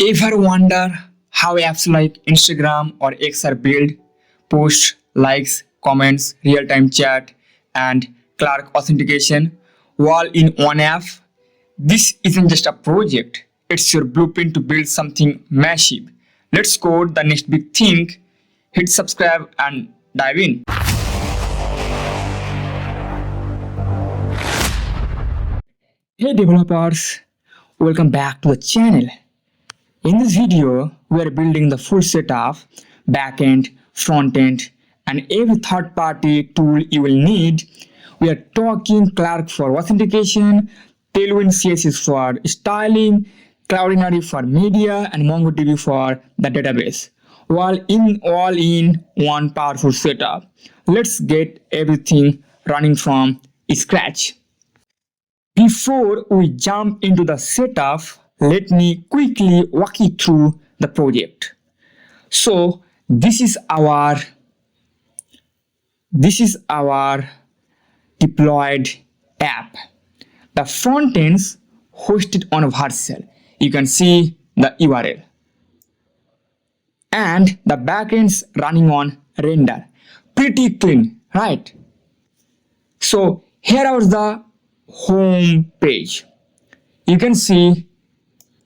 Ever wonder how apps like Instagram or X are built? Post, likes, comments, real-time chat, and Clerk authentication, all in one app? This isn't just a project, it's your blueprint to build something massive. Let's code the next big thing. Hit subscribe and dive in. Hey developers, welcome back to the channel. In this video, we are building the full set of backend, frontend, and every third-party tool you will need. We are talking Clerk for authentication, Tailwind CSS for styling, Cloudinary for media, and MongoDB for the database. All in one powerful setup. Let's get everything running from scratch. Before we jump into the setup, let me quickly walk you through the project. So this is our deployed app. The front end's hosted on a Vercel. You can see the URL. And the backend's running on render. Pretty clean, right? So here is the home page. You can see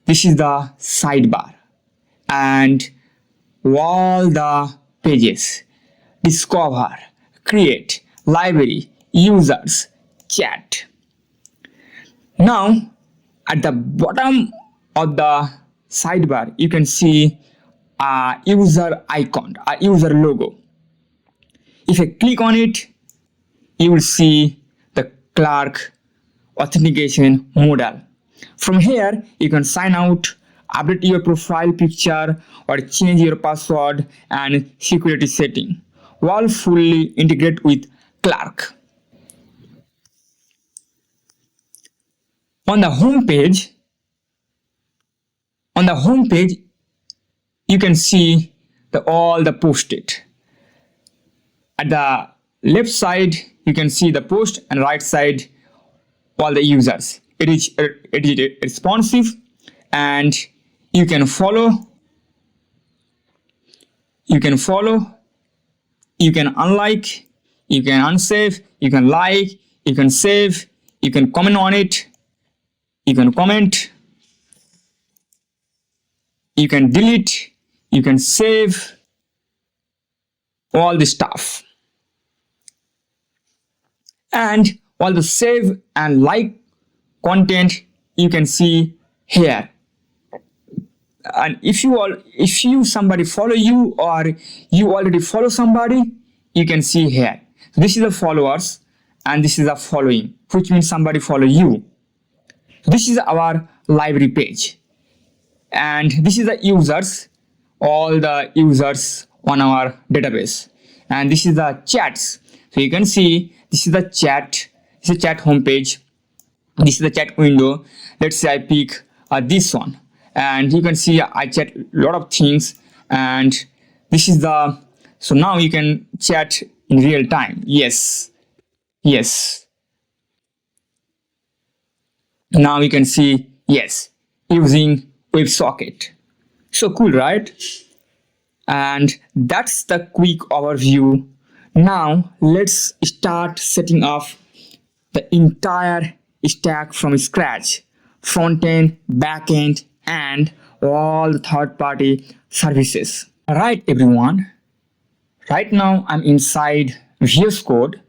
this is the sidebar and all the pages: discover, create, library, users, chat. Now at the bottom of the sidebar you can see a user icon, a user logo. If I click on it, you will see the Clerk authentication modal. From here, you can sign out, update your profile picture, or change your password and security setting, all fully integrate with Clerk. On the home page, you can see all the post-it. At the left side, you can see the post, and right side, all the users. It is responsive, and you can follow, you can unlike, you can unsave, you can like, you can save, you can comment on it, you can comment, you can delete, you can save, all the stuff. And all the save and like content you can see here. And if somebody follow you, or you already follow somebody, you can see here. This is the followers and this is the following, which means somebody follow you. This is our library page, and this is the users, all the users on our database. And this is the chats. So you can see this is the chat. This is the chat homepage. This is the chat window. Let's say I pick this one, and you can see I chat a lot of things. And this is the, so now you can chat in real time. Yes. Now you can see yes, using WebSocket. So cool, right? And that's the quick overview. Now let's start setting up the entire stack from scratch: front-end, back-end, and all the third-party services. Alright everyone, right now I'm inside VS Code.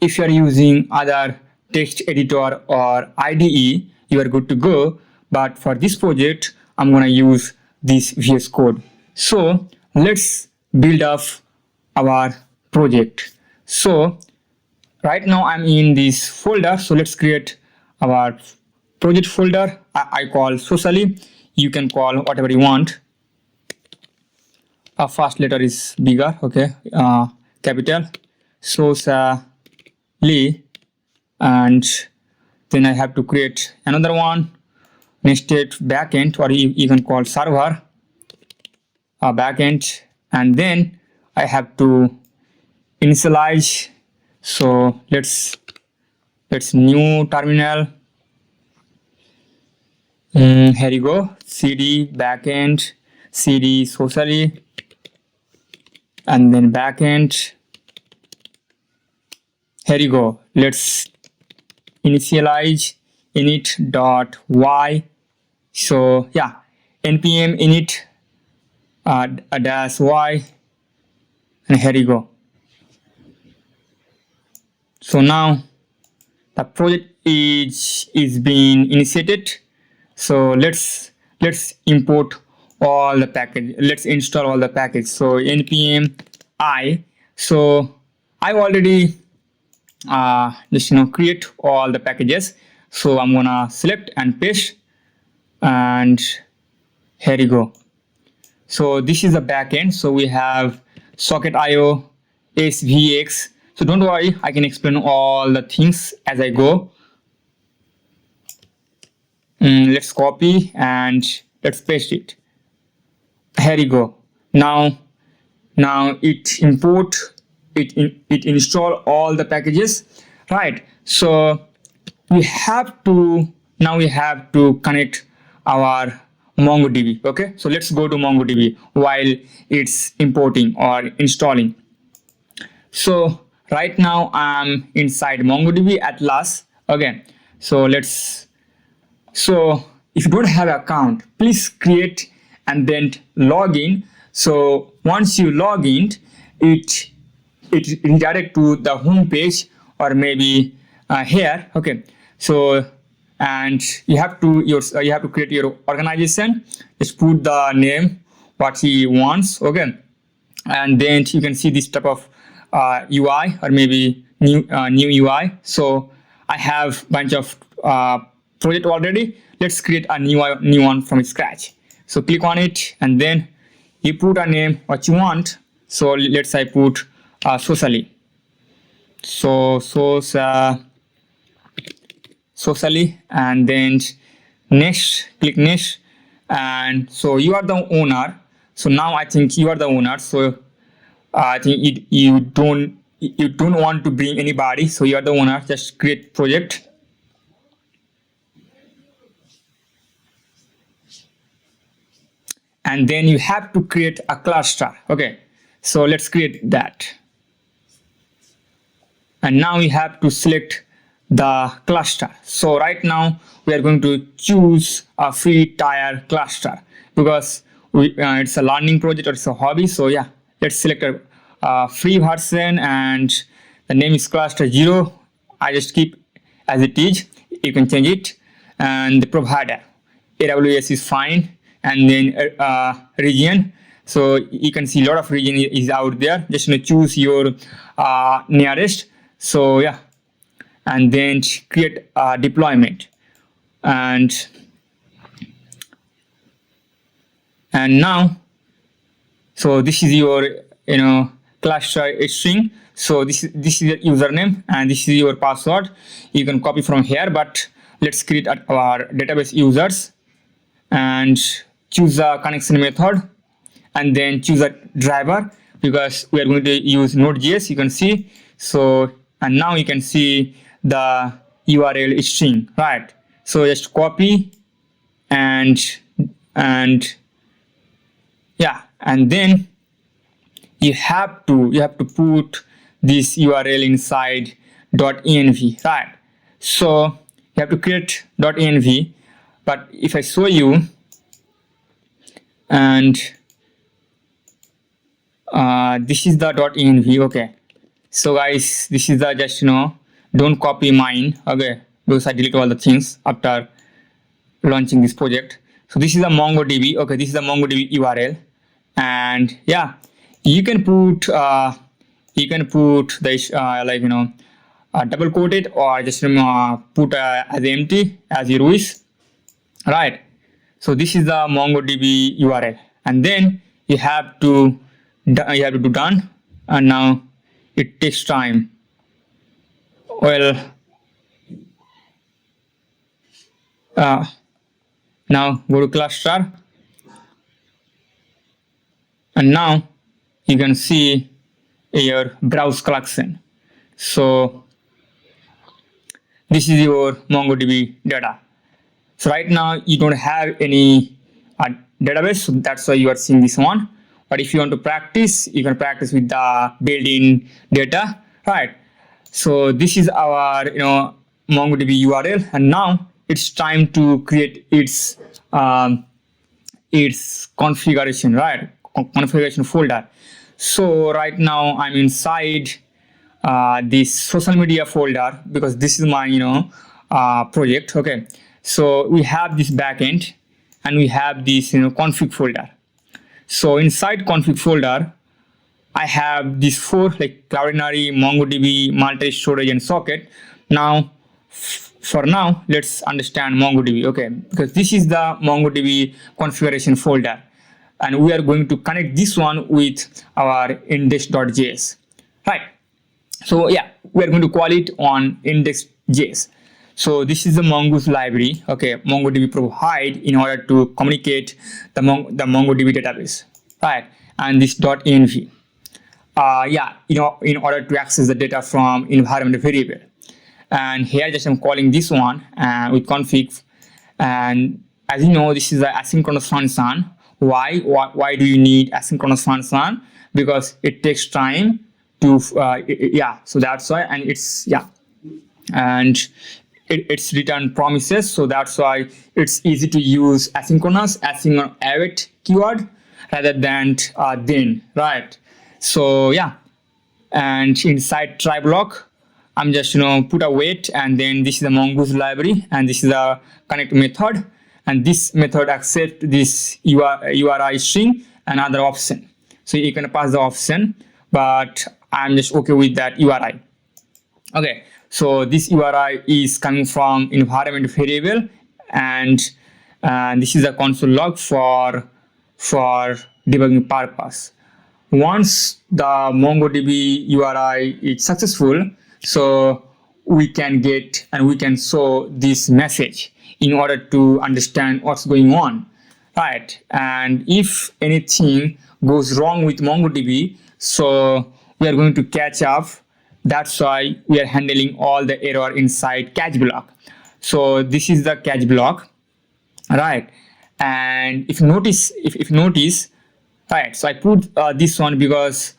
If you are using other text editor or IDE, you are good to go. But for this project, I'm gonna use this VS Code. So let's build up our project. So right now I'm in this folder. So let's create our project folder. I call socially. You can call whatever you want. Our first letter is bigger, okay, capital, socially, and then I have to create another one, nested backend, or you can call server, backend, and then I have to initialize. So let's new terminal. Here you go, cd backend, cd socially, and then backend. Here you go. Let's initialize init.y. So yeah, npm init dash y, and here you go. So now the project is being initiated. So let's import all the package. Let's install all the package. So npm I. So I've already just create all the packages. So I'm gonna select and paste, and here you go. So this is the backend. So we have socket.io, svx. So don't worry, I can explain all the things as I go. Let's copy and let's paste it. Here you go. Now it install all the packages, right? So we have to connect our MongoDB. Okay, so let's go to MongoDB while it's importing or installing. So right now I'm inside MongoDB at last. Okay, so if you don't have an account, please create and then log in. So once you log in, it redirect to the home page or maybe here. Okay, so and you have to create your organization. Just put the name what he wants. Okay, and then you can see this type of UI or maybe new UI. So I have bunch of project already. Let's create a new one from scratch. So click on it and then you put a name what you want. So let's say put socially. So socially, and then next, click next, and so you are the owner. So now I think you are the owner. So I think you don't want to bring anybody. So you are the owner. Just create project. And then you have to create a cluster. Okay, so let's create that. And now we have to select the cluster. So right now we are going to choose a free tier cluster because it's a learning project or it's a hobby. So yeah, let's select a free version and the name is cluster 0. I just keep as it is. You can change it. And the provider, AWS is fine. And then region. So you can see a lot of region is out there. Just choose your nearest. So yeah, and then create a deployment, and now, so this is your cluster string. So this is your username and this is your password. You can copy from here, but let's create our database users and choose a connection method and then choose a driver because we are going to use Node.js. You can see. So and now you can see the URL string, right? So just copy and yeah, and then you have to put this URL inside .env, right? So you have to create .env, but if I show you, and this is the .env. Okay, so guys, this is the just don't copy mine, okay, because I delete all the things after launching this project. So this is the MongoDB. Okay, this is the MongoDB URL, and yeah, you can put this double quote it or just put as empty as you wish, right? So this is the MongoDB URL, and then you have to do done, and now it takes time. Well, now go to cluster, and now you can see your browse collection. So this is your MongoDB data. So right now you don't have any database, so that's why you are seeing this one. But if you want to practice, you can practice with the built-in data, right? So this is our MongoDB URL, and now it's time to create its configuration, right? Configuration folder. So right now I'm inside this social media folder because this is my project. Okay, so we have this backend and we have this config folder. So inside config folder I have these four, like Cloudinary, MongoDB, Multer, storage, and socket. Now for now let's understand MongoDB, okay, because this is the MongoDB configuration folder and we are going to connect this one with our index.js, right? So yeah, we are going to call it on index.js. So this is the Mongoose library, okay, MongoDB provide in order to communicate the MongoDB database, right? And this .env, in order to access the data from environment variable. And here just I'm calling this one with config. And as you know, this is an asynchronous function. Why do you need asynchronous function? Because it takes time to so that's why. And it's return promises, so that's why it's easy to use asynchronous await keyword rather than then, right? So yeah, and inside try block I'm just put a wait, and then this is the Mongoose library and this is the connect method, and this method accept this URI string and other option. So you can pass the option, but I'm just okay with that URI. Okay, so this URI is coming from environment variable, and this is a console log for debugging purpose. Once the MongoDB URI is successful, so we can get and we can show this message in order to understand what's going on, right? And if anything goes wrong with MongoDB, so we are going to catch up. That's why we are handling all the error inside catch block. So this is the catch block, right? And if you notice, right, so I put this one because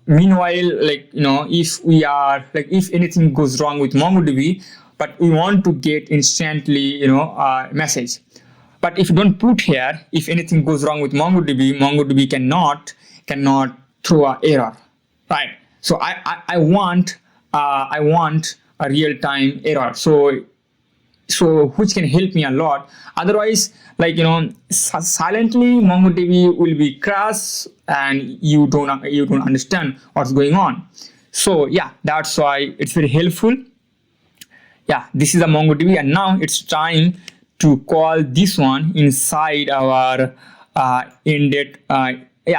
meanwhile, if anything goes wrong with MongoDB, but we want to get instantly message. But if you don't put here, if anything goes wrong with MongoDB cannot throw an error, right? So I want a real-time error, so which can help me a lot. Otherwise, silently MongoDB will be crash and you don't understand what's going on. So yeah, that's why it's very helpful. Yeah, this is a MongoDB, and now it's time to call this one inside our index.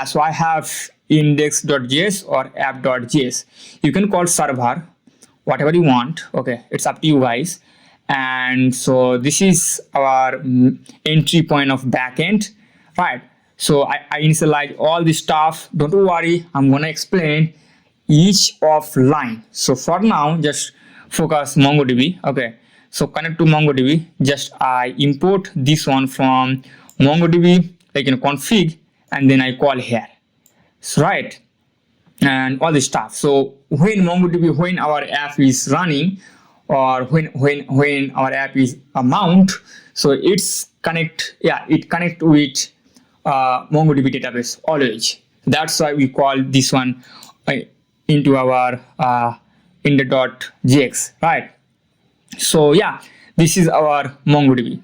So I have index.js or app.js. You can call server, whatever you want. Okay, it's up to you guys. And so this is our entry point of backend, right? So I initialize all this stuff. Don't worry, I'm gonna explain each of line. So for now, just focus MongoDB. Okay, so connect to MongoDB. Just I import this one from MongoDB, config, and then I call here. So, right, and all this stuff. So when our app is running, or when our app is a mount, so it connect with MongoDB database always. That's why we call this one into our index.js, right? So yeah, this is our MongoDB.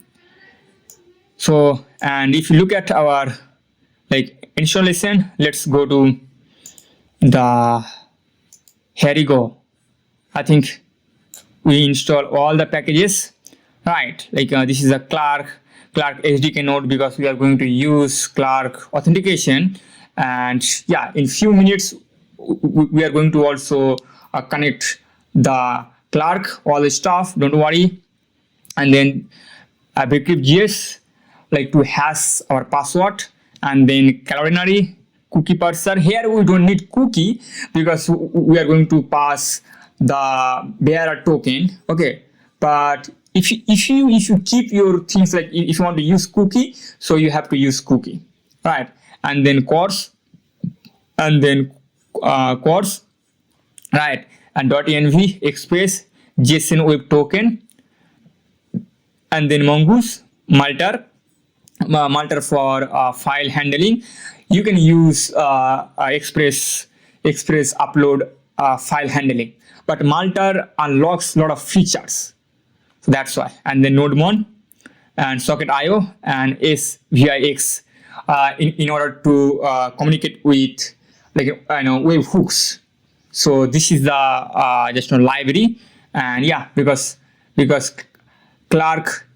So, and if you look at our installation, let's go to here we go. I think we install all the packages, right? This is a Clerk SDK node because we are going to use Clerk authentication, and yeah, in few minutes we are going to also connect the Clerk, all the stuff, don't worry. And then Backend.js, to hash our password, and then Cloudinary cookie parser. Here we don't need cookie because we are going to pass the bearer token, okay? But if you keep your things like if you want to use cookie, so you have to use cookie, right? And then course, and then course, right? And .env, express, JSON web token, and then mongoose, multer, multer for file handling. You can use express upload file handling, but multer unlocks a lot of features, so that's why. And then nodemon and socket.io and svix in order to communicate with like web hooks. So this is the just library, and yeah, because Clerk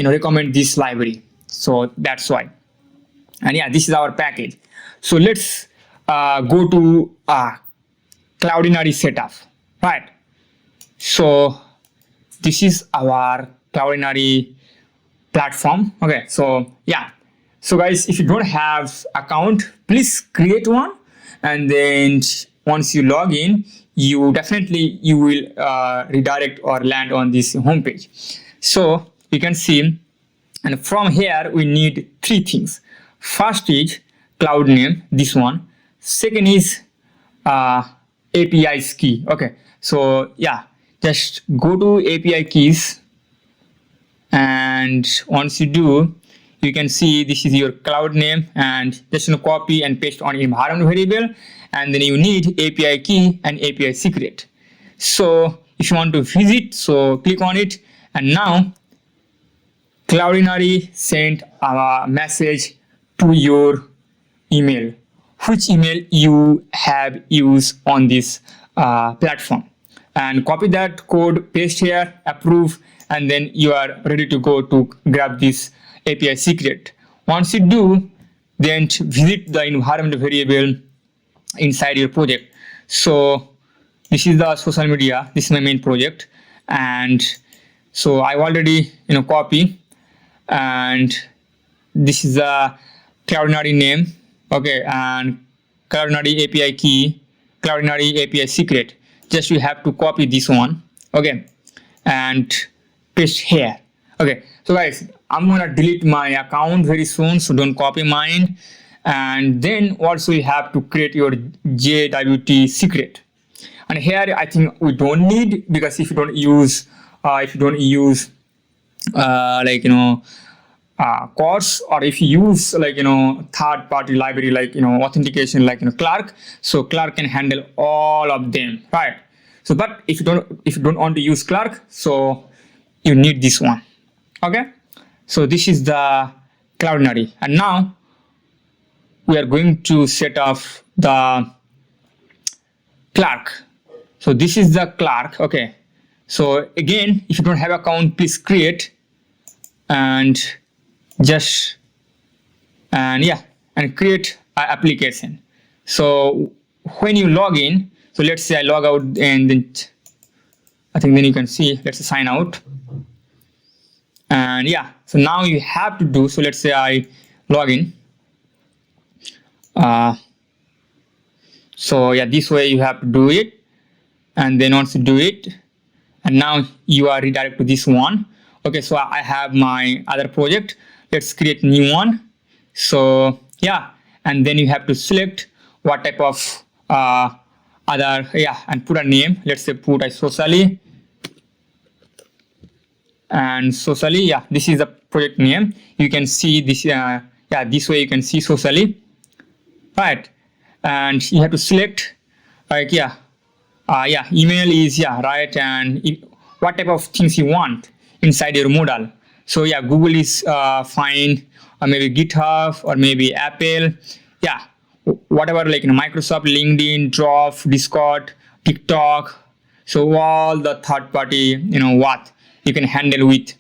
recommend this library, so that's why. And yeah, this is our package. So let's go to Cloudinary setup, right? So this is our Cloudinary platform. Okay, so yeah, so guys, if you don't have account, please create one, and then once you log in, you will redirect or land on this homepage. So you can see, and from here we need three things. First is cloud name, this one. Second is API's key. Okay, so yeah, just go to API keys, and once you do, you can see this is your cloud name, and just copy and paste on environment variable, and then you need API key and API secret. So if you want to visit, so click on it, and now Cloudinary sent a message to your email, which email you have used on this platform, and copy that code, paste here, approve, and then you are ready to go to grab this API secret. Once you do, then visit the environment variable inside your project. So this is the social media, this is my main project, and so I already copy, and this is the Cloudinary name, okay, and Cloudinary API key, Cloudinary API secret. Just you have to copy this one, okay, and paste here. Okay, so guys, I'm gonna delete my account very soon, so don't copy mine. And then also you have to create your JWT secret. And here I think we don't need, because if you don't use course, or if you use third party library like authentication like Clerk, so Clerk can handle all of them, right? So but if you don't want to use Clerk, so you need this one. Okay, so this is the Cloudinary, and now we are going to set up the Clerk. So this is the Clerk. Okay, so again, if you don't have account, please create, and create an application. So when you log in, so let's say I log out, and then I think then you can see, let's sign out. And yeah, so now you have to do, so let's say I log in. So yeah, this way you have to do it, and then once you do it, and now you are redirected to this one. Okay, so I have my other project. Let's create new one. So yeah, and then you have to select what type of and put a name. Let's say put a socially, and socially, yeah, this is the project name. You can see this, this way you can see socially, right? And you have to select like email is right, and what type of things you want inside your model. So yeah, Google is fine, or maybe GitHub, or maybe Apple, yeah, whatever, like Microsoft, LinkedIn, Drop, Discord, TikTok. So all the third party, what you can handle with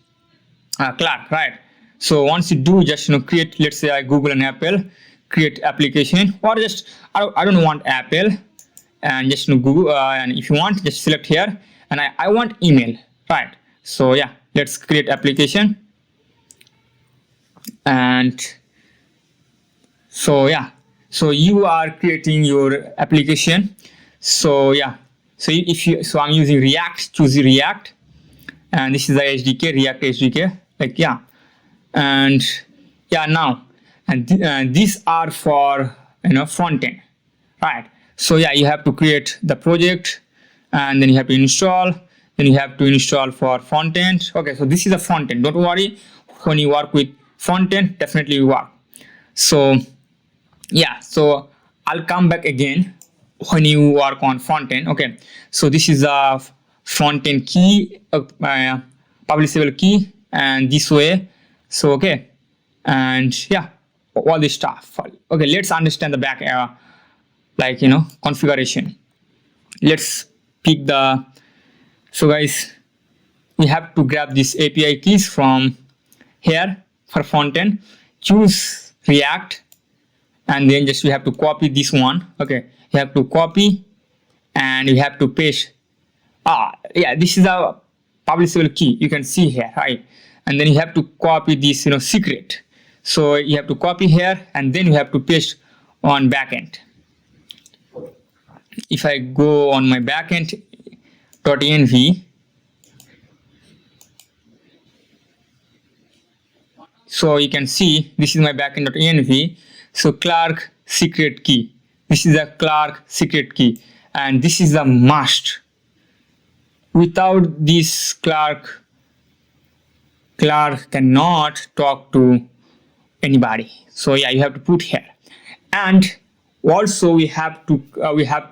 Clerk, right? So once you do, just create, let's say Google and Apple, create application, or just I don't want Apple, and just Google, and if you want, just select here, and I want email, right? So yeah, let's create application. And so yeah, so you are creating your application. So yeah, so I'm using React, choose React, and this is the SDK, React SDK, like, yeah. And yeah, now, and these are for, front end, right? So yeah, you have to create the project, and then you have to install, then you have to install for front end. Okay, so this is a front end. Don't worry, when you work with front end, definitely work. So yeah, so I'll come back again when you work on front end. Okay, so this is a front end key, publishable key, and this way. So okay, and yeah, all this stuff. Okay, let's understand the back configuration. Let's pick the, so guys, we have to grab these API keys from here for front end, choose React, and then just we have to copy this one. Okay, you have to copy and you have to paste. Yeah, this is a publishable key, you can see here, right? And then you have to copy this secret. So you have to copy here and then you have to paste on backend. If I go on my backend.env, so you can see this is my backend.env. So Clerk secret key, this is a Clerk secret key, and this is a must. Without this Clerk cannot talk to anybody. So yeah, you have to put here. And also we have to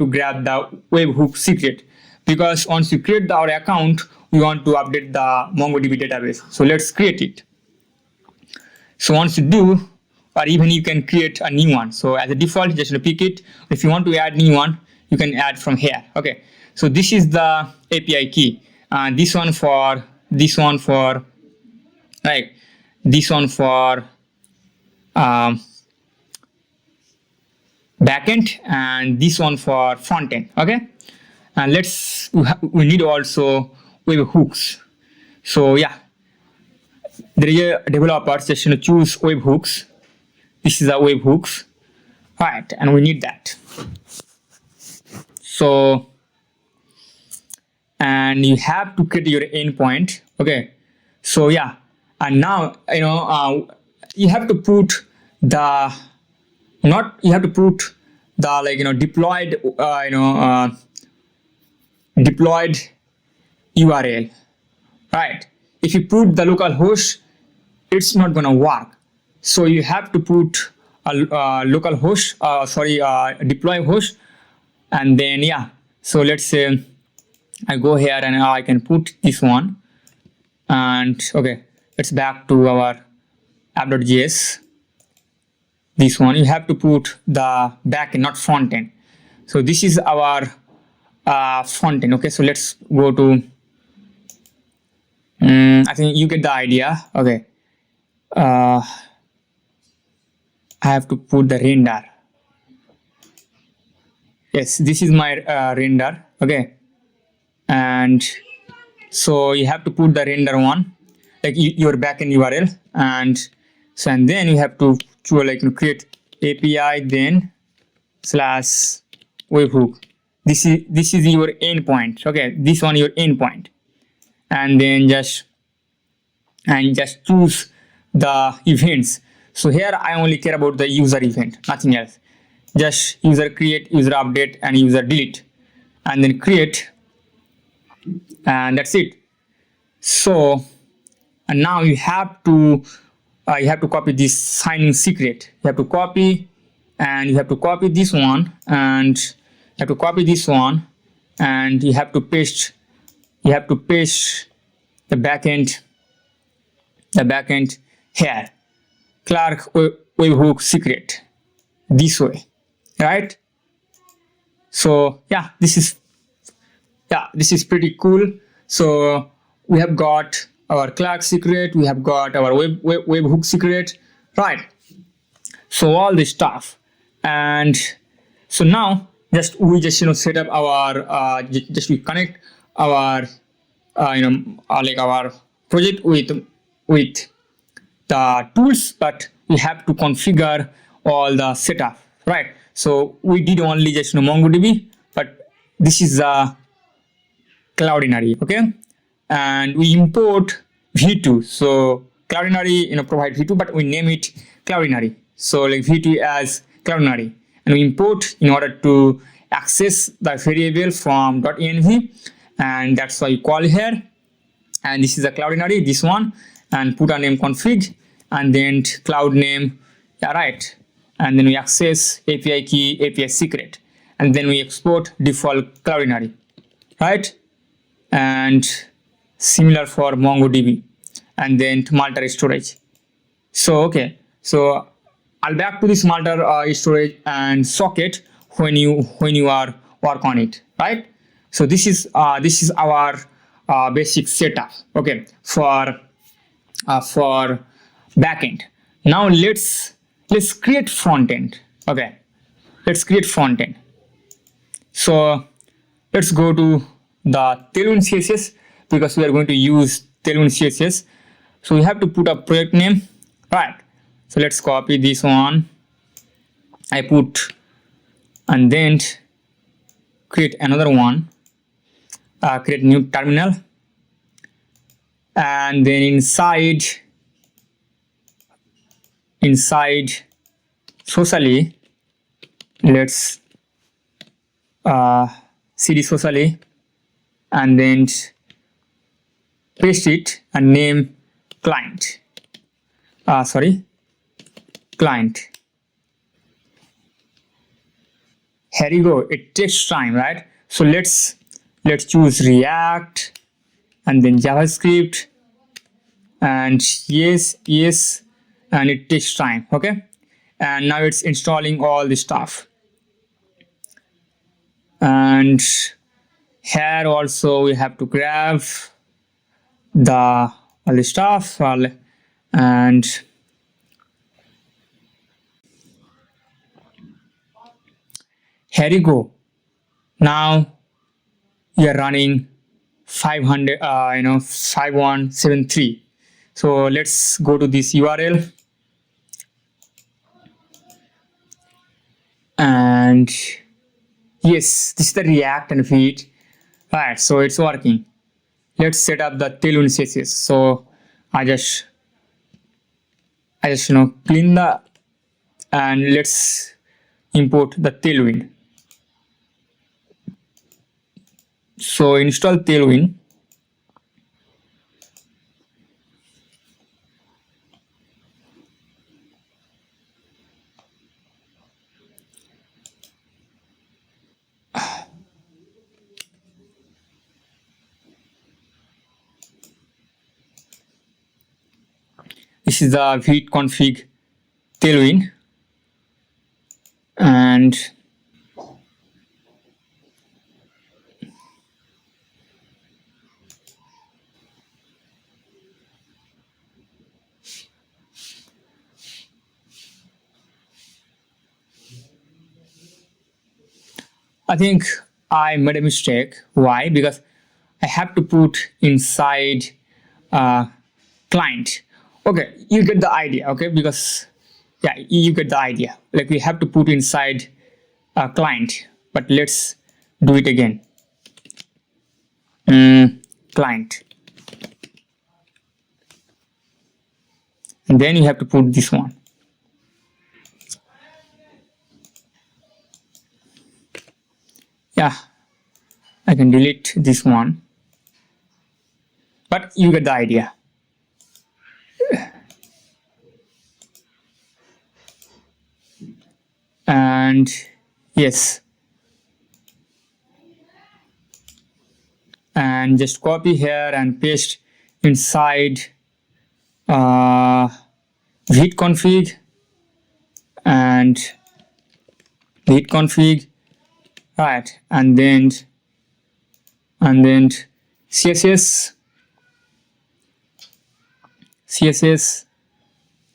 grab the webhook secret, because once you create our account, we want to update the MongoDB database. So let's create it. So once you do, or even you can create a new one. So as a default, just pick it. If you want to add new one, you can add from here. Okay, so this is the API key. This one for right, this one for backend, and this one for front end. Okay, and we need also webhooks. So yeah, there is a developer just choose webhooks. This is a webhooks, right? And we need that. So, and you have to create your endpoint. Okay, so yeah, and now you have to put the deployed deployed URL, right? If you put the local host, it's not gonna work. So you have to put a local host, deploy host, and then yeah. So let's say I go here and I can put this one, and okay, let's back to our app.js. This one you have to put the backend, not front end. So this is our front end. Okay, so let's go to. I think you get the idea. Okay. I have to put the render. Yes, this is my render. Okay, and so you have to put the render one, like your backend URL, and then you have to create API, then slash webhook. This is your endpoint. Okay, this one your endpoint, and then just choose the events. So here I only care about the user event, nothing else. Just user create, user update, and user delete, and then create, and that's it. So, and now you have to copy this signing secret. You have to copy, and you have to copy this one, and you have to copy this one, and you have to paste. You have to paste the backend here. Clerk webhook secret, this way, right? So yeah, this is pretty cool. So we have got our Clerk secret, we have got our webhook secret, right? So all this stuff, and so now we set up our we connect our our project with the tools, but we have to configure all the setup, right? So we did only MongoDB, but this is Cloudinary. Okay, and we import v2. So Cloudinary provide v2, but we name it Cloudinary. So like v2 as Cloudinary, and we import in order to access the variable from .env, and that's why you call here. And this is a Cloudinary, this one, and put a name config, and then cloud name, yeah, right, and then we access API key, API secret, and then we export default Cloudinary, right? And similar for MongoDB, and then Multer storage. So okay, so I'll back to this Multer storage and socket when you are work on it, right? So this is our basic setup, okay, for backend. Now let's create frontend. Okay, let's create frontend. So let's go to the Tailwind CSS, because we are going to use Tailwind CSS. So we have to put a project name, right? So let's copy this one. I put, and then create another one. Create new terminal, and then inside socially, let's cd socially, and then paste it and name client. Client. Here you go. It takes time, right? So let's choose React, and then JavaScript, and yes, and it takes time. Okay, and now it's installing all the stuff. And here also we have to grab all the stuff, and here you go. Now we are running 5173. So let's go to this URL, and yes, this is the React and feed, right? So it's working. Let's set up the Tailwind CSS. So I just clean the, and let's import the Tailwind. So install Tailwind. This is the vite config Tailwind, and I think I made a mistake. Why? Because I have to put inside client. Okay, you get the idea. Okay, because yeah, you get the idea. Like we have to put inside client, but let's do it again. Client, and then you have to put this one. Yeah, I can delete this one, but you get the idea. And yes, and just copy here and paste inside vite config, and vite config, right, and then CSS.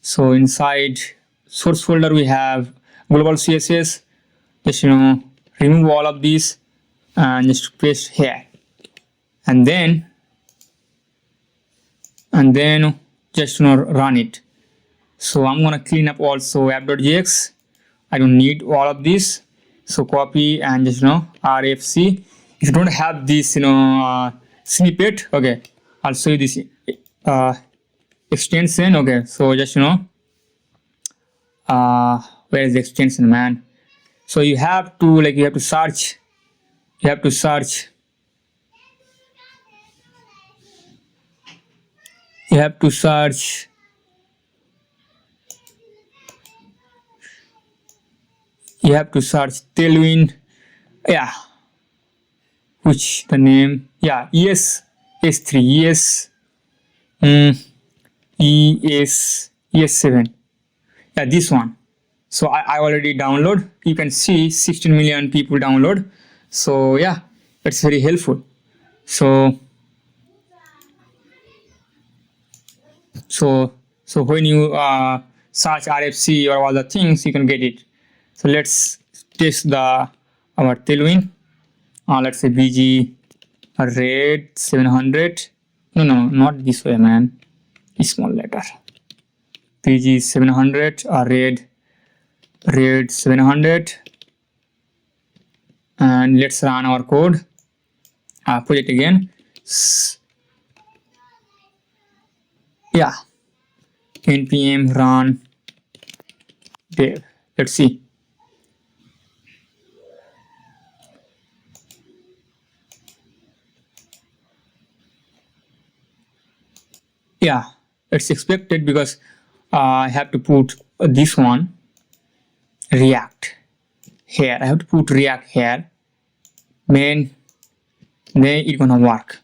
So inside source folder we have global CSS. Just remove all of these and just paste here, and then just run it. So I'm gonna clean up also app.js. I don't need all of this, so copy and just RFC. If you don't have this snippet, okay, I'll show you this extension. Okay, so just where is the extension, man? So you have to search. You have to search. You have to search. You have to search Tailwind. Yeah, which the name? Yeah, ES3, ES7. Yeah, this one. So I already download. You can see 16 million people download. So yeah, it's very helpful. So when you search RFC or all the things, you can get it. So let's test our Tailwind. Let's say BG red 700. No, not this way, man. Small letter. BG 700 red 700, and let's run our code. Project again. Yeah, npm run dev. Let's see. Yeah, it's expected because I have to put this one React here. I have to put React here. Then it's gonna work.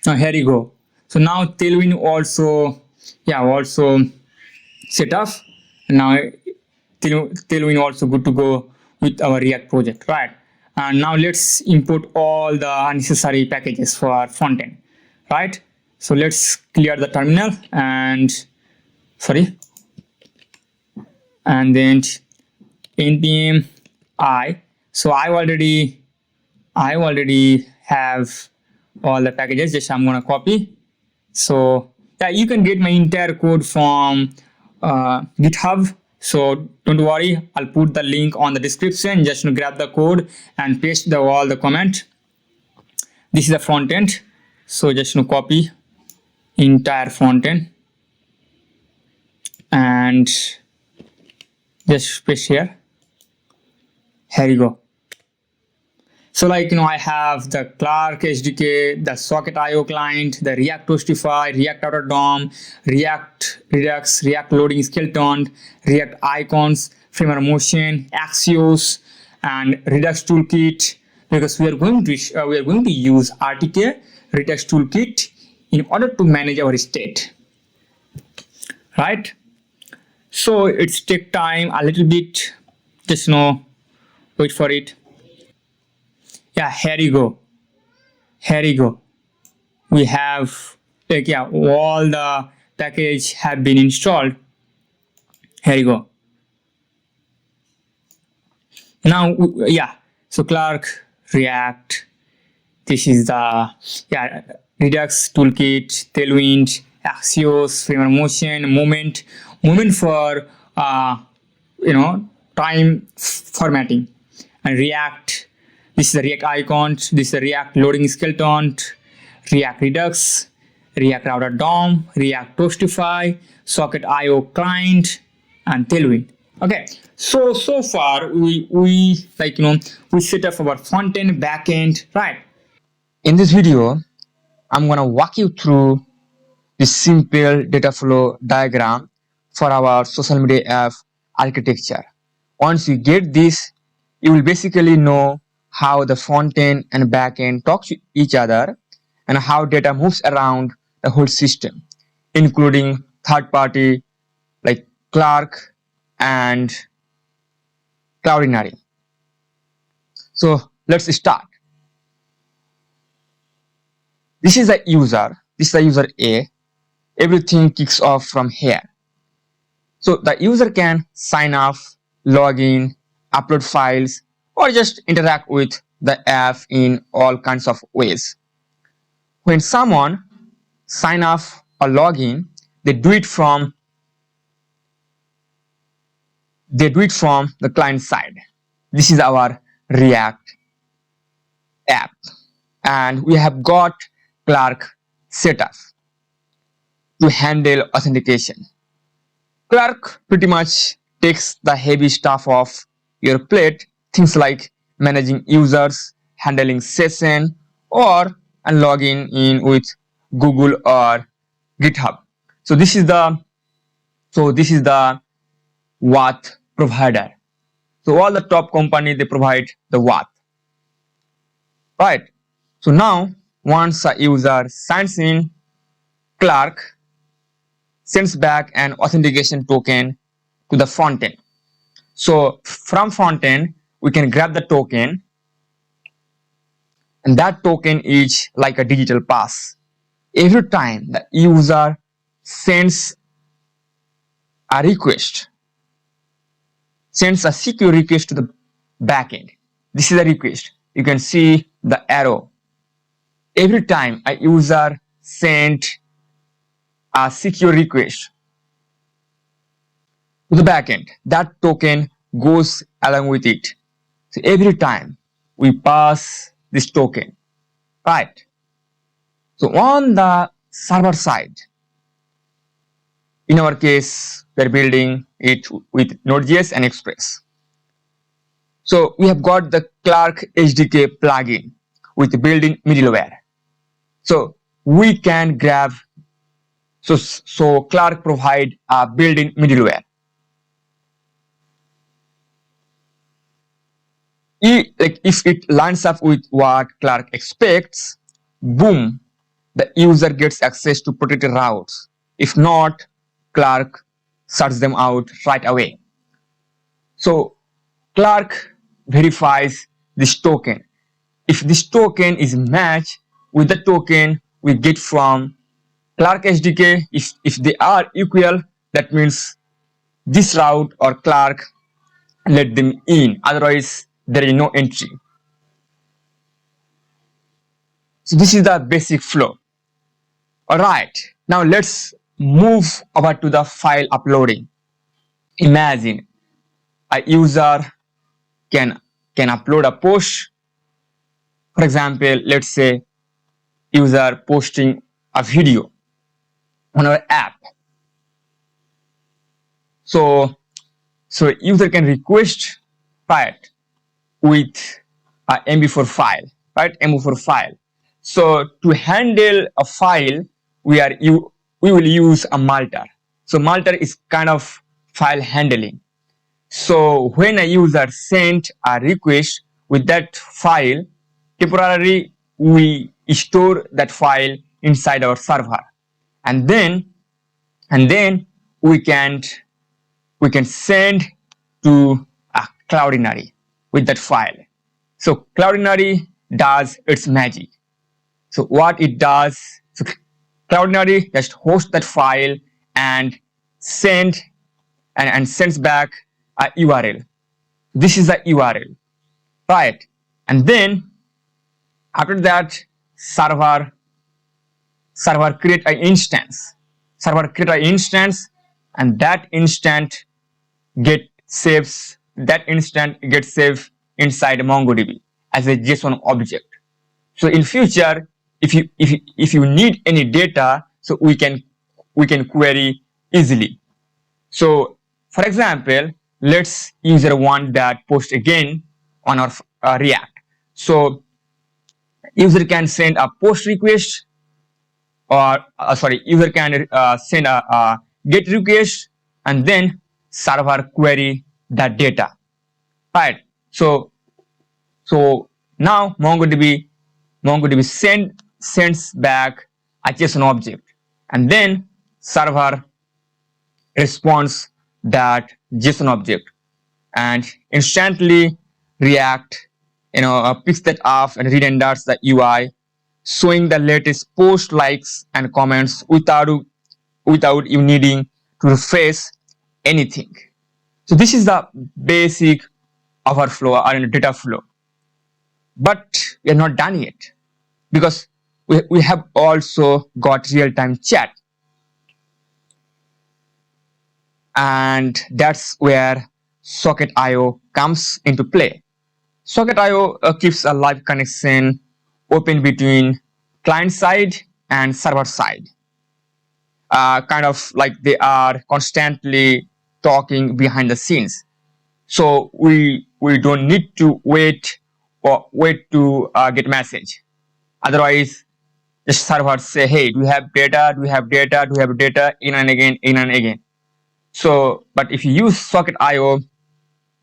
Now here you go. So now Tailwind also set up. Now Tailwind also good to go with our React project, right? And now let's import all the unnecessary packages for our frontend, right? So let's clear the terminal and then npm I. So I already have all the packages. Just I'm gonna copy. So yeah, you can get my entire code from GitHub. So don't worry, I'll put the link on the description. Just grab the code and paste all the comment. This is the front end. So just copy entire front end and just paste here. Here you go. So I have the Clerk SDK, the Socket IO client, the React Toastify, React Outer DOM, React Redux, React Loading Skeleton, React Icons, Framework Motion, Axios, and Redux Toolkit. Because we are going to use RTK Redux Toolkit in order to manage our state, right? So it's take time a little bit. Just wait for it. Yeah, here you go. We have all the package have been installed. Here you go. Now so Clerk, React, this is the Redux Toolkit, Tailwind, Axios, Framework Motion, Moment for time formatting, and React. This is the React icon, this is the React loading skeleton, React Redux, React Router DOM, React Toastify, Socket IO client, and Tailwind. Okay, so far we set up our front end, back end, right? In this video, I'm gonna walk you through this simple data flow diagram for our social media app architecture. Once you get this, you will basically know how the front end and back end talk to each other and how data moves around the whole system, including third party like Clerk and Cloudinary. So let's start. This is the user A. Everything kicks off from here. So the user can sign up, log in, upload files, or just interact with the app in all kinds of ways. When someone sign up or log in, they do it from the client side. This is our React app, and we have got Clerk setup to handle authentication. Clerk pretty much takes the heavy stuff off your plate, things like managing users, handling session, or logging in with Google or GitHub. So this is the WAT provider. So all the top company, they provide the WAT, right? So now once a user signs in, Clerk sends back an authentication token to the frontend. So from frontend, we can grab the token, and that token is like a digital pass. Every time the user sends a request, sends a secure request to the backend. This is a request. You can see the arrow. Every time a user sent a secure request to the backend, that token goes along with it. So every time we pass this token, right? So on the server side, in our case, we're building it with Node.js and Express. So we have got the Clerk SDK plugin with built-in middleware. So we can grab, so Clerk provide a built-in middleware. If it lines up with what Clerk expects, boom, the user gets access to protected routes. If not, Clerk shuts them out right away. So Clerk verifies this token. If this token is matched with the token we get from Clerk SDK, if they are equal, that means this route or Clerk let them in, otherwise there is no entry. So this is the basic flow. Alright, now let's move over to the file uploading. Imagine a user can upload a post. For example, let's say user posting a video on our app. So user can request, right, with a MB4 file, right, MB4 file. So to handle a file, we will use a Multer. So Multer is kind of file handling. So when a user sent a request with that file, temporarily we store that file inside our server, and then we can send to a Cloudinary with that file. So Cloudinary does its magic. So what it does, so Cloudinary just hosts that file and sends back a URL. This is the URL, right? And then after that, server create an instance. And that instant gets saved inside MongoDB as a JSON object. So in future, if you need any data, so we can query easily. So for example, let's user want that post again on our React. So user can send a post request, or user can send a get request, and then server query that data, right? So now MongoDB sends back a JSON object, and then server responds that JSON object, and instantly React picks that up and re-renders the UI, showing the latest post likes and comments without you needing to refresh anything. So this is the basic overflow or data flow. But we are not done yet, because we have also got real-time chat, and that's where Socket.io comes into play. Socket.io keeps a live connection open between client side and server side. Kind of like they are constantly talking behind the scenes. So we don't need to wait to get message. Otherwise, the server say, hey, do we have data? Do we have data? Do we have data? In and again, in and again. So, but if you use Socket IO,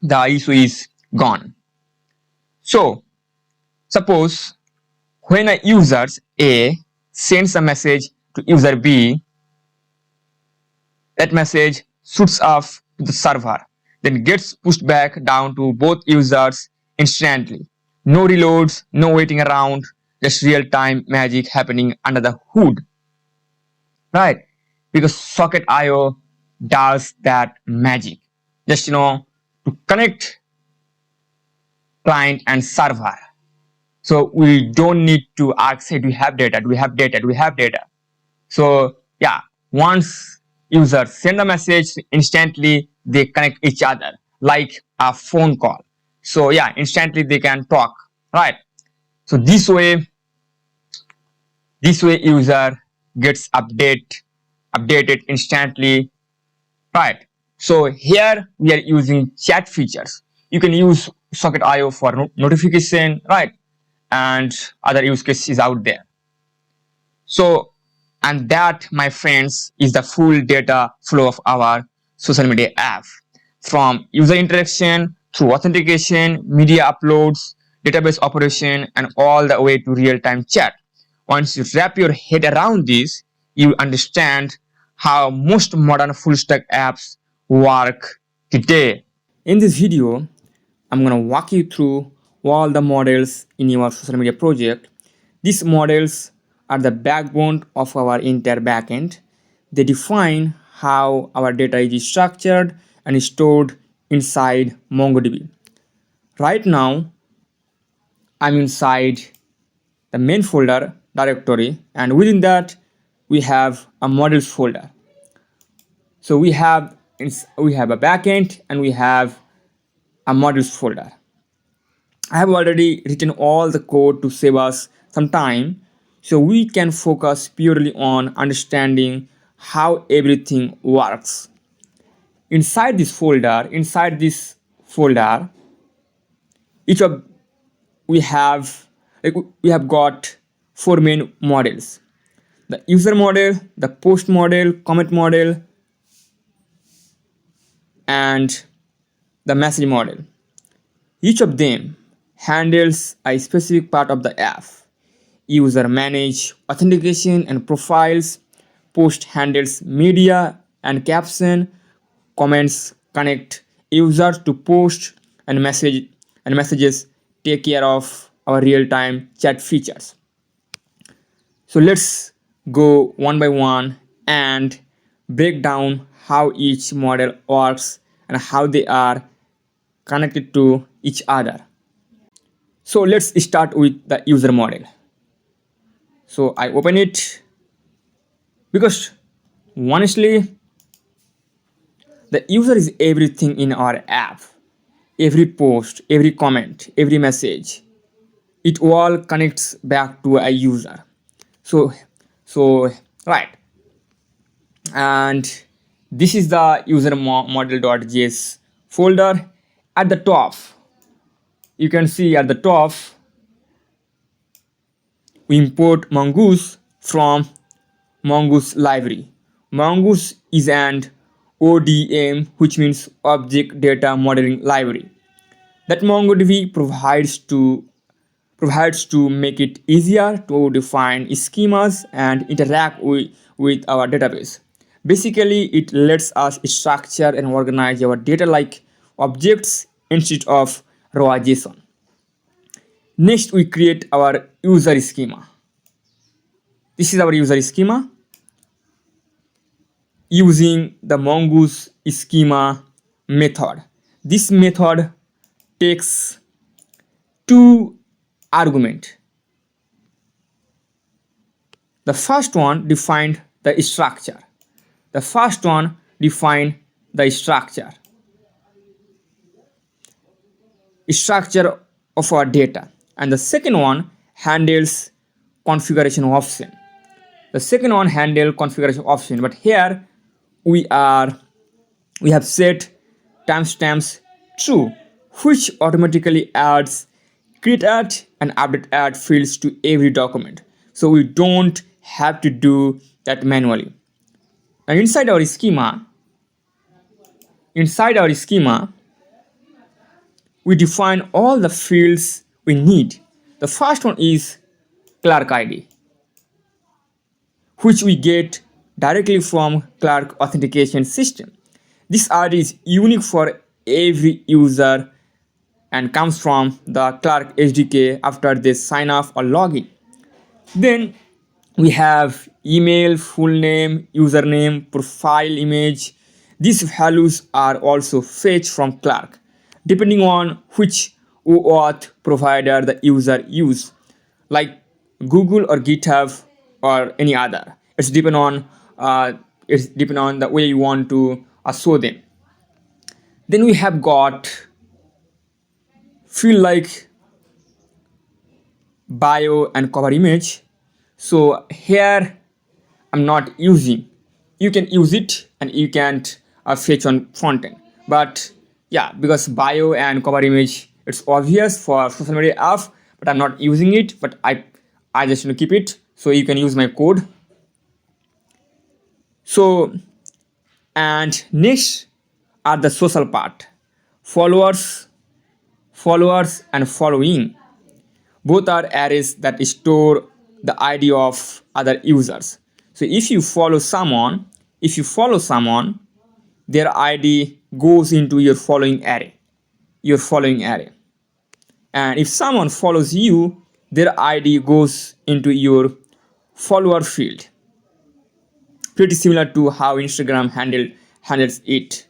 the issue is gone. So, suppose when a user A sends a message to user B, that message shoots off to the server, then gets pushed back down to both users instantly. No reloads, no waiting around, just real-time magic happening under the hood. Right? Because Socket IO does that magic. Just to connect client and server. So we don't need to ask, hey, do we have data? Do we have data? Do we have data? So yeah, once users send a message, instantly they connect each other like a phone call. So yeah, instantly they can talk, right? So this way user gets updated instantly, right? So here we are using chat features. You can use Socket IO for notification, right? And other use cases out there. So, and that, my friends, is the full data flow of our social media app, from user interaction through authentication, media uploads, database operation, and all the way to real-time chat. Once you wrap your head around this, you understand how most modern full-stack apps work today. In this video, I'm going to walk you through all the models in your social media project. These models are the backbone of our entire backend. They define how our data is structured and stored inside MongoDB. Right now, I'm inside the main folder directory, and within that, we have a models folder. So we have a backend and we have a models folder. I have already written all the code to save us some time, so we can focus purely on understanding how everything works. Inside this folder, each of we have got four main models: the user model, the post model, comment model, and the message model. Each of them handles a specific part of the app. User manage authentication and profiles, post handles media and caption, comments connect users to post, and messages take care of our real-time chat features. So let's go one by one and break down how each model works and how they are connected to each other. So let's start with the user model. So I open it because honestly, the user is everything in our app. Every post, every comment, every message, it all connects back to a user. So right, and this is the user model.js folder. At the top, you can see at the top we import Mongoose from Mongoose library. Mongoose is an ODM, which means Object Data Modeling Library, that MongoDB provides to make it easier to define schemas and interact with our database. Basically, it lets us structure and organize our data like objects instead of raw JSON. Next, we create our user schema. This is our user schema using the Mongoose schema method. This method takes two arguments. The first one defined the structure. Structure of our data, and the second one handles configuration option. The second one handle configuration option, but here we have set timestamps true, which automatically adds create add and update add fields to every document. So we don't have to do that manually. And inside our schema, we define all the fields we need. The first one is Clerk ID, which we get directly from Clerk authentication system. This ID is unique for every user and comes from the Clerk SDK after they sign up or login. Then we have email, full name, username, profile image. These values are also fetched from Clerk, depending on which OAuth provider the user use, like Google or GitHub or any other. It's depend on the way you want to show them. Then we have got field like bio and cover image. So here I'm not using. You can use it and you can't fetch on frontend. But yeah, because bio and cover image, it's obvious for social media app, but I'm not using it. But I just want to keep it so you can use my code. So, and next are the social part, followers and following. Both are arrays that store the ID of other users. So if you follow someone, their ID goes into your following array. And if someone follows you, their ID goes into your follower field. Pretty similar to how Instagram handles it.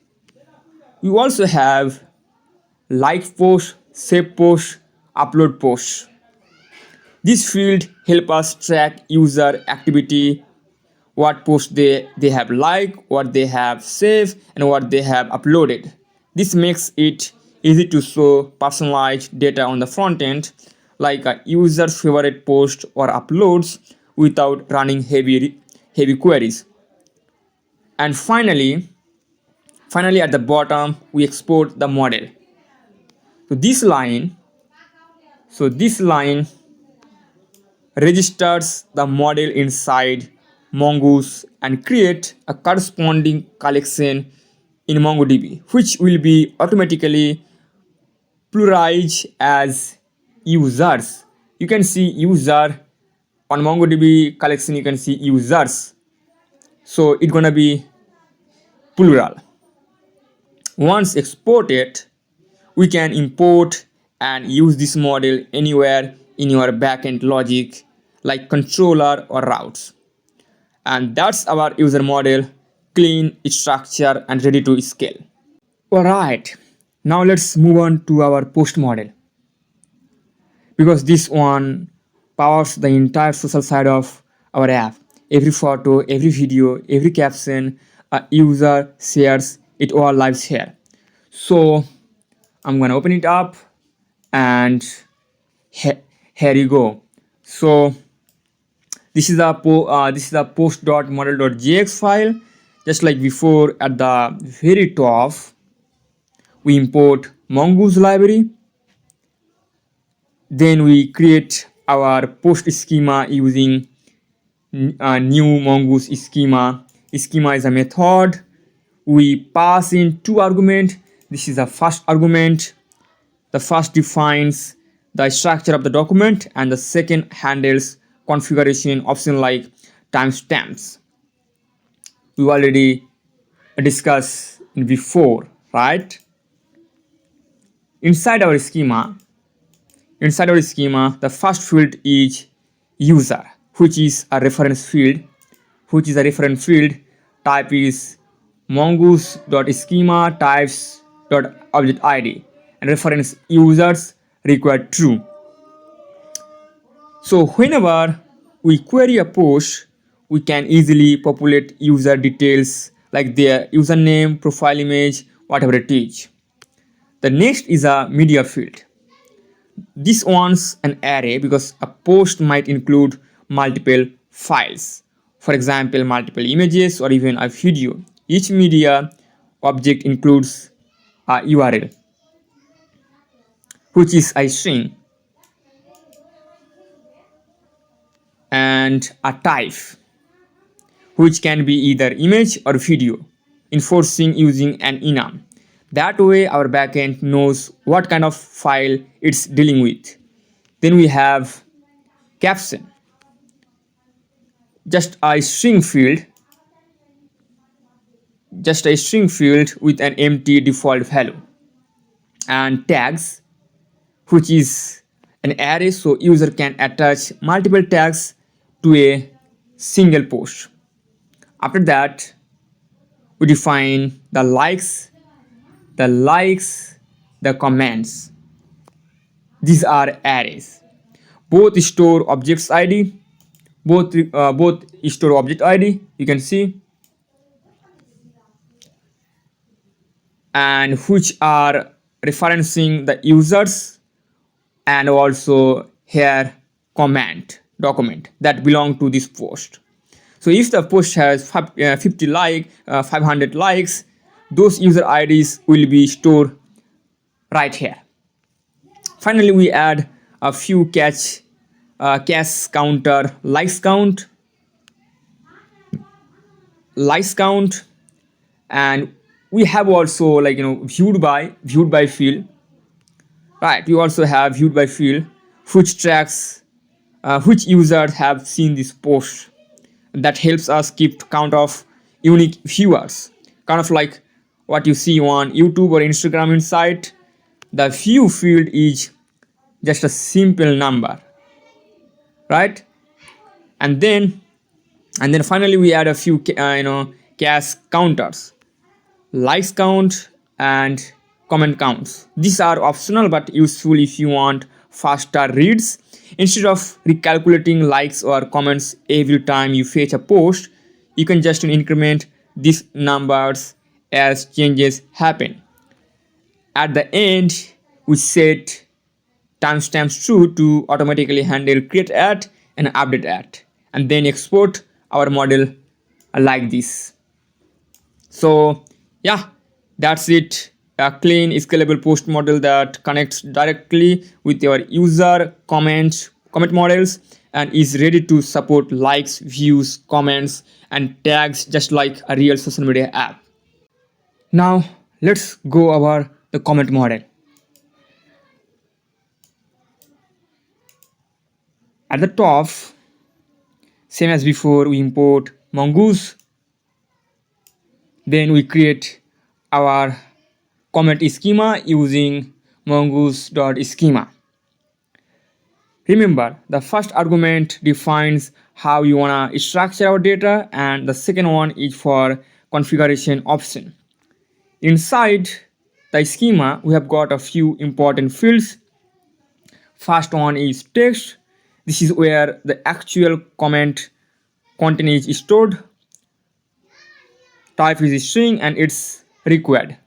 We also have like post, save post, upload post. This field help us track user activity, what post they have liked, what they have saved, and what they have uploaded. This makes it easy to show personalized data on the front end, like a user's favorite post or uploads, without running heavy queries. And finally at the bottom, we export the model. So this line registers the model inside Mongoose and create a corresponding collection in MongoDB, which will be automatically pluralized as users. You can see user on MongoDB collection, you can see users. So it's gonna be plural. Once exported, we can import and use this model anywhere in your backend logic, like controller or routes. And that's our user model, clean, structured, and ready to scale. Alright, now let's move on to our post model, because this one powers the entire social side of our app. Every photo, every video, every caption a user shares, it all lives here. So I'm gonna open it up, and here you go. So this is the post.model.js file. Just like before, at the very top, we import Mongoose library. Then we create our post schema using a new Mongoose schema. Schema is a method. We pass in two arguments. This is the first argument. The first defines the structure of the document, and the second handles configuration option like timestamps. We already discussed before, right? Inside our schema, the first field is user, which is a reference field. Type is mongoose.schema types.object_id, and reference users required true. So whenever we query a post, we can easily populate user details like their username, profile image, whatever it is. The next is a media field. This one's an array because a post might include multiple files. For example, multiple images or even a video. Each media object includes a URL, which is a string, and a type, which can be either image or video, enforcing using an enum. That way our backend knows what kind of file it's dealing with. Then we have caption, just a string field with an empty default value, and tags, which is an array so user can attach multiple tags to a single post. After that, we define the likes, the comments. These are arrays. Both store objects ID, both store object ID, you can see, and which are referencing the users, and also here document that belong to this post. So if the post has 500 likes, those user IDs will be stored right here. Finally, we add a few cache counter, likes count, and we have also viewed by field. Right, we also have viewed by field, which tracks which users have seen this post. That helps us keep count of unique viewers, kind of like what you see on YouTube or Instagram inside. The view field is just a simple number, right? And then finally we add a few cache counters, likes count and comment counts. These are optional but useful if you want faster reads. Instead of recalculating likes or comments every time you fetch a post, you can just increment these numbers as changes happen. At the end, we set timestamps true to automatically handle create at and update at, and then export our model like this. So yeah, that's it. A clean scalable post model that connects directly with your user comment models and is ready to support likes, views, comments, and tags just like a real social media app. Now let's go over the comment model. At the top, same as before, we import Mongoose. Then we create our comment schema using mongoose.schema. Remember, the first argument defines how you wanna structure our data, and the second one is for configuration option. Inside the schema, we have got a few important fields. First one is text. This is where the actual comment content is stored. Type is string and it's required.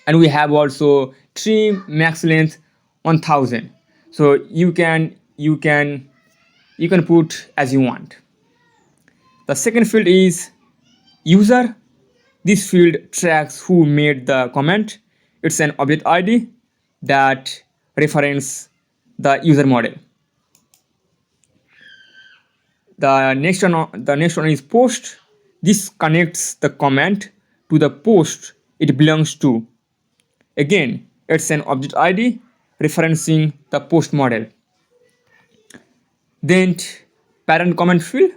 And we have also trim max length 1000. So you can put as you want. The second field is user. This field tracks who made the comment. It's an object ID that reference the user model. The next one is post. This connects the comment to the post it belongs to. Again, it's an object ID referencing the post model. Then parent comment field.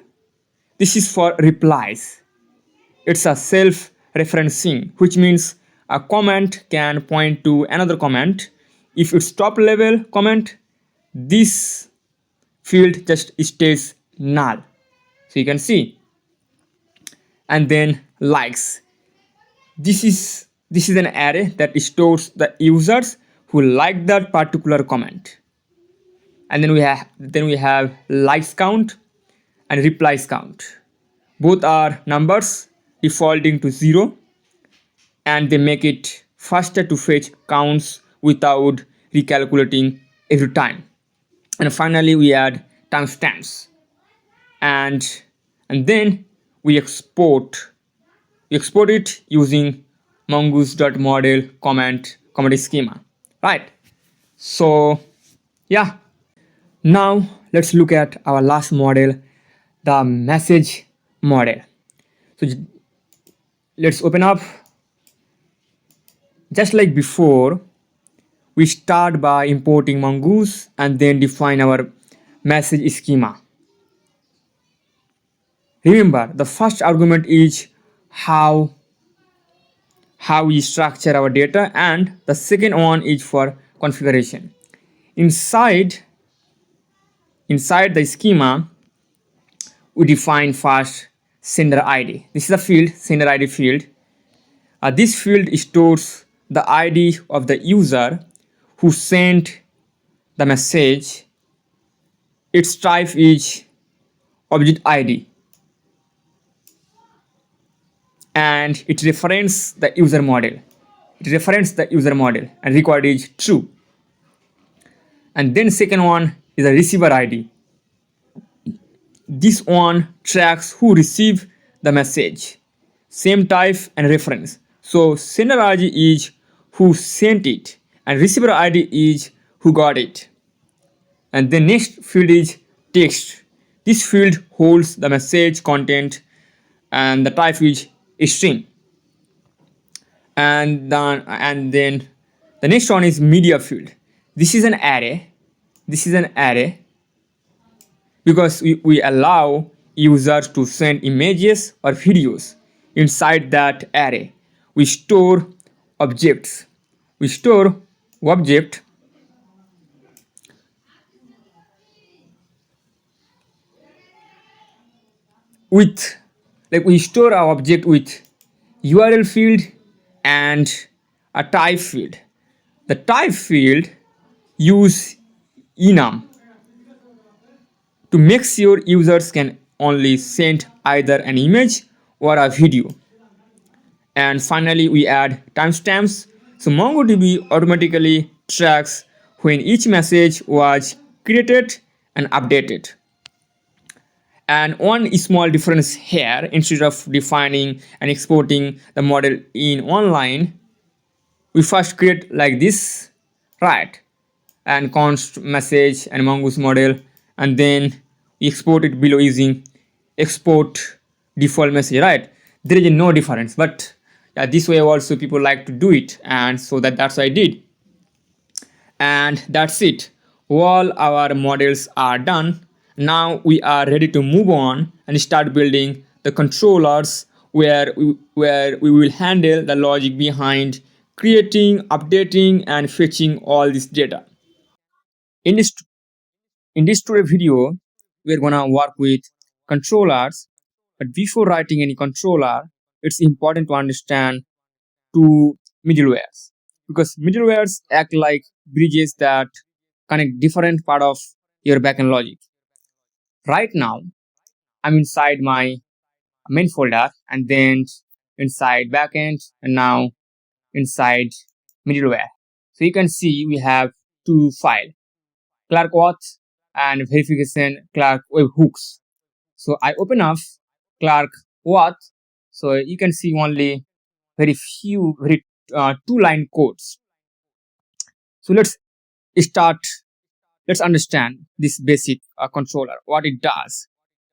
This is for replies. It's a self-referencing, which means a comment can point to another comment. If it's top level comment, this field just stays null. So you can see. And then likes. This is an array that stores the users who like that particular comment. And then we have likes count and replies count. Both are numbers defaulting to 0, and they make it faster to fetch counts without recalculating every time. And finally we add timestamps, and then we export it using mongoose.model comment schema, right? So yeah, now let's look at our last model, the message model. So let's open up. Just like before, we start by importing mongoose and then define our message schema. Remember, the first argument is how we structure our data, and the second one is for configuration. Inside the schema, we define first sender ID. This is the field, sender ID field. This field stores the ID of the user who sent the message. Its type is object ID, and it references the user model. And record is true. And then second one is a receiver ID. This one tracks who received the message, same type and reference. So sender ID is who sent it, and receiver ID is who got it. And the next field is text. This field holds the message content, and the type is string. And then the next one is media field. This is an array. Because we allow users to send images or videos. Inside that array, we store objects. Object with, like, we store our object with URL field and a type field. The type field use enum to make sure users can only send either an image or a video. And finally we add timestamps. So MongoDB automatically tracks when each message was created and updated. And one small difference here, instead of defining and exporting the model in online, we first create like this, right? And const message and mongoose model, and then we export it below using export default message, right? There is no difference, but this way also people like to do it, and so that's what I did. And that's it. All our models are done. Now we are ready to move on and start building the controllers where we will handle the logic behind creating, updating, and fetching all this data. In this tutorial video, we're gonna work with controllers. But before writing any controller, it's important to understand two middlewares, because middlewares act like bridges that connect different part of your backend logic. Right now, I'm inside my main folder, and then inside backend, and now inside middleware. So you can see we have two files, Clerk auth and verification Clerk webhooks. So I open up Clerk auth. So you can see only very two-line codes. So let's understand this basic controller, what it does.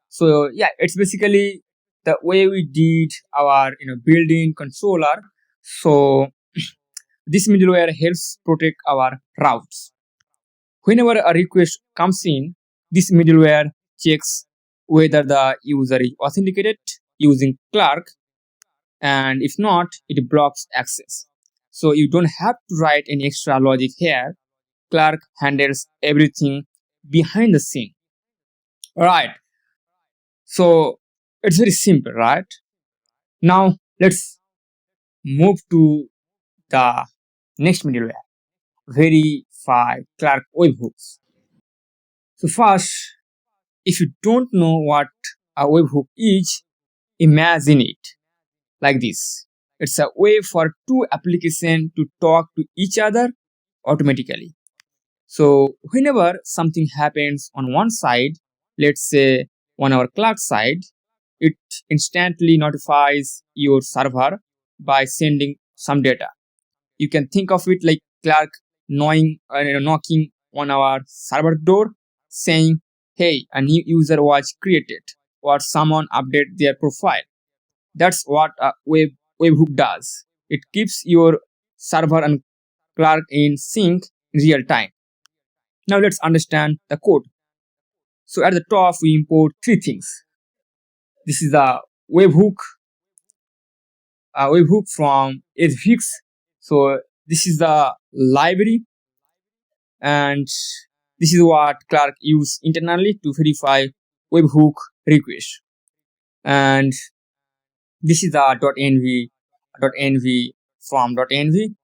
So yeah, it's basically the way we did our building controller. So this middleware helps protect our routes. Whenever a request comes in, this middleware checks whether the user is authenticated using Clerk, and if not, it blocks access. So you don't have to write any extra logic here. Clerk handles everything behind the scene. Alright, so it's very simple, right? Now let's move to the next middleware, verify Clerk webhooks. So first, if you don't know what a webhook is, imagine it like this. It's a way for two applications to talk to each other automatically. So whenever something happens on one side, let's say on our Clerk side, it instantly notifies your server by sending some data. You can think of it like Clerk knocking on our server door saying, hey, a new user was created, or someone update their profile. That's what a webhook does. It keeps your server and Clerk in sync in real time. Now let's understand the code. So at the top, we import three things. This is a webhook from HFix. So this is the library, and this is what Clerk use internally to verify webhook request. And this is the .env from .env,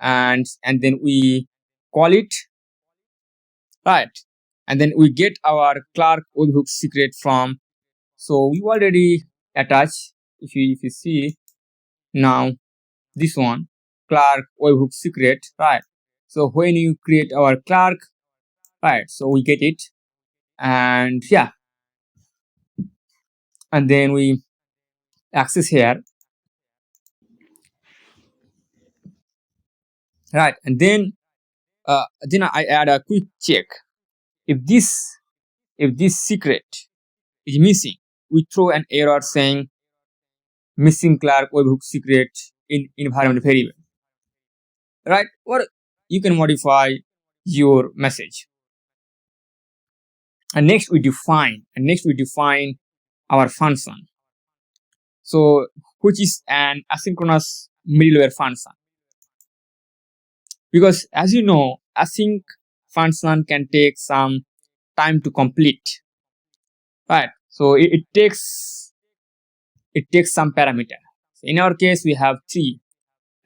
and then we call it, right, and then we get our Clerk webhook secret from. So we already attach. If you see now this one, Clerk webhook secret, right? So when you create our Clerk, right, so we get it, and yeah, and then we access here, right, and then I add a quick check. If this secret is missing, we throw an error saying missing Clerk webhook secret in environment variable, right? Or you can modify your message. And next we define our function. So which is an asynchronous middleware function. Because as you know, async function can take some time to complete, right? So it takes some parameter. In our case, we have three: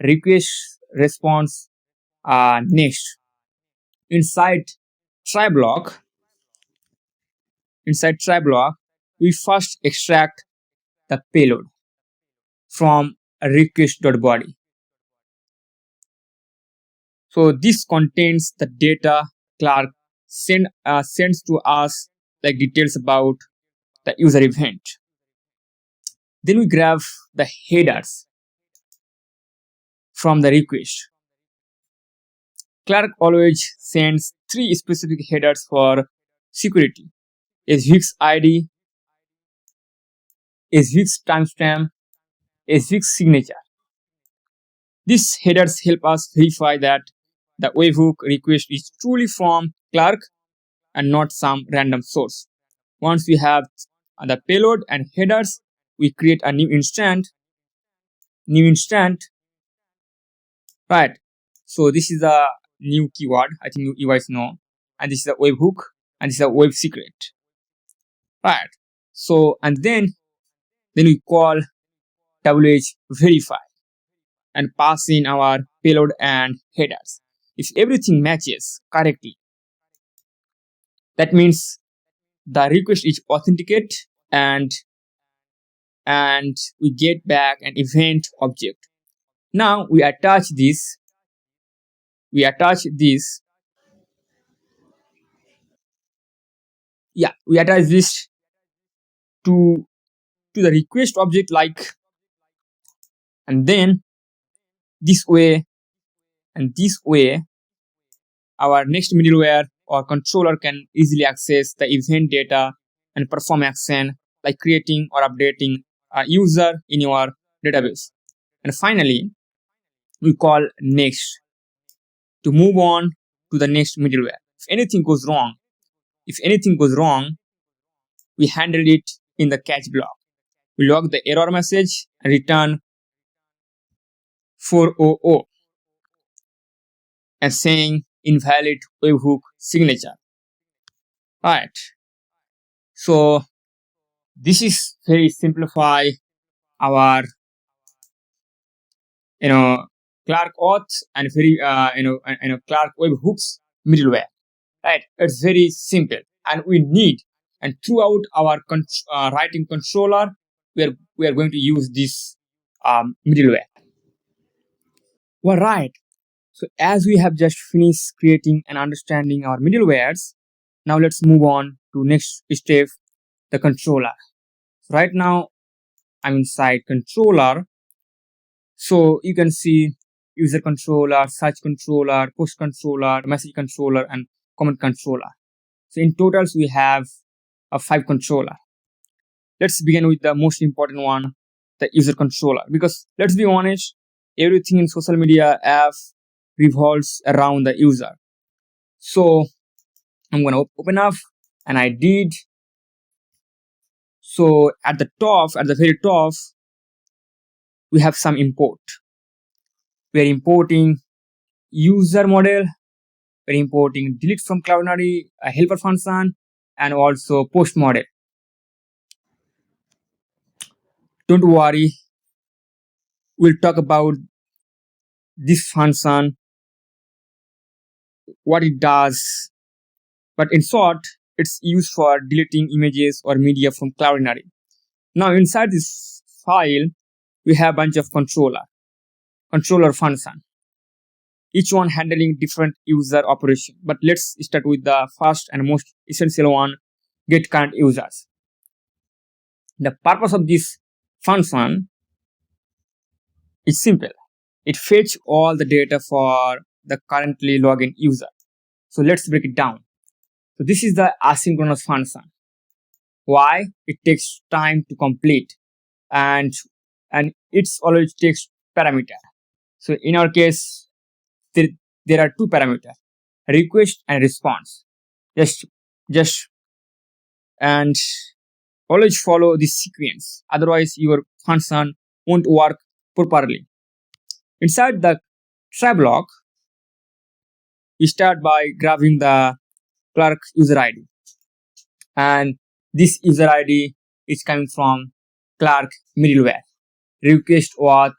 request, response, next. Inside try block, we first extract the payload from a request.body. So this contains the data Clerk sends to us, like details about the user event. Then we grab the headers from the request. Clerk always sends three specific headers for security: SVX ID, SVX timestamp, SVX signature. These headers help us verify that the webhook request is truly from Clerk and not some random source. Once we have the payload and headers, we create a new instant, right? So this is a new keyword, I think you guys know, and this is a webhook, and this is a web secret, right? So and then we call wh verify and pass in our payload and headers. If everything matches correctly, that means the request is authenticated, and we get back an event object. Now we attach this to the request object, like, and then this way our next middleware or controller can easily access the event data and perform action like creating or updating a user in your database. And finally, we call next to move on to the next middleware. If anything goes wrong, we handle it in the catch block. We log the error message and return 400 and saying invalid webhook signature. Alright. So this is very simplify our Clerk auth and very Clerk webhooks middleware. Right? It's very simple, and we need, and throughout our writing controller, we are going to use this middleware. Well, right. So as we have just finished creating and understanding our middlewares, now let's move on to next step, the controller. Right now I'm inside controller. So you can see user controller, search controller, post controller, message controller, and comment controller. So in totals we have a 5 controller. Let's begin with the most important one, the user controller, because let's be honest, everything in social media app revolves around the user. So I'm gonna open up, and I did. So at the very top, we have some import. We are importing user model, we're importing delete from Cloudinary, a helper function, and also post model. Don't worry, we'll talk about this function, what it does, but in short, it's used for deleting images or media from Cloudinary. Now inside this file, we have a bunch of controller function, each one handling different user operation. But let's start with the first and most essential one, get current users. The purpose of this function is simple. It fetch all the data for the currently logged user. So let's break it down. So this is the asynchronous function. Why? It takes time to complete, and it's always takes parameter. So in our case, there are 2 parameters, request and response. Just and always follow this sequence, otherwise your function won't work properly. Inside the try block, we start by grabbing the Clerk user ID, and this user ID is coming from Clerk middleware, request auth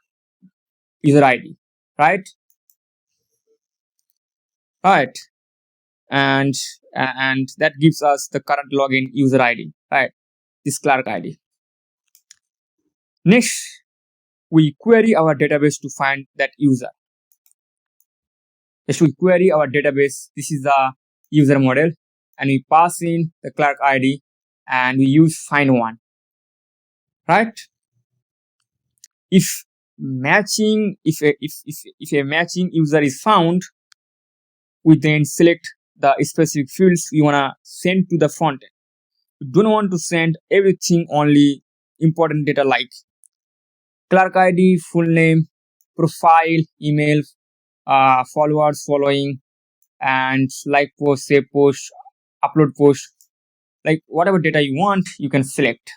user ID, right? And that gives us the current login user ID, right? This Clerk ID. Next, we query our database to find that user. Next, we query our database. This is the user model, and we pass in the Clerk ID, and we use find one, right? If a matching user is found, we then select the specific fields we wanna send to the front end. We don't want to send everything, only important data like Clerk ID, full name, profile, email, followers, following, and like post, save post, upload post, like whatever data you want, you can select.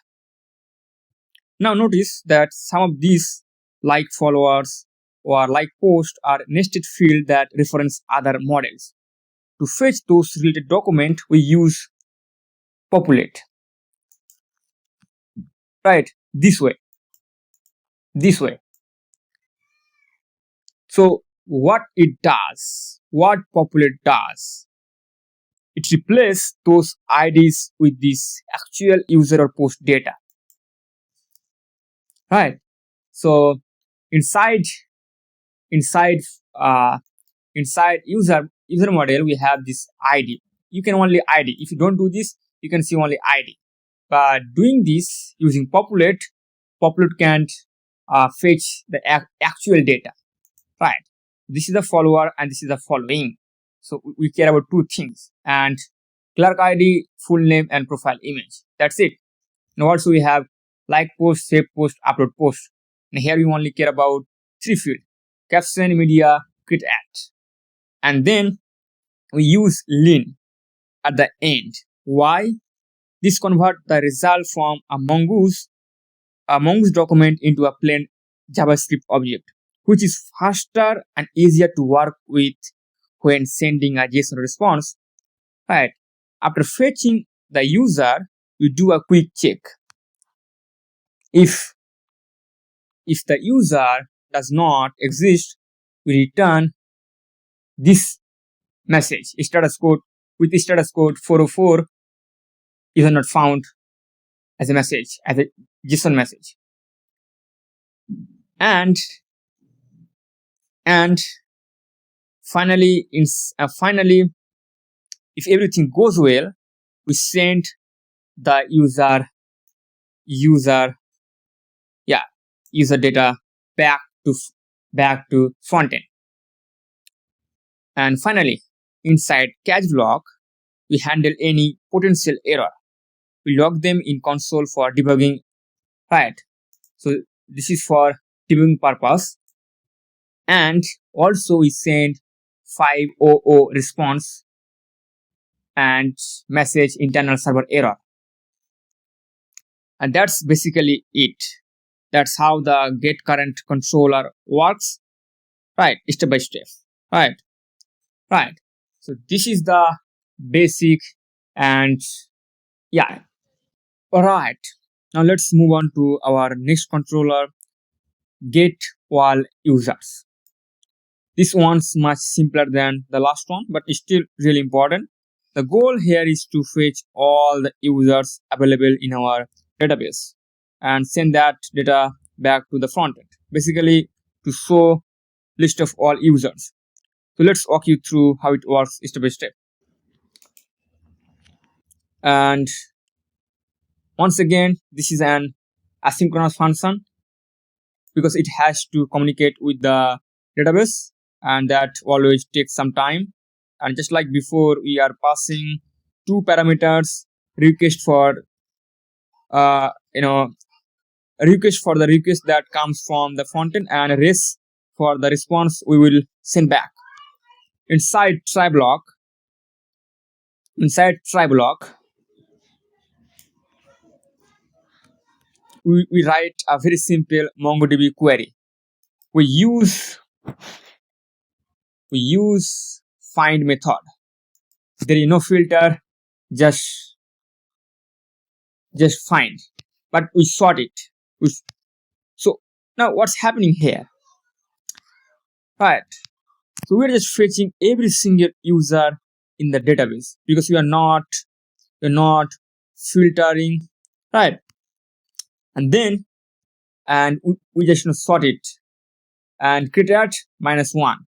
Now notice that some of these like followers or like post are nested fields that reference other models. To fetch those related documents, we use populate, right? This way. So what populate does, it replaces those IDs with this actual user or post data, right? So inside user model, we have this ID. You can only ID. If you don't do this, you can see only ID. But doing this using populate can fetch the actual data, right? This is the follower and this is the following. So we care about 2 things, and Clerk ID, full name, and profile image. That's it. Now also we have like post, save post, upload post. And here we only care about 3 fields: caption, media, create at. And then we use len at the end. Why? This convert the result from a mongoose document into a plain JavaScript object, which is faster and easier to work with when sending a JSON response. Right. After fetching the user, we do a quick check. If the user does not exist, we return this message, status code 404 is not found, as a message, as a JSON message. And finally, if everything goes well, we send the user data back to frontend. And finally, inside catch block, we handle any potential error. We log them in console for debugging, right? So this is for debugging purpose. And also we send 500 response and message internal server error. And that's basically it. That's how the get current controller works, right? Step by step, right? So this is the basic, and yeah, all right. Now let's move on to our next controller, get all users. This one's much simpler than the last one, but it's still really important. The goal here is to fetch all the users available in our database and send that data back to the frontend, basically to show list of all users. So let's walk you through how it works step by step. And once again, this is an asynchronous function because it has to communicate with the database, and that always takes some time. And just like before, we are passing two parameters: request for request for the request that comes from the frontend, and res for the response we will send back. Inside try block, we write a very simple MongoDB query. We use find method. There is no filter, just find, but we sort it. So now what's happening here, right? So we're just fetching every single user in the database because we are not filtering, right? And then we just sort it and create at -1.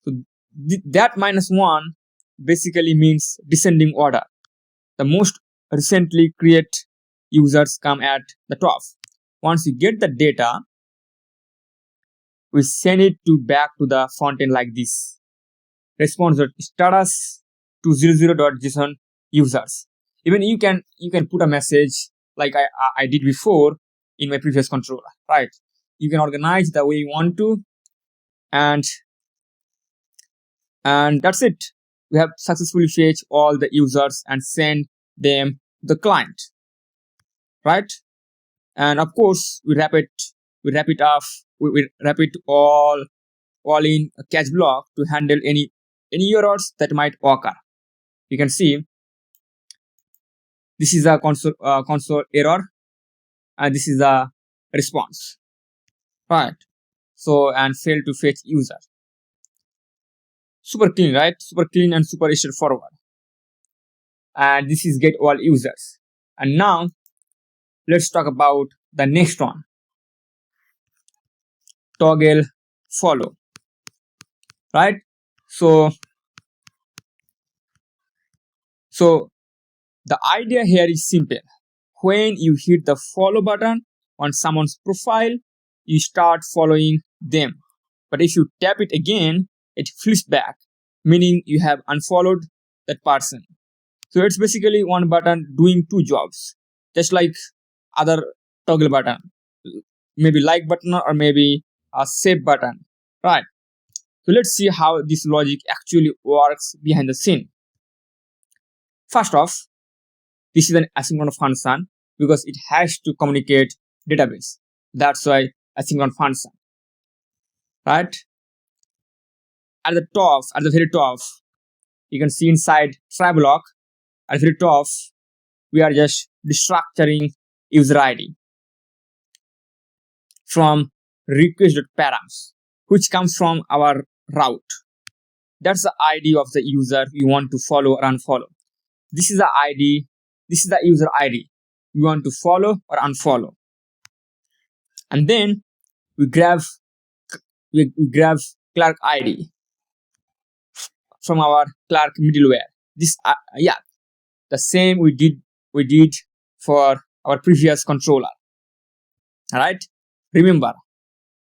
So that -1 basically means descending order. The most recently created users come at the top. Once you get the data, we send it back to the frontend like this: response.status to 00.json users. Even you can put a message like I did before in my previous controller, right? You can organize the way you want to, and that's it. We have successfully fetched all the users and send them to the client, right? And of course, we wrap it all in a catch block to handle any errors that might occur. You can see this is a console error, and this is a response, right? So, and fail to fetch user. Super clean, right? Super clean and super straightforward. And this is get all users. And now let's talk about the next one, toggle follow, right? So the idea here is simple. When you hit the follow button on someone's profile, you start following them. But if you tap it again, it flips back, meaning you have unfollowed that person. So it's basically one button doing two jobs, just like other toggle button, maybe like button or maybe a save button, right? So let's see how this logic actually works behind the scene. First off, this is an asynchronous function because it has to communicate database. That's why asynchronous function, right? At the very top, you can see inside try block, at the very top, we are just destructuring user ID from request.params, which comes from our route. That's the ID of the user you want to follow or unfollow. This is the ID. This is the user ID you want to follow or unfollow. And then we grab Clerk ID. from our Clerk middleware. This the same we did for our previous controller. Alright, remember,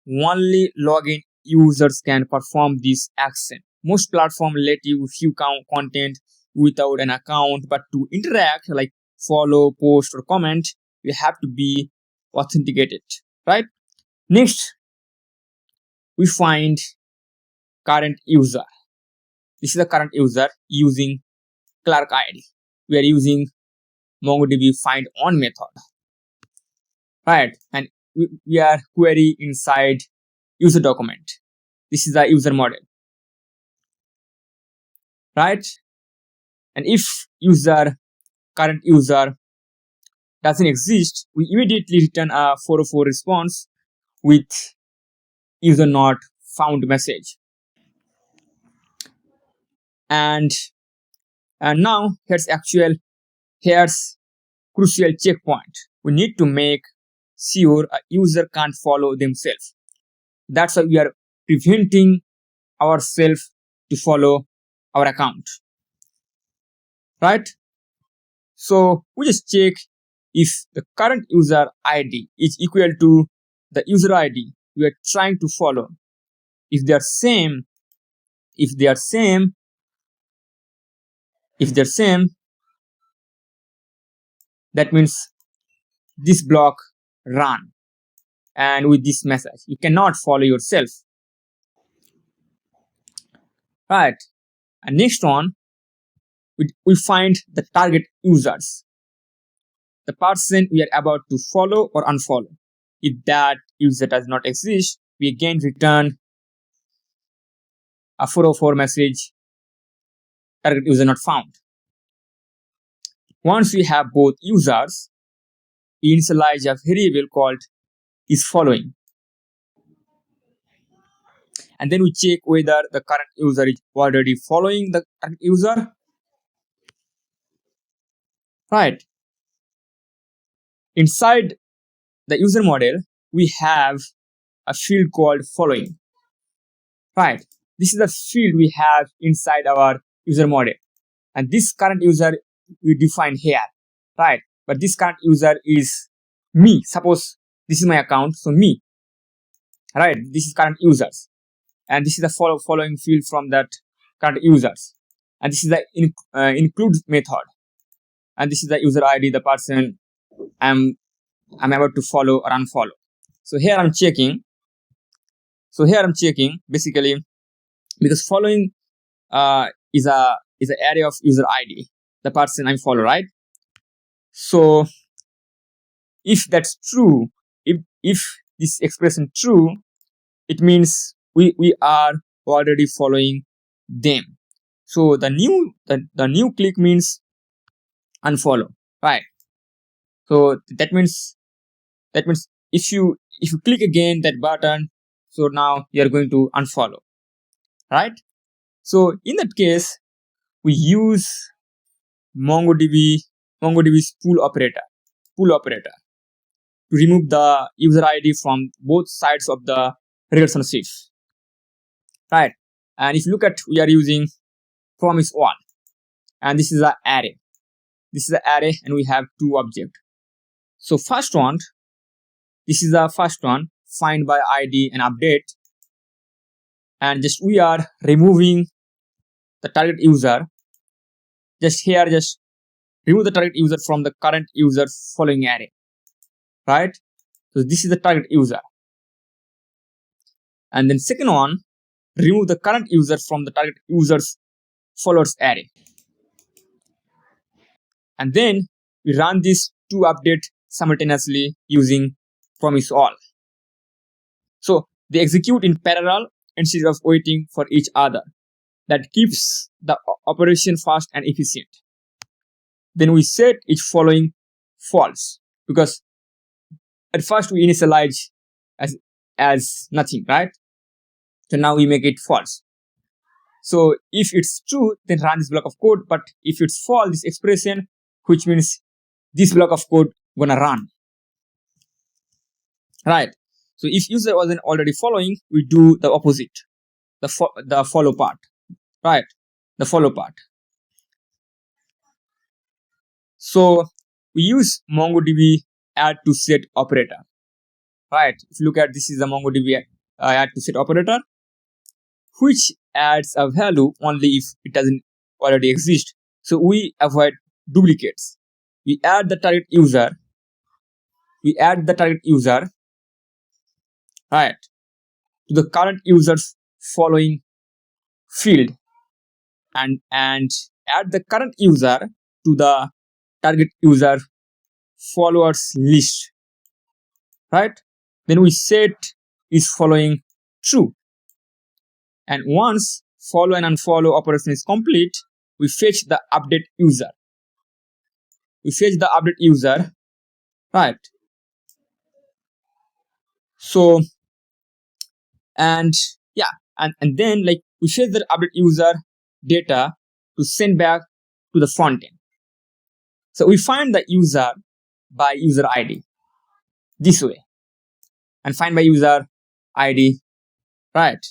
only login users can perform this action. Most platforms let you view content without an account, but to interact, like follow, post, or comment, you have to be authenticated, right? Next, we find current user. This is the current user using Clerk ID. We are using MongoDB find on method, right? And we are query inside user document. This is the user model, right? And if current user doesn't exist, we immediately return a 404 response with user not found message. And now here's crucial checkpoint. We need to make sure a user can't follow themselves. That's why we are preventing ourselves to follow our account, right? So we just check if the current user ID is equal to the user ID we are trying to follow. If they are same, that means this block run, and with this message you cannot follow yourself, right? And next one, we find the target users, the person we are about to follow or unfollow. If that user does not exist, we again return a 404 message, target user not found. Once we have both users, we initialize a variable called isFollowing, and then we check whether the current user is already following the target user, right? Inside the user model, we have a field called following, right? This is the field we have inside our user model, and this current user we define here, right? But this current user is me. Suppose this is my account, so me, right? This is current users, and this is the following field from that current users, and this is the include method, and this is the user ID, the person I'm about to follow or unfollow. So here I'm checking basically, because following is a array of user ID, the person I follow, right? So if that's true, if this expression true, it means we are already following them. So the new click means unfollow, right? So that means if you click again that button, so now you are going to unfollow, right? So in that case, we use MongoDB's pull operator to remove the user ID from both sides of the relationship, right? And if you look at, we are using promise all, and this is an array. And we have two objects. So this is the first one, find by ID and update, and just we are removing the target user. Just remove the target user from the current user following array, right? So this is the target user. And then second one, remove the current user from the target user's followers array. And then we run these two updates simultaneously using promise all. So they execute in parallel instead of waiting for each other. That keeps the operation fast and efficient. Then we set each following false, because at first we initialize as nothing, right? So now we make it false. So if it's true, then run this block of code. But if it's false, this expression, which means this block of code gonna run, right? So if user wasn't already following, we do the opposite, the follow part, right? the follow part. So we use MongoDB add to set operator, right? If you look at this is the MongoDB add to set operator, which adds a value only if it doesn't already exist. So we avoid duplicates. We add the target user. Right, to the current user's following field, and add the current user to the target user followers list. Right, then we set is following true, and once follow and unfollow operation is complete, we fetch the update user. Right. So and then like we fetch the update user data to send back to the front end. So we find the user by user ID this way, and find by user ID, right,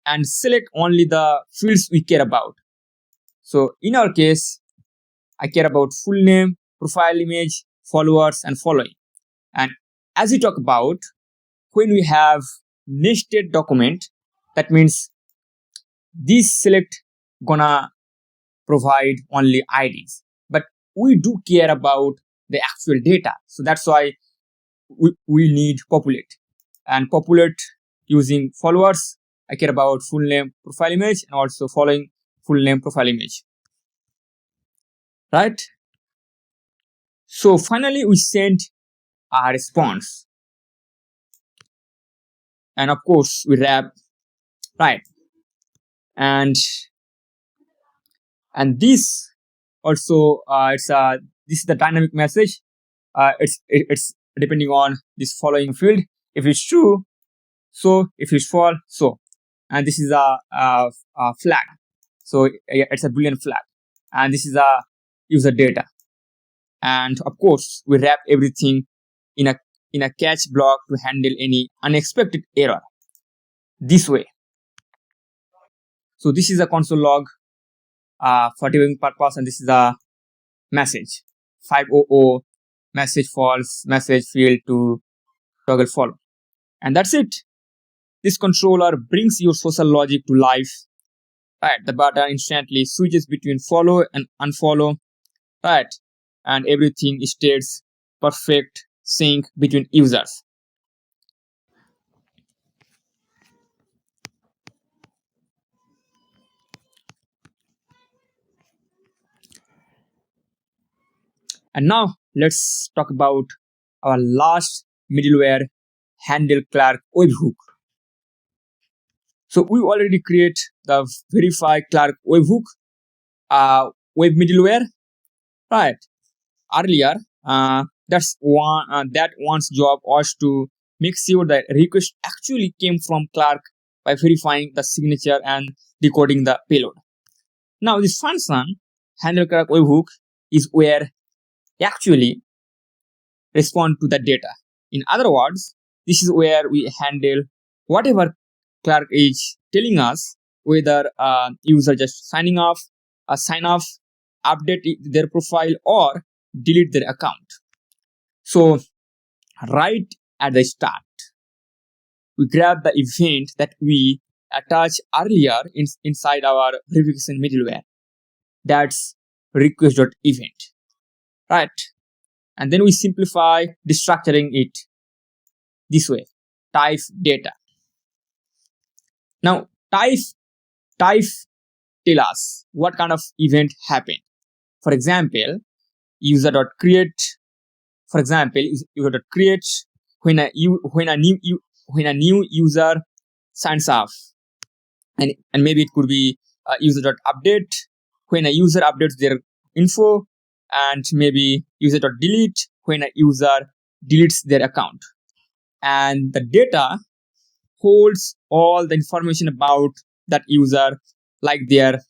and select only the fields we care about. So in our case, I care about full name, profile image, followers, and following. And as we talk about, when we have nested document, that means this select gonna provide only IDs, but we do care about the actual data. So that's why we need populate, and populate using followers. I care about full name, profile image, and also following full name, profile image. Right? So finally, we send a response, and of course we wrap, right? And this also this is the dynamic message. It's depending on this following field. If it's true, so; if it's false, so. And this is a flag. So it's a Boolean flag, and this is a user data. And of course, we wrap everything in a catch block to handle any unexpected error. This way. So this is a console log for debugging purpose, and this is a message 500 message false, message failed to toggle follow, and that's it. This controller brings your social logic to life. Right, the button instantly switches between follow and unfollow. Right, and everything stays perfect sync between users. And now let's talk about our last middleware, handle Clerk webhook. So we already create the verify Clerk webhook web middleware, right? Earlier, that's that one's job was to make sure that request actually came from Clerk by verifying the signature and decoding the payload. Now this function, handle Clerk webhook, is where actually respond to the data. In other words, this is where we handle whatever Clerk is telling us, whether user just sign off, update their profile, or delete their account. So right at the start, we grab the event that we attached earlier inside our verification middleware. That's request.event, right? And then we simplify destructuring it this way: type data. Now type tell us what kind of event happened. For example, user.create. For example, user.create when a new user signs off, and maybe it could be user.update when a user updates their info, and maybe user.delete when a user deletes their account. And the data holds all the information about that user, like their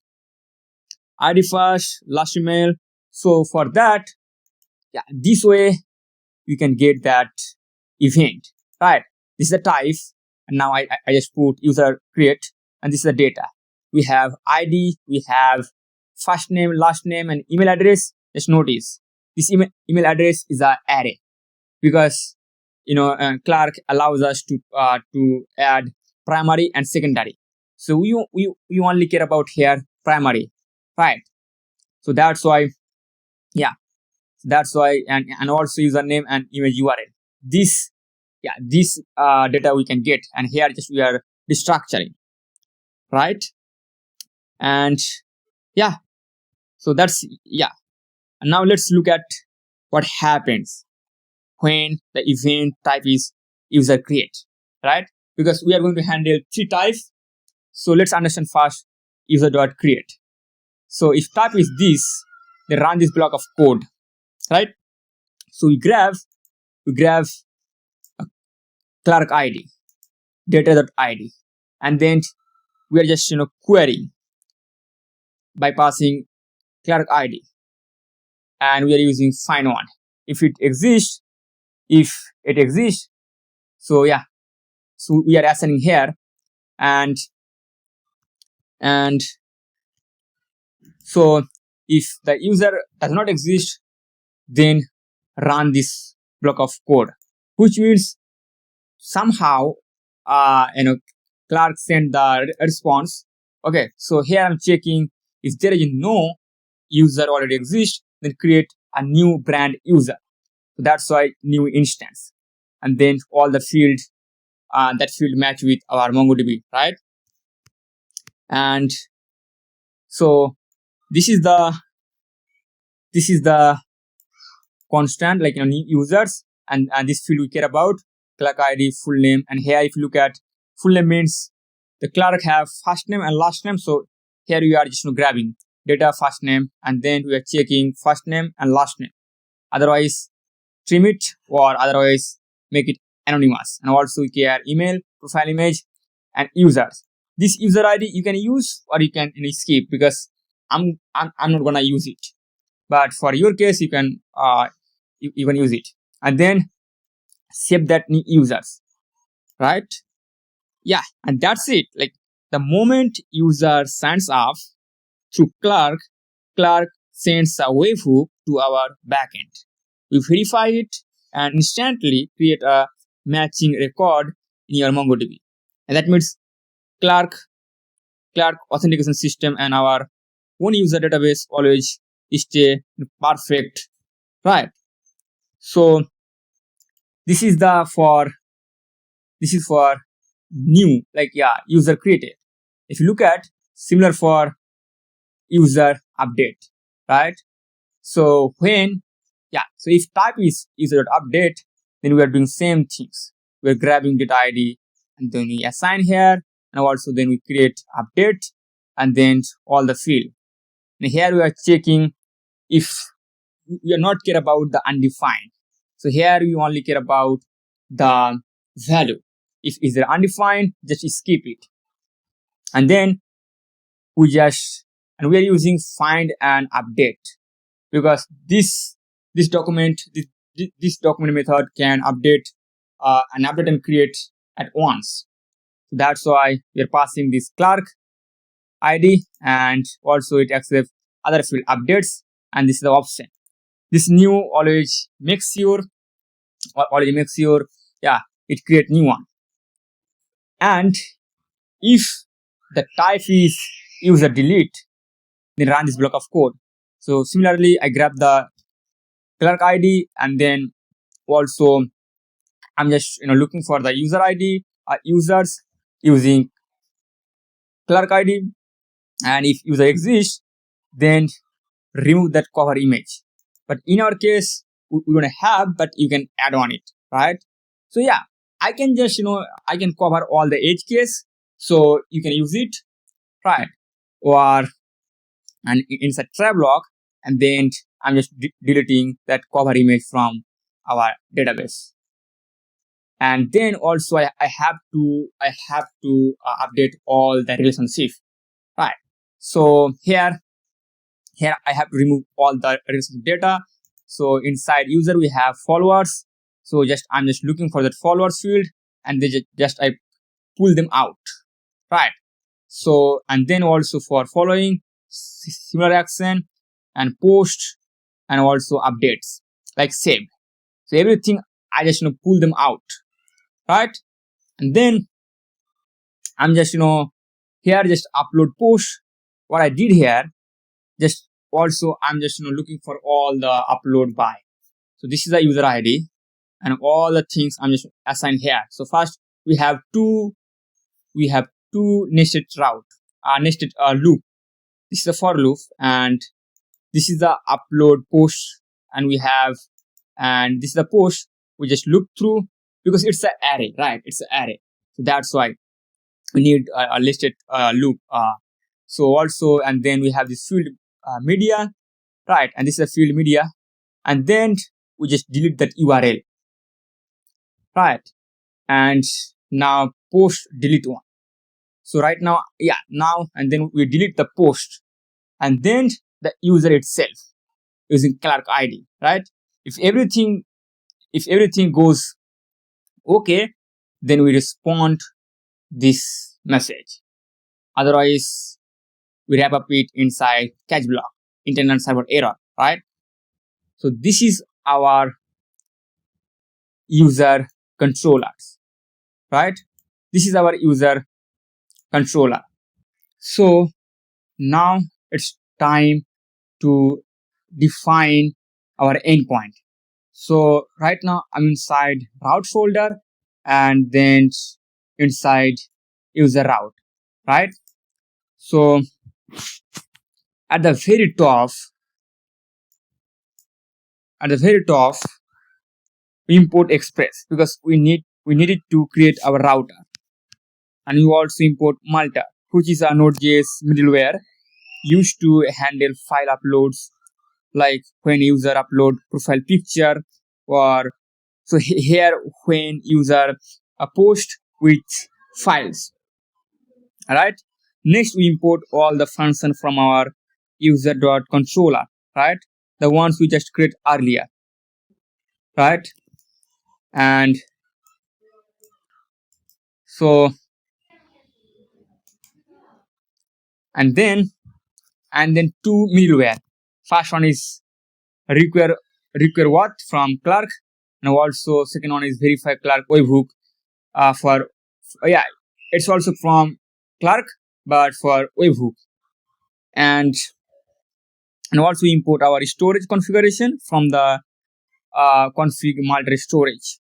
ID first, last email. So for that, this way you can get that event, right? This is the type, and now I just put user create, and this is the data. we have ID, we have first name, last name, and email address. Just notice this email address is an array because Clerk allows us to add primary and secondary. So we only care about here primary, right? So that's why, yeah, that's why, and also username and email URL. This data we can get, and here just we are restructuring, right? And yeah, so that's, yeah. And now let's look at what happens when the event type is user create, right? Because we are going to handle 3 types. So let's understand first user.create. So if type is this, then run this block of code, right? So we grab a Clerk ID, data.id, and then we are just querying by passing Clerk ID, and we are using find one. If it exists, so yeah, so we are assigning here, and so if the user does not exist, then run this block of code, which means somehow Clerk sent the response. Okay, so here I'm checking if there is no user already exists, then create a new brand user. So that's why new instance, and then all the field that field match with our MongoDB, right? And so this is the constant, like new users, and this field we care about Clerk ID, full name. And here if you look at full name, means the Clerk have first name and last name. So here we are just grabbing data first name, and then we are checking first name and last name. Otherwise trim it, or otherwise make it anonymous. And also we care email, profile image, and users. This user ID you can use or you can skip, because I'm not gonna use it, but for your case you can you can use it. And then save that new users, right? Yeah, and that's it. Like the moment user signs up through Clerk sends a webhook to our backend. We verify it and instantly create a matching record in your MongoDB. And that means Clerk authentication system and our own user database always stay perfect, right? So this is for new, like user created. If you look at similar for user update, right? So when so if type is user.update, then we are doing same things. We're grabbing data ID, and then we assign here, and also then we create update, and then all the field. And here we are checking if we are not care about the undefined. So here we only care about the value. If is there undefined, just skip it. And then we are using find and update, because this document method can update and create at once. So that's why we are passing this Clerk ID, and also it accepts other field updates, and this is the option. This new always makes sure it create new one. And if the type is user delete, then run this block of code. So similarly, I grab the Clerk ID, and then also I'm just looking for the user ID, users using Clerk ID, and if user exists, then remove that cover image. But in our case, we don't have, but you can add on it, right? So yeah, I can just I can cover all the edge case, so you can use it, right? Or and inside try block, and then I'm just deleting that cover image from our database. And then also I have to update all the relationship, right? So here I have to remove all the relationship data. So inside user we have followers. So I'm just looking for that followers field, and they just I pull them out, right? So, and then also for following similar action and post and also updates like save. So everything I just pull them out, right? And then I'm just here just upload post. What I did here, just also I'm just looking for all the upload by. So this is the user ID and all the things I'm just assigned here. So first we have two nested route, nested loop. This is the for loop and this is the upload post and and this is the post we just look through because it's an array, right? It's an array. So that's why we need a listed loop. So also, and then we have this field media, right? And this is a field media, and then we just delete that URL, right? And now post delete one. So right now, now and then we delete the post, and then the user itself using Clerk ID, right? If everything goes okay, then we respond this message. Otherwise, we wrap up it inside catch block, internet server error, right? So this is our user controllers, right? This is our user controller. So now it's time to define our endpoint. So right now I'm inside route folder and then inside user route, right? So at the very top, we import express because we needed to create our router, and we also import Multer, which is a Node.js middleware used to handle file uploads, like when user upload profile picture, or so here when user post with files. All right. Next, we import all the function from our user.controller, right? The ones we just create earlier, right? And so, and then two middleware. First one is require what from Clerk, and also second one is verify Clerk webhook. For it's also from Clerk, but for webhook. And also import our storage configuration from the config Multer storage.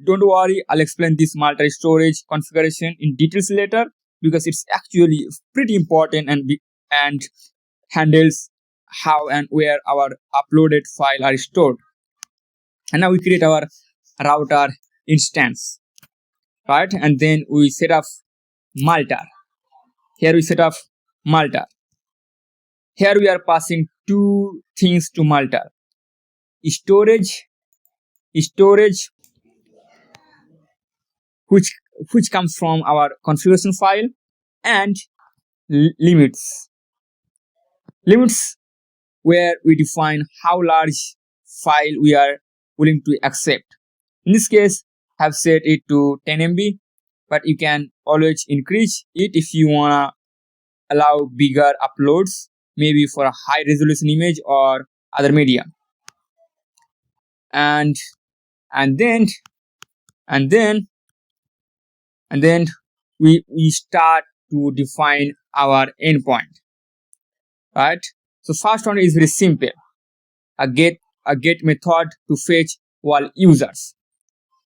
Don't worry, I'll explain this Multer storage configuration in details later because it's actually pretty important and handles how and where our uploaded file are stored. And now we create our router instance, right? And then we set up Multer. Here we set up Multer. Here we are passing two things to Multer: storage, which comes from our configuration file, and limits where we define how large file we are willing to accept. In this case, I have set it to 10 MB, but you can always increase it if you wanna allow bigger uploads, maybe for a high resolution image or other media. And then we start to define our endpoint, right? So first one is very simple: a get method to fetch all users,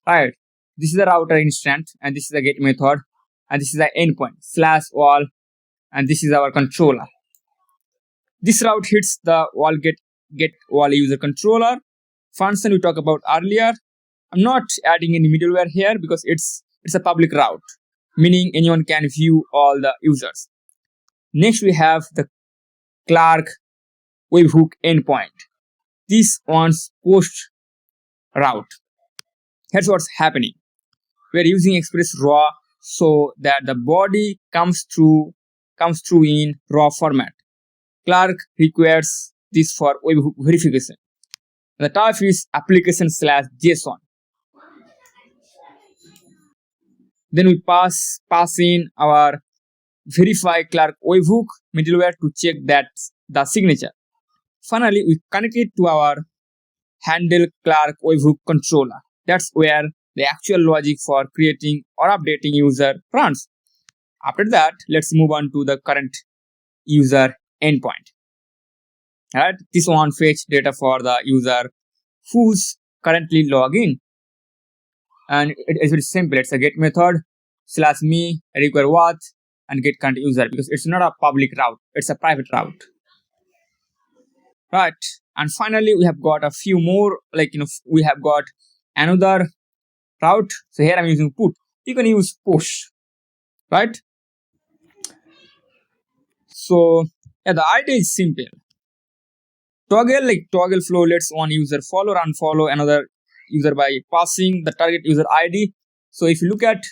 right? This is the router instance, and this is the get method, and this is the endpoint /all, and this is our controller. This route hits the all get all user controller function we talked about earlier. I'm not adding any middleware here because it's a public route, meaning anyone can view all the users. Next, we have the Clerk webhook endpoint. This one's post route. Here's what's happening. We're using Express raw so that the body comes through in raw format. Clerk requires this for webhook verification. The top is application/JSON. Then we pass in our verify Clerk webhook middleware to check that the signature. Finally, we connect it to our handle Clerk webhook controller. That's where the actual logic for creating or updating user runs. After that, let's move on to the current user endpoint. Alright, this one fetch data for the user who's currently logged in. And it is very simple. It's a get method /me require what and get current user, because it's not a public route, it's a private route. Right. And finally, we have got a few more, we have got another route. So here I'm using put. You can use push, right? So yeah, the idea is simple. Toggle flow lets one user follow or unfollow another user by passing the target user ID. So if you look at,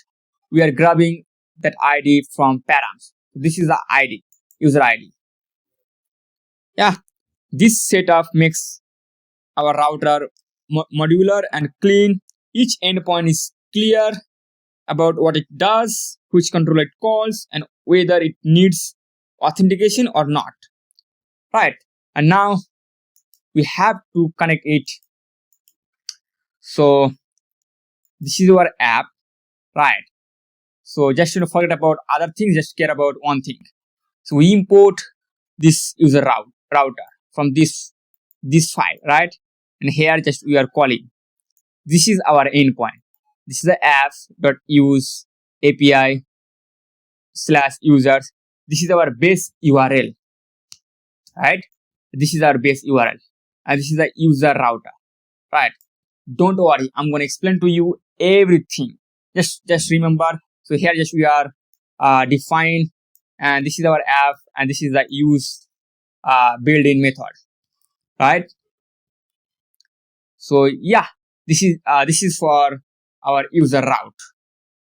we are grabbing that ID from params. This is the ID, user ID. Yeah, this setup makes our router modular and clean. Each endpoint is clear about what it does, which controller it calls, and whether it needs authentication or not. Right. And now we have to connect it. So this is our app, right? So just don't forget about other things, just care about one thing. So we import this user router from this file, right? And here just we are calling. This is our endpoint. This is the app.use API /users. This is our base URL, right? This is our base URL, and this is the user router, right? Don't worry, I'm going to explain to you everything. Just remember. So here just we are define, and this is our app, and this is the use built-in method, right? So yeah, this is for our user route.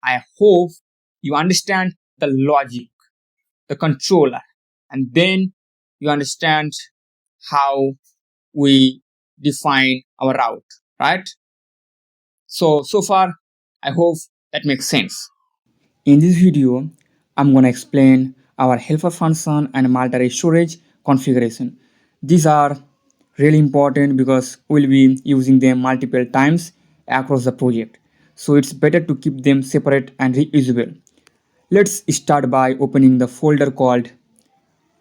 I hope you understand the logic, the controller, and then you understand how we define our route, right? So far, I hope that makes sense. In this video, I'm going to explain our helper function and Multer storage configuration. These are really important because we'll be using them multiple times across the project. So it's better to keep them separate and reusable. Let's start by opening the folder called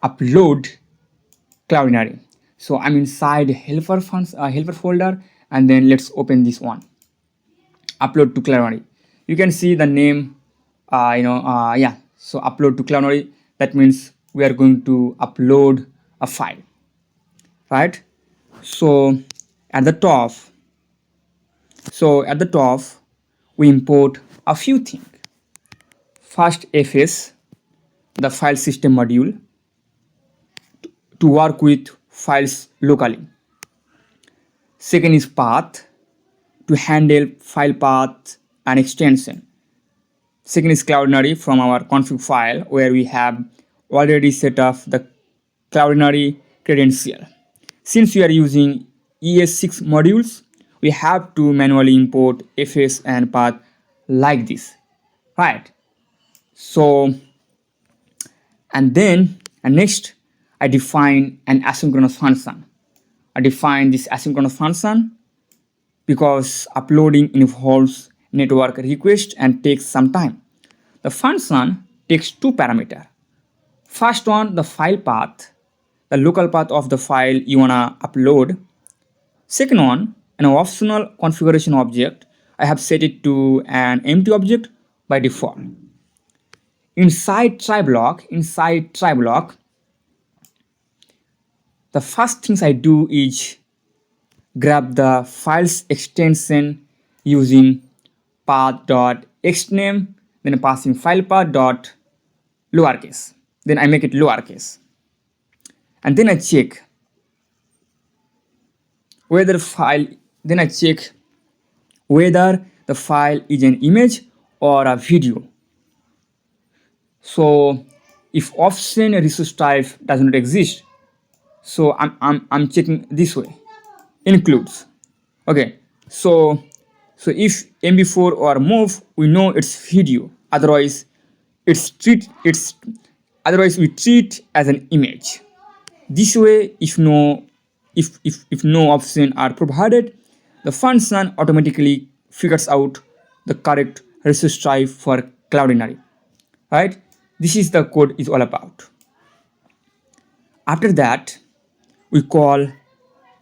upload Cloudinary. So I'm inside helper folder, and then let's open this one, upload to Cloudinary. You can see the name, so upload to Cloudinary. That means we are going to upload a file, right? So at the top, we import a few things. First, FS, the file system module, to work with files locally. Second is path, to handle file path and extension. Second is Cloudinary, from our config file where we have already set up the Cloudinary credential. Since we are using ES6 modules, we have to manually import FS and path like this, right? So, and next, I define an asynchronous function. I define this asynchronous function because uploading involves network request and takes some time. The function takes two parameters. First one, the file path, the local path of the file you wanna upload. Second one, an optional configuration object. I have set it to an empty object by default. Inside try block, the first things I do is grab the file's extension using path.xname, then passing file path dot lowercase. Then I make it lowercase. And then I check whether the file is an image or a video. So if option resource type does not exist, so I'm checking this way, includes. Okay, so if MB4 or move, we know it's video, otherwise it's Otherwise we treat as an image. This way, if no option are provided, the function automatically figures out the correct resource type for Cloudinary. Right? This is the code is all about. After that, we call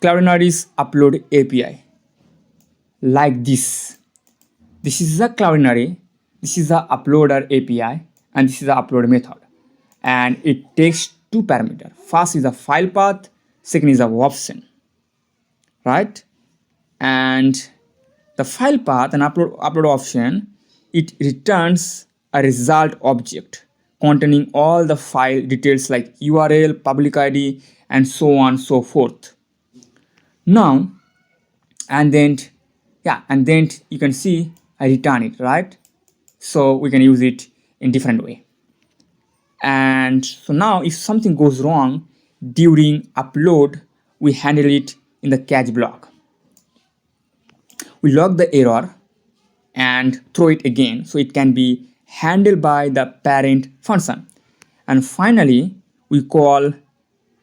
Cloudinary's upload API like this. This is the Cloudinary, this is the uploader API, and this is the upload method. And it takes two parameters. First is the file path, second is the option. Right? And the file path and upload option, it returns a result object containing all the file details like URL, public ID, and so on so forth. Now, and then you can see I return it, right? So we can use it in different way. And so now if something goes wrong during upload, we handle it in the catch block. We log the error and throw it again so it can be handled by the parent function. And finally, we call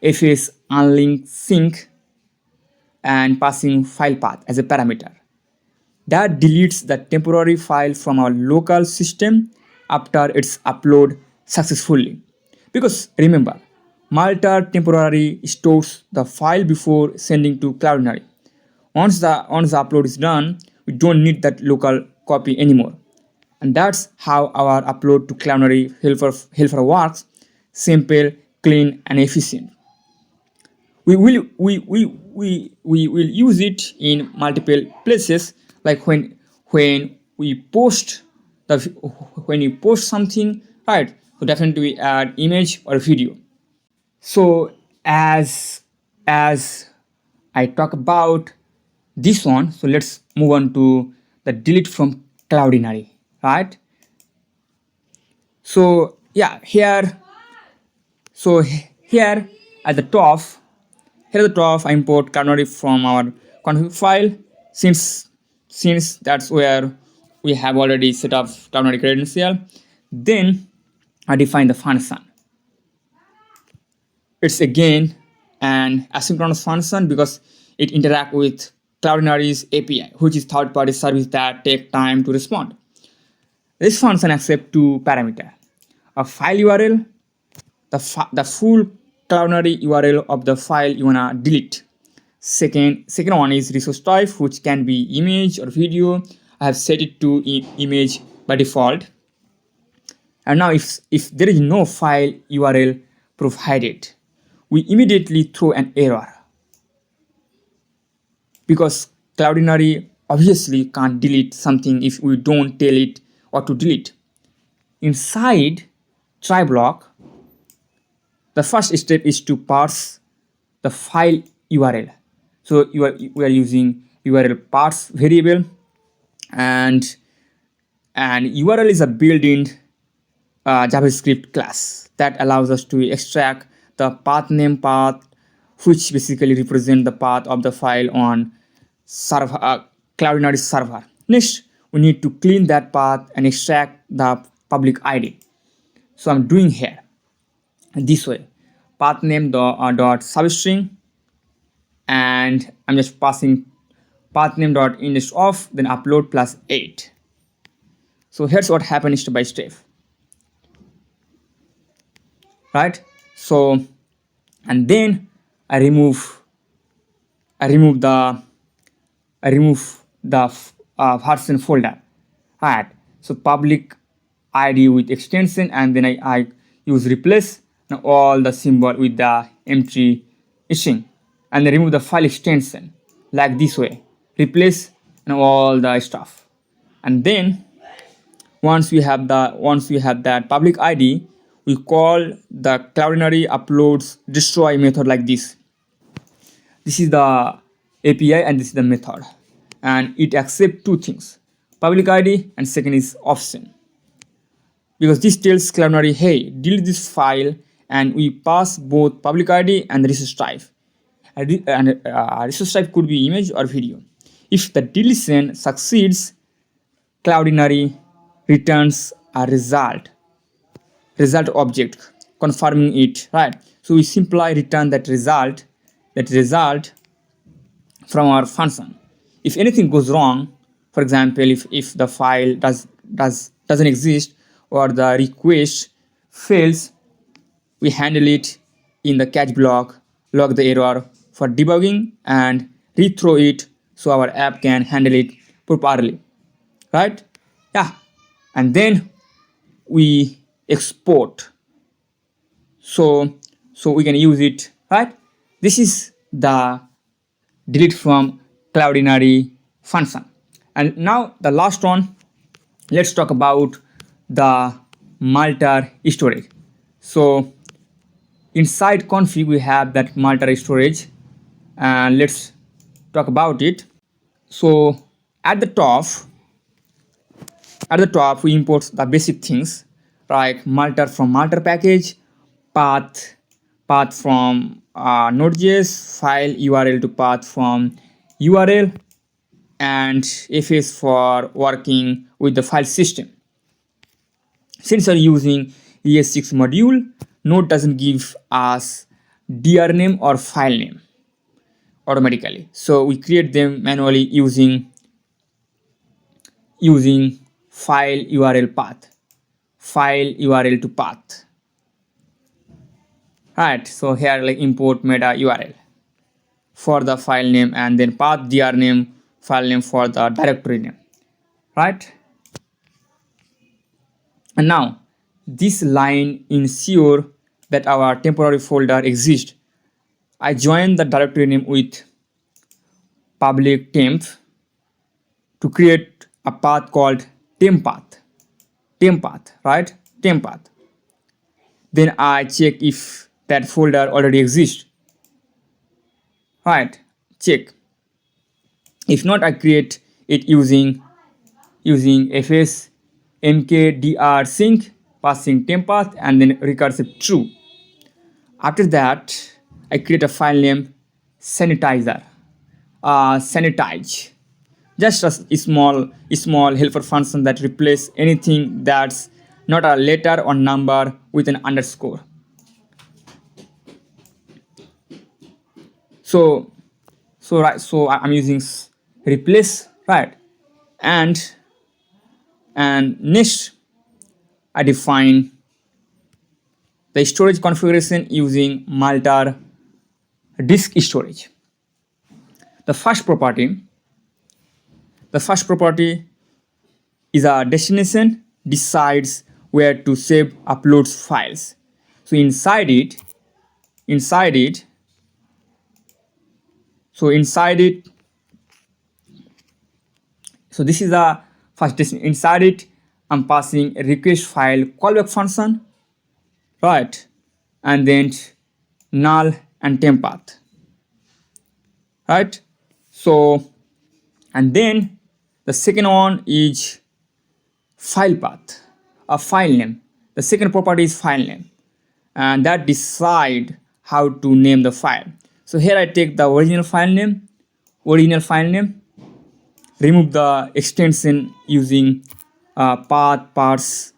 fs unlink sync and passing file path as a parameter. That deletes the temporary file from our local system after its upload successfully. Because remember, Multer temporarily stores the file before sending to Cloudinary. Once the upload is done, we don't need that local copy anymore. And that's how our upload to Cloudinary helper works: simple, clean, and efficient. We will use it in multiple places, like when we post something, right? So definitely we add image or video. So as I talk about this one, so let's move on to the delete from Cloudinary, right? So yeah, here at the top, I import Cloudinary from our config file, since that's where we have already set up Cloudinary credential. Then I define the function. It's again an asynchronous function because it interacts with Cloudinary's API, which is third-party service that take time to respond. This function accepts two parameters: a file URL, the full Cloudinary URL of the file you wanna delete. Second one is resource type, which can be image or video. I have set it to image by default. And now if there is no file URL provided, we immediately throw an error, because Cloudinary obviously can't delete something if we don't tell it what to delete. Inside try block, the first step is to parse the file URL. So we are using URL parse variable, and URL is a built-in JavaScript class that allows us to extract the path name path, which basically represent the path of the file on server, Cloudinary server. Next, we need to clean that path and extract the public ID. So I'm doing here this way: path name dot substring, and I'm just passing path name dot index of, then upload plus 8. So here's what happens step by step, right? So, and then I remove the version folder, right? So public ID with extension, and then I use replace all the symbol with the empty string, and then remove the file extension like this way, replace and all the stuff. And then once we have that public ID, we call the Cloudinary uploads destroy method like this. This is the API and this is the method, and it accepts two things: public ID and second is option, because this tells Cloudinary, hey, delete this file, and we pass both public ID and resource type. And resource type could be image or video. If the deletion succeeds, Cloudinary returns a result object confirming it, right? So we simply return that result from our function. If anything goes wrong, for example, if the file doesn't exist or the request fails, we handle it in the catch block, log the error for debugging, and rethrow it so our app can handle it properly, right? Yeah, and then we export, so we can use it, right? This is the delete from Cloudinary function. And now the last one, let's talk about the Multer storage. So inside config we have that Multer storage, and let's talk about it. So at the top we import the basic things like Multer from Multer package, path from Node.js, file URL to path from URL, and fs for working with the file system. Since we're using ES6 module, Node doesn't give us dir name or file name automatically, so we create them manually using file URL to path, right? So here like import meta URL for the file name, and then path dir name, file name for the directory name, right? And now this line ensure that our temporary folder exists. I join the directory name with public temp to create a path called temp path, right? Temp path. Then I check if that folder already exists, right? Check. If not, I create it using fs mkdir sync, passing temp path, and then recursive true. After that, I create a file name sanitize, just a small helper function that replace anything that's not a letter or number with an underscore. So I'm using replace, right? And next I define the storage configuration using Multer disk storage. The first property is a destination decides where to save uploads files. So inside it so this is the first destination. Inside it I'm passing a request file callback function, right? And then null and temp path, right? So and then the second one is file path, a file name. The second property is file name, and that decide how to name the file. So here I take the original file name, remove the extension using path parse,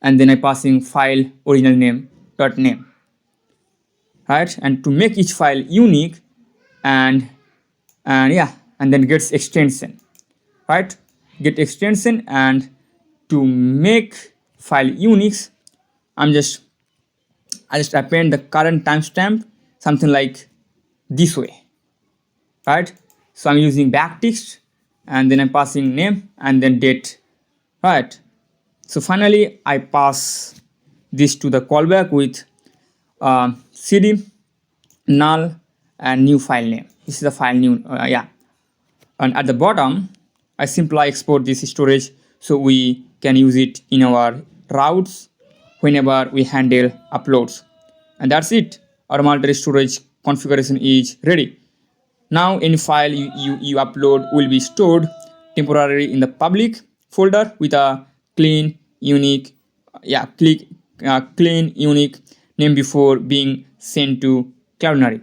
and then I passing file original name dot name, right? And to make each file unique, and then gets extension, right? Get extension, and to make file unique, I just append the current timestamp, something like this way, right? So I'm using backtext, and then I'm passing name and then date, right? So finally I pass this to the callback with cd null and new file name. This is the file new, and at the bottom I simply export this storage so we can use it in our routes whenever we handle uploads. And that's it. Our Multer storage configuration is ready. Now any file you upload will be stored temporarily in the public folder with a clean unique name before being sent to Cloudinary.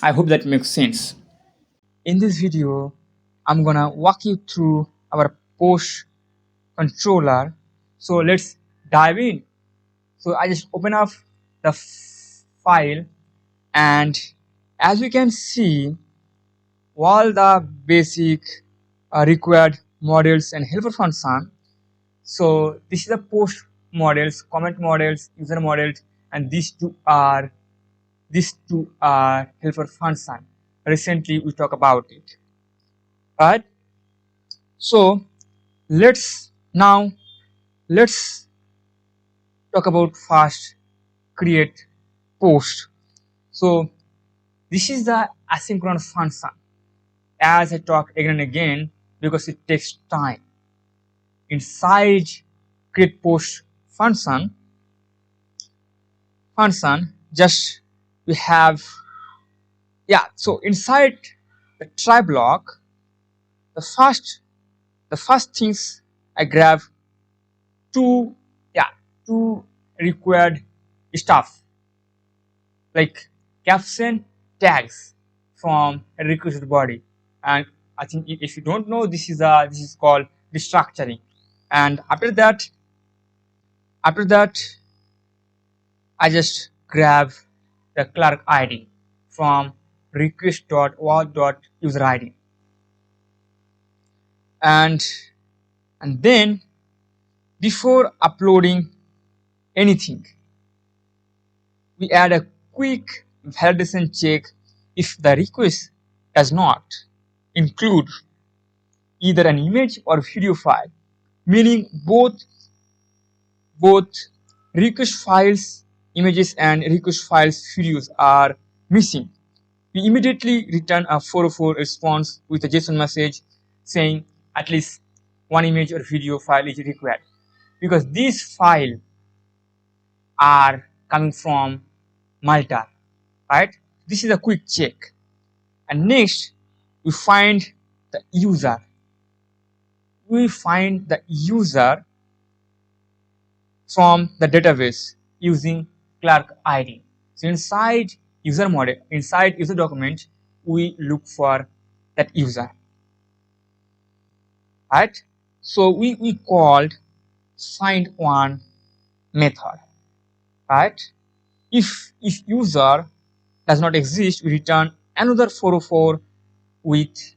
I hope that makes sense. In this video, I'm gonna walk you through our post controller. So let's dive in. So I just open up the file, and as we can see, all the basic required models and helper function. So this is the post models, comment models, user models, and these two are helper function. Recently we talk about it, right? So let's talk about first create post. So this is the asynchronous function, as I talk again and again, because it takes time. Inside create post function, just we have, yeah, so inside the try block, the first things I grab two, yeah, two required stuff like caption tags from a requested body. And I think if you don't know, this is called restructuring. And after that I just grab the Clerk ID from request.auth.user-id, and then before uploading anything, we add a quick validation check if the request does not include either an image or video file, meaning both request files images and request files videos are missing. We immediately return a 404 response with a JSON message saying at least one image or video file is required, because these files are coming from Multer, right? This is a quick check. And next we find the user. From the database using Clerk ID. So inside user document, we look for that user, right? So we called find one method, right? If user does not exist, we return another 404 with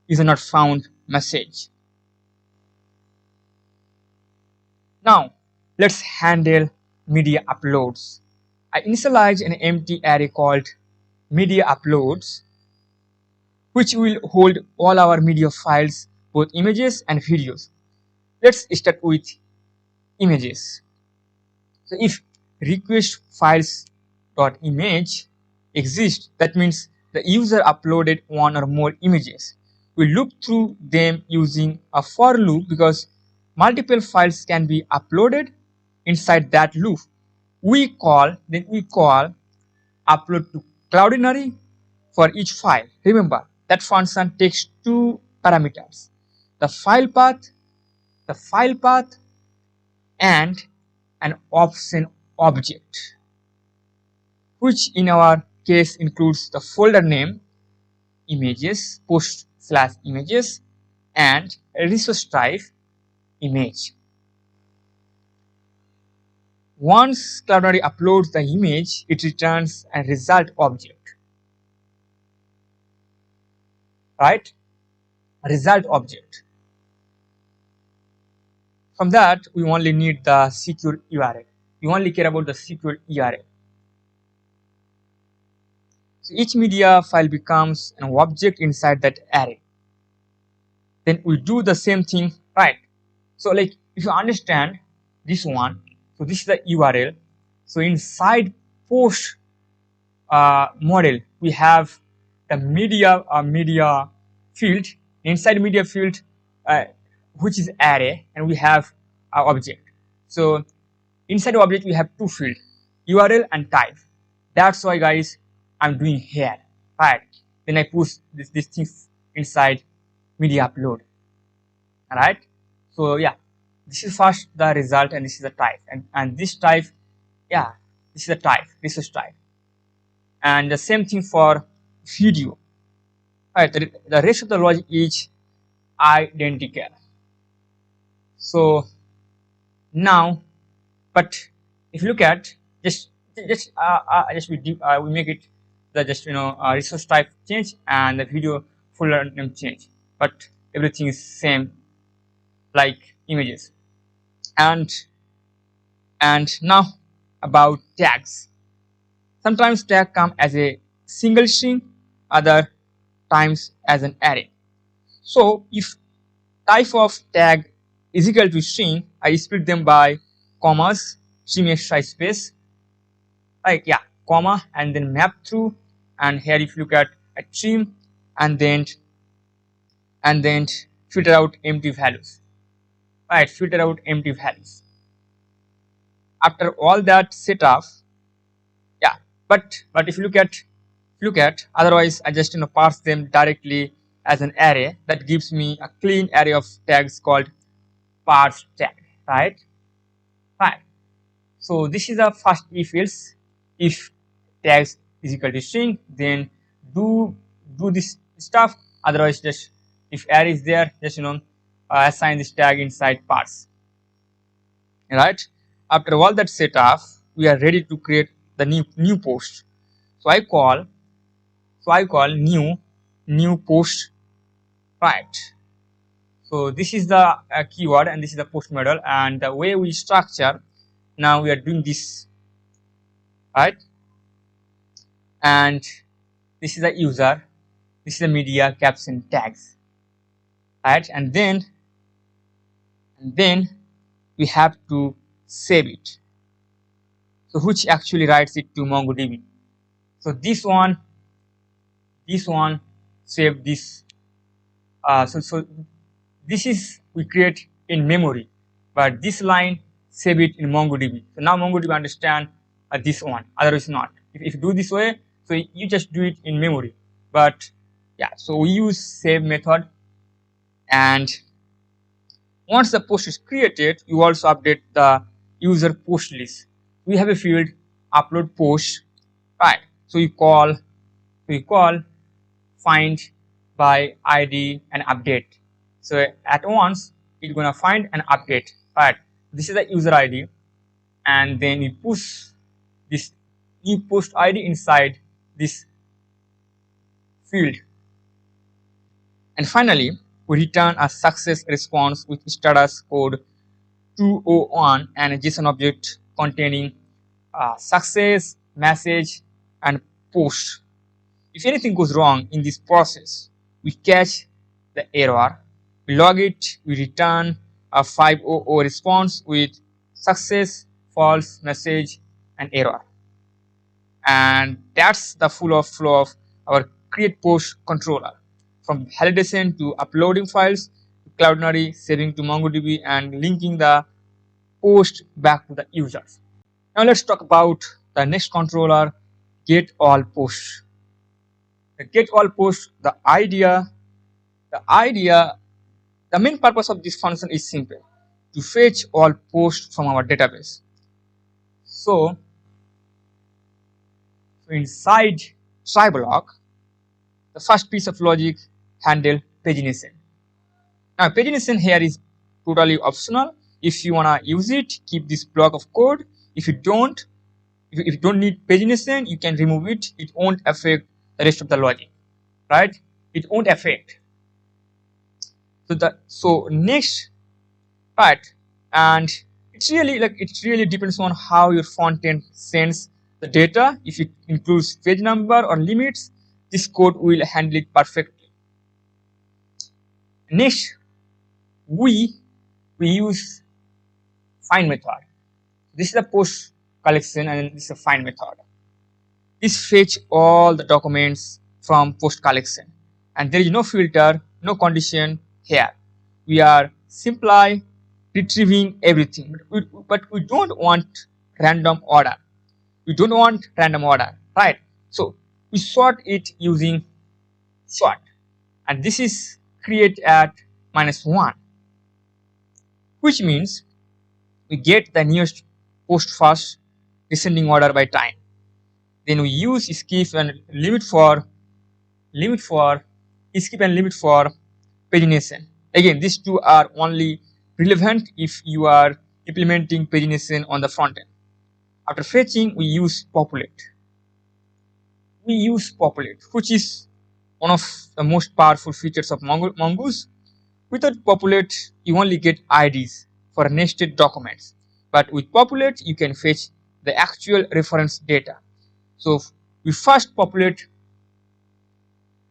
user not found message. Now let's handle media uploads. I initialize an empty array called media uploads, which will hold all our media files, both images and videos. Let's start with images. So if request files dot image exists, that means the user uploaded one or more images. We loop through them using a for loop, because multiple files can be uploaded inside that loop. We call upload to Cloudinary for each file. Remember that function takes two parameters, the file path and an option object, which in our case includes the folder name images post/images and resource type image. Once Cloudinary uploads the image, it returns a result object, right? A result object. From that, we only need the secure URL. We only care about the secure URL. So each media file becomes an object inside that array. Then we do the same thing, right? So like if you understand this one, so this is the URL. So inside post model, we have the media field. Inside media field, which is array, and we have our object. So inside the object we have two fields, URL and type. That's why, guys, I'm doing here, right? Then I push this thing inside media upload. All right. So yeah, this is first the result, and this is the type, and this type, yeah, this is the type, this is type, and the same thing for video. Right, the rest of the logic is identical. So now But if you look at we make it the resource type change and the video folder name change, but everything is same like images. And now about tags. Sometimes tag come as a single string, other times as an array. So if type of tag is equal to string, I split them by commas, string extra space, like comma, and then map through. And here if you look at a trim, and then filter out empty values, right? Filter out empty values. After all that setup, but if you look at otherwise I just parse them directly as an array. That gives me a clean array of tags called parse tag, right? So this is the first if else. If tags is equal to string, then do this stuff. Otherwise, just if array is there, just assign this tag inside parse, right? After all that setup, we are ready to create the new post. So I call new post, right? So this is the keyword, and this is the post model, and the way we structure. Now we are doing this, right? And this is the user, this is the media caption tags, right? And then we have to save it. So which actually writes it to MongoDB. So this one save this. So this is we create in memory, but this line save it in MongoDB. So now MongoDB understand this one, otherwise not. If you do this way, so you just do it in memory. But so we use save method, and once the post is created, you also update the user post list. We have a field upload post, right? So you call find by ID and update. So at once it's gonna find and update, right? This is the user ID, and then we push this new post ID inside this field. And finally, we return a success response with status code 201 and a JSON object containing success, message, and post. If anything goes wrong in this process, we catch the error, we log it, we return a 500 response with success, false, message, and error. And that's the flow of our create post controller, from validation to uploading files to Cloudinary, saving to MongoDB, and linking the post back to the users. Now let's talk about the next controller, get all posts. The get all posts, the main purpose of this function is simple: to fetch all posts from our database. So inside try block, the first piece of logic handle pagination. Now pagination here is totally optional. If you wanna use it, keep this block of code. If you don't need pagination, you can remove it. It won't affect the rest of the logic, right? It won't affect. So next, right? And it really depends on how your frontend sends the data. If it includes page number or limits, this code will handle it perfectly. Next, we use find method. This is the post collection, and this is a find method. This fetch all the documents from post collection, and there is no filter, no condition here. We are simply retrieving everything, but we don't want random order. Right? So we sort it using sort, and this is create at -1, which means we get the newest post first, descending order by time. Then we use skip and limit for pagination. Again, these two are only relevant if you are implementing pagination on the front end. After fetching, we use populate. Which is one of the most powerful features of Mongoose. Without populate, you only get IDs for nested documents. But with populate, you can fetch the actual reference data. So we first populate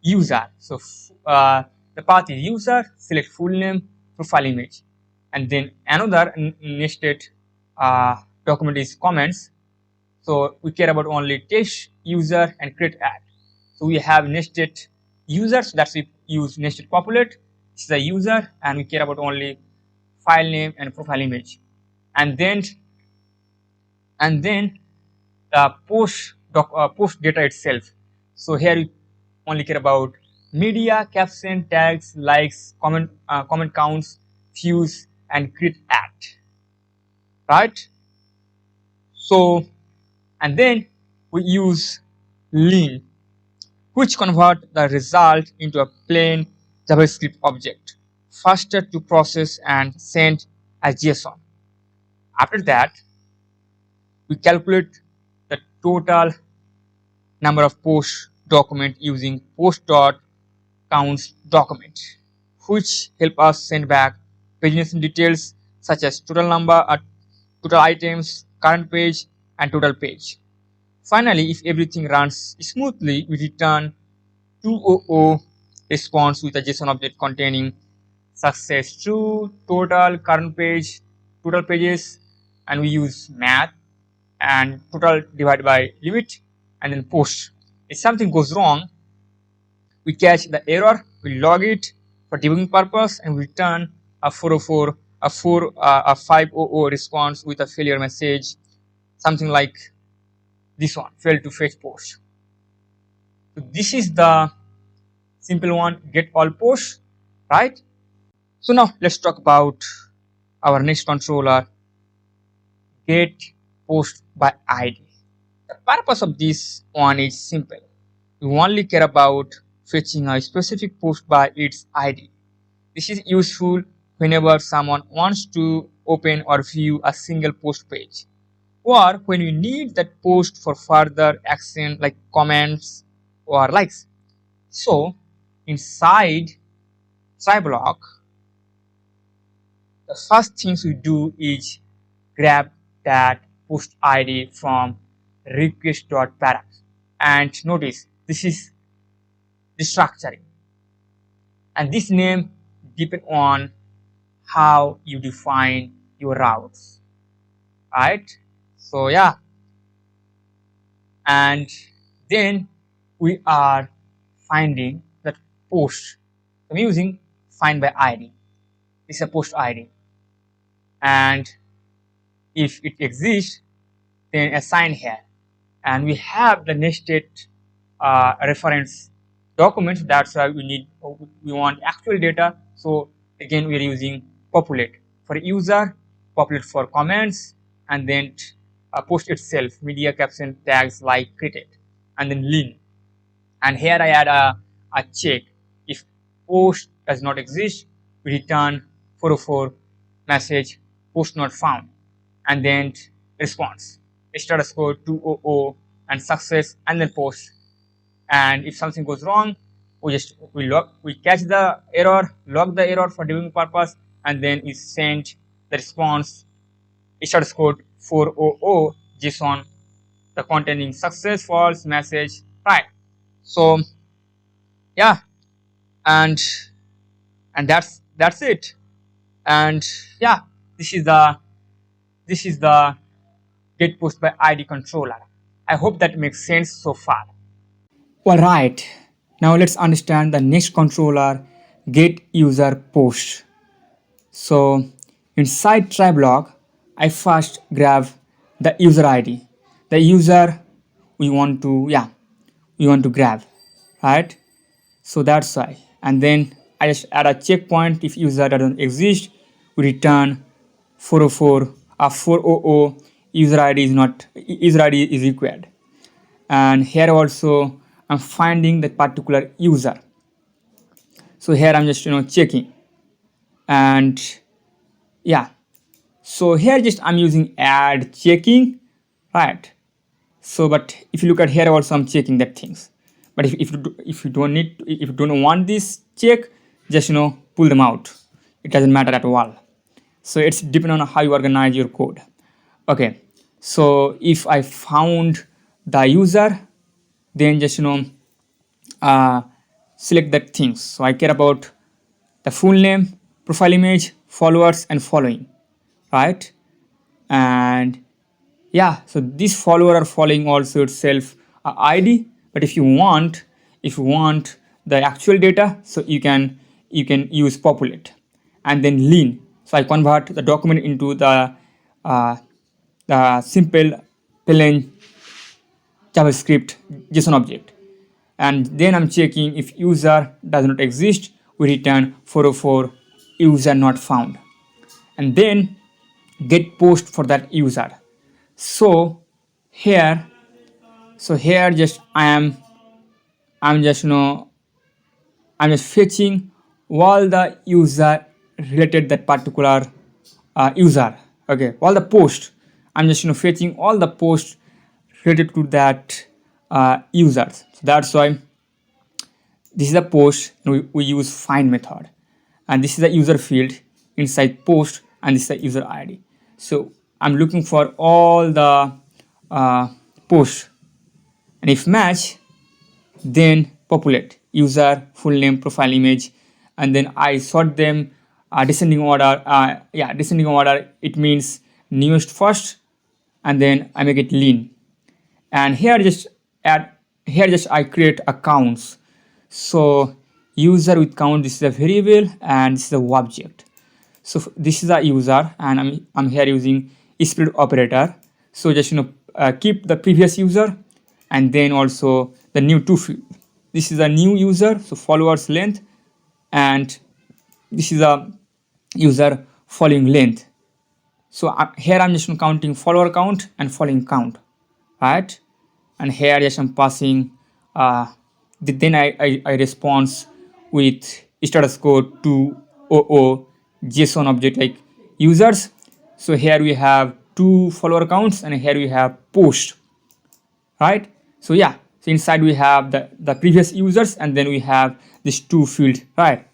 user. So the path is user, select full name, profile image. And then another nested document is comments. So we care about only text, user, and create add. So we have nested users, that's we use nested populate. This is a user, and we care about only file name and profile image. And then the post data itself. So here we only care about media, caption, tags, likes, comment counts, views, and create add. Right? So, and then we use lean, which convert the result into a plain JavaScript object, faster to process and send as JSON. After that, we calculate the total number of post document using post.counts document, which help us send back pagination details such as total number, total items, current page, and total page. Finally, if everything runs smoothly, we return 200 response with a JSON object containing success true, total, current page, total pages, and we use math and total divided by limit, and then post. If something goes wrong, we catch the error, we log it for debugging purpose, and we return a 404, a 500 response with a failure message, something like this one, failed to fetch post. So this is the simple one, get all posts, right? So now let's talk about our next controller, get post by ID. The purpose of this one is simple. We only care about fetching a specific post by its ID. This is useful whenever someone wants to open or view a single post page, or when you need that post for further action like comments or likes. So inside TryBlock, the first things we do is grab that post ID from request.params, and notice this is the structuring, and this name depends on how you define your routes, right? So yeah, and then we are finding that post. I'm using find by ID. This is a post ID, and if it exists, then assign here, and we have the nested reference documents. That's why we want actual data. So again, we are using populate for user, populate for comments, and then post itself, media, caption, tags, like, created, and then lean. And here I add a check. If post does not exist, we return 404 message, post not found, and then response status code 200 and success, and then post. And if something goes wrong, we catch the error, log the error for debugging purpose, and then we send the response status code 400 JSON, the containing success, false message, right? So yeah, and that's it. And yeah, this is the get post by ID controller. I hope that makes sense so far. Alright, now let's understand the next controller, get user post. So inside TryBlock, I first grab the user ID, the user we want to grab, right? So that's why, and then I just add a checkpoint. If user doesn't exist, we return 404 or 400 user ID is required. And here also I'm finding that particular user. So here I'm just checking, and yeah, So here just I'm using add checking, right? So but if you look at here also I'm checking that things. But if you don't need if you don't want this check, just pull them out. It doesn't matter at all. So it's depending on how you organize your code. Okay, so if I found the user, then just select that things. So I care about the full name, profile image, followers, and following, right? And yeah, so this follower or following also itself ID. But if you want the actual data, so you can use populate and then lean. So I convert the document into the simple plain JavaScript JSON object, and then I'm checking if user does not exist, we return 404 user not found, and then get post for that user. So here just I'm just I'm just fetching all the user related that particular user. Okay, all the post I'm just fetching all the posts related to that users. So that's why this is a post and we use find method, and this is the user field inside post, and this is the user ID. So I'm looking for all the posts, and if match, then populate user, full name, profile image, and then I sort them descending order. Descending order, it means newest first, and then I make it lean. And here just I create accounts. So user with count, this is a variable and this is a object. So this is a user, and I'm here using split operator. So just keep the previous user and then also the new two field. This is a new user, so followers length, and this is a user following length. So here I'm just counting follower count and following count, right? And here just I'm passing then I respond with status code to JSON object like users. So here we have two follower counts and here we have post, right? So yeah, so inside we have the previous users and then we have this two field, right?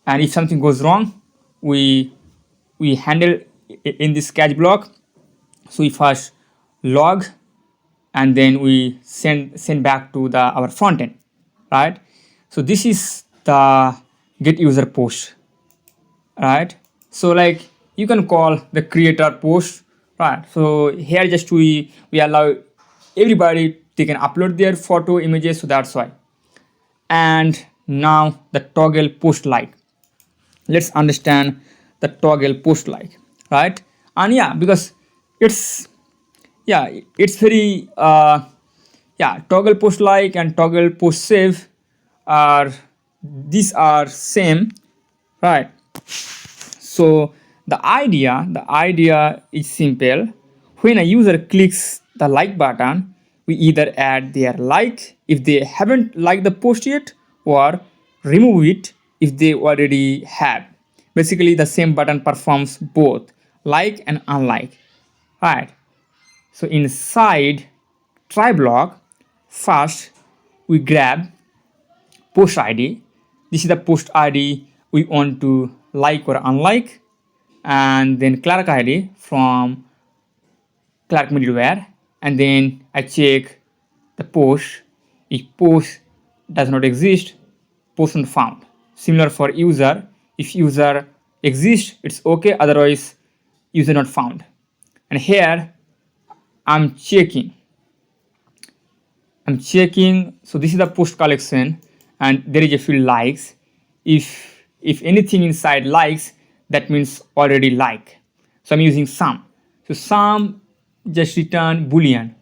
And if something goes wrong, we handle in this catch block. So we first log and then we send back to our frontend, right? So this is the get user post, right? So like you can call the creator post, right? So here just we allow everybody, they can upload their photo images, so that's why. And now the toggle post like, let's understand the toggle post like, right? And yeah, because it's very toggle post like and toggle post save these are same, right? So the idea is simple. When a user clicks the like button, we either add their like if they haven't liked the post yet, or remove it if they already have. Basically the same button performs both like and unlike, right? So inside try block, first we grab post ID. This is the post ID we want to like or unlike, and then Clerk ID from Clerk middleware, and then I check the post. If post does not exist, post not found. Similar for user, if user exists, it's okay, otherwise user not found. And here I'm checking. So this is the post collection and there is a field likes. If anything inside likes, that means already like. So I'm using sum. So sum just return boolean,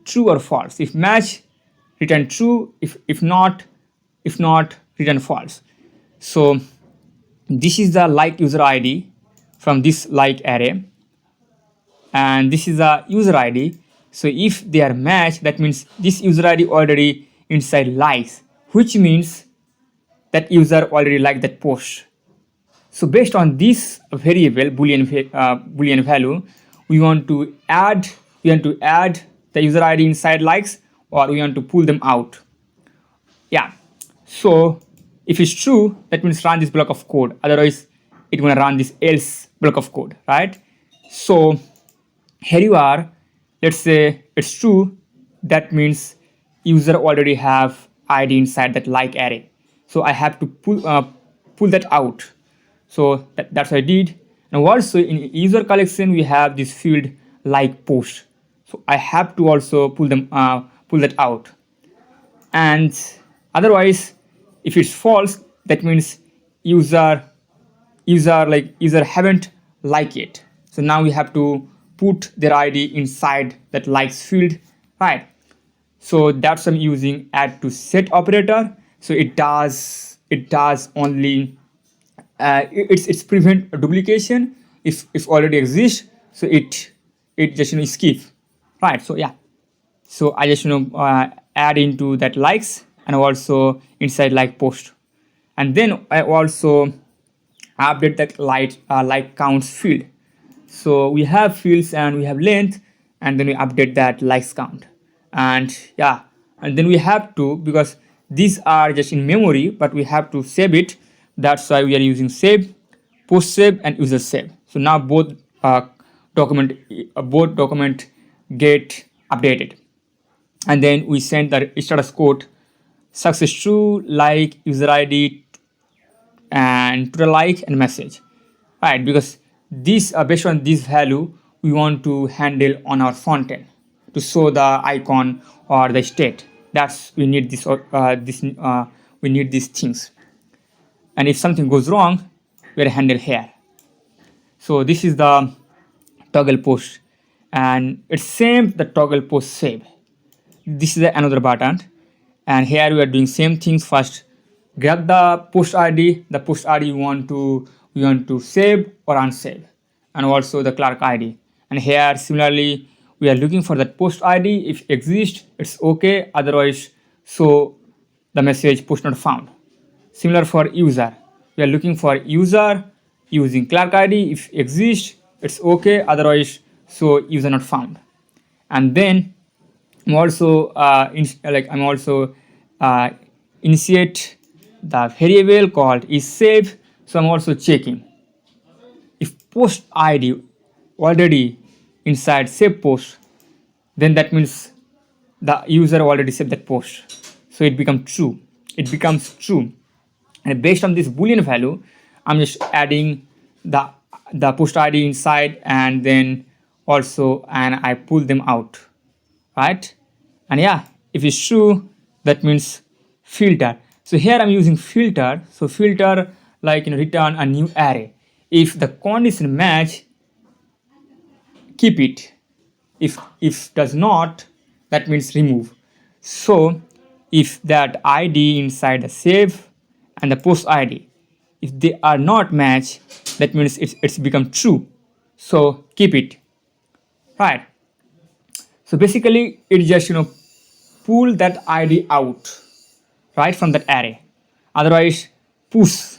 true or false. If match, return true. If not return false. So this is the like user ID from this like array, and this is a user ID. So if they are matched, that means this user ID already inside likes, which means that user already liked that post. So based on this variable boolean value, we want to add the user ID inside likes, or we want to pull them out. Yeah. So if it's true, that means run this block of code. Otherwise, it's gonna run this else block of code, right? So here you are. Let's say it's true. That means user already have ID inside that like array. So I have to pull that out. So that's what I did. And also in user collection, we have this field like post. So I have to also pull that out. And otherwise, if it's false, that means user haven't liked it. So now we have to put their ID inside that likes field, right? So that's I'm using add to set operator. So it does only it's prevent a duplication if already exists. So it just skip, right? So yeah. So I just add into that likes and also inside like post, and then I also update that like counts field. So we have fields and we have length, and then we update that likes count. And yeah, and then we have to, because these are just in memory, but we have to save it. That's why we are using save, post save, and user save. So now both document get updated, and then we send the status code success true, like user ID and to the like and message, right? Because this based on this value we want to handle on our front end to show the icon or the state. That's we need this we need these things. And if something goes wrong, we'll handle here. So this is the toggle post, and it's same the toggle post save. This is another button, and here we are doing same things. First grab the post ID. The post ID we want to save or unsave, and also the Clerk ID. And here similarly we are looking for that post ID. If exists, it's okay. Otherwise, so the message post not found. Similar for user, we are looking for user using Clerk ID. If exists, it's okay. Otherwise, so user not found. And then I'm also initiate the variable called is save. So I'm also checking if post ID already inside save post, then that means the user already saved that post. So it becomes true. And based on this boolean value, I'm just adding the post ID inside, and then also and I pull them out, right? And yeah, if it's true, that means filter. So here I'm using filter. So filter return a new array. If the condition match, keep it. If does not, that means remove. So if that ID inside the save and the post ID, if they are not match, that means it's become true. So keep it, right? So basically it just pull that ID out, right, from that array. Otherwise push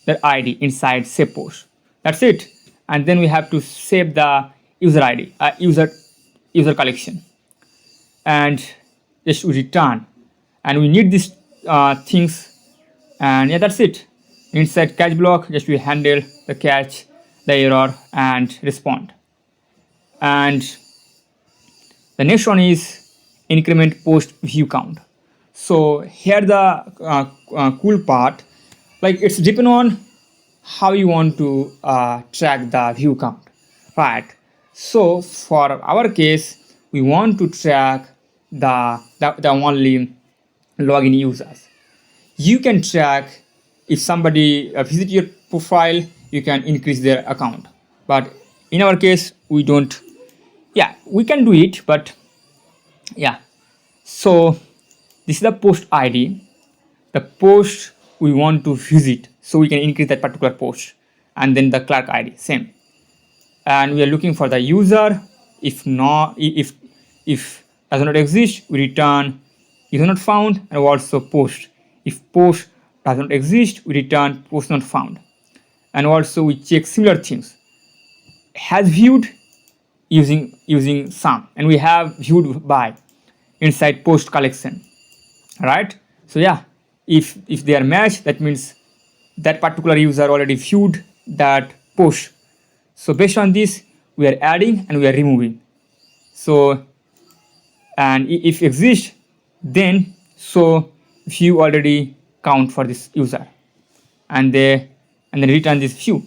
that ID inside save post. That's it. And then we have to save the user ID, user collection, and just return. And we need these things, and yeah, that's it. Inside catch block, just we handle the catch, the error, and respond. And the next one is increment post view count. So here the cool part, it's depend on how you want to track the view count, right? So for our case, we want to track the only login users. You can track if somebody visit your profile, you can increase their account. But in our case, we don't. Yeah, we can do it, but yeah. So this is the post ID, the post we want to visit, so we can increase that particular post, and then the Clerk ID same. And we are looking for the user. If does not exist, we return user not found, and also post. If post does not exist, we return post not found. and also we check similar things. Has viewed using some, and we have viewed by inside post collection, right? So yeah, if they are matched, that means that particular user already viewed that post. So based on this, we are adding and we are removing. So, and if exist, then so view already count for this user, and then return this view.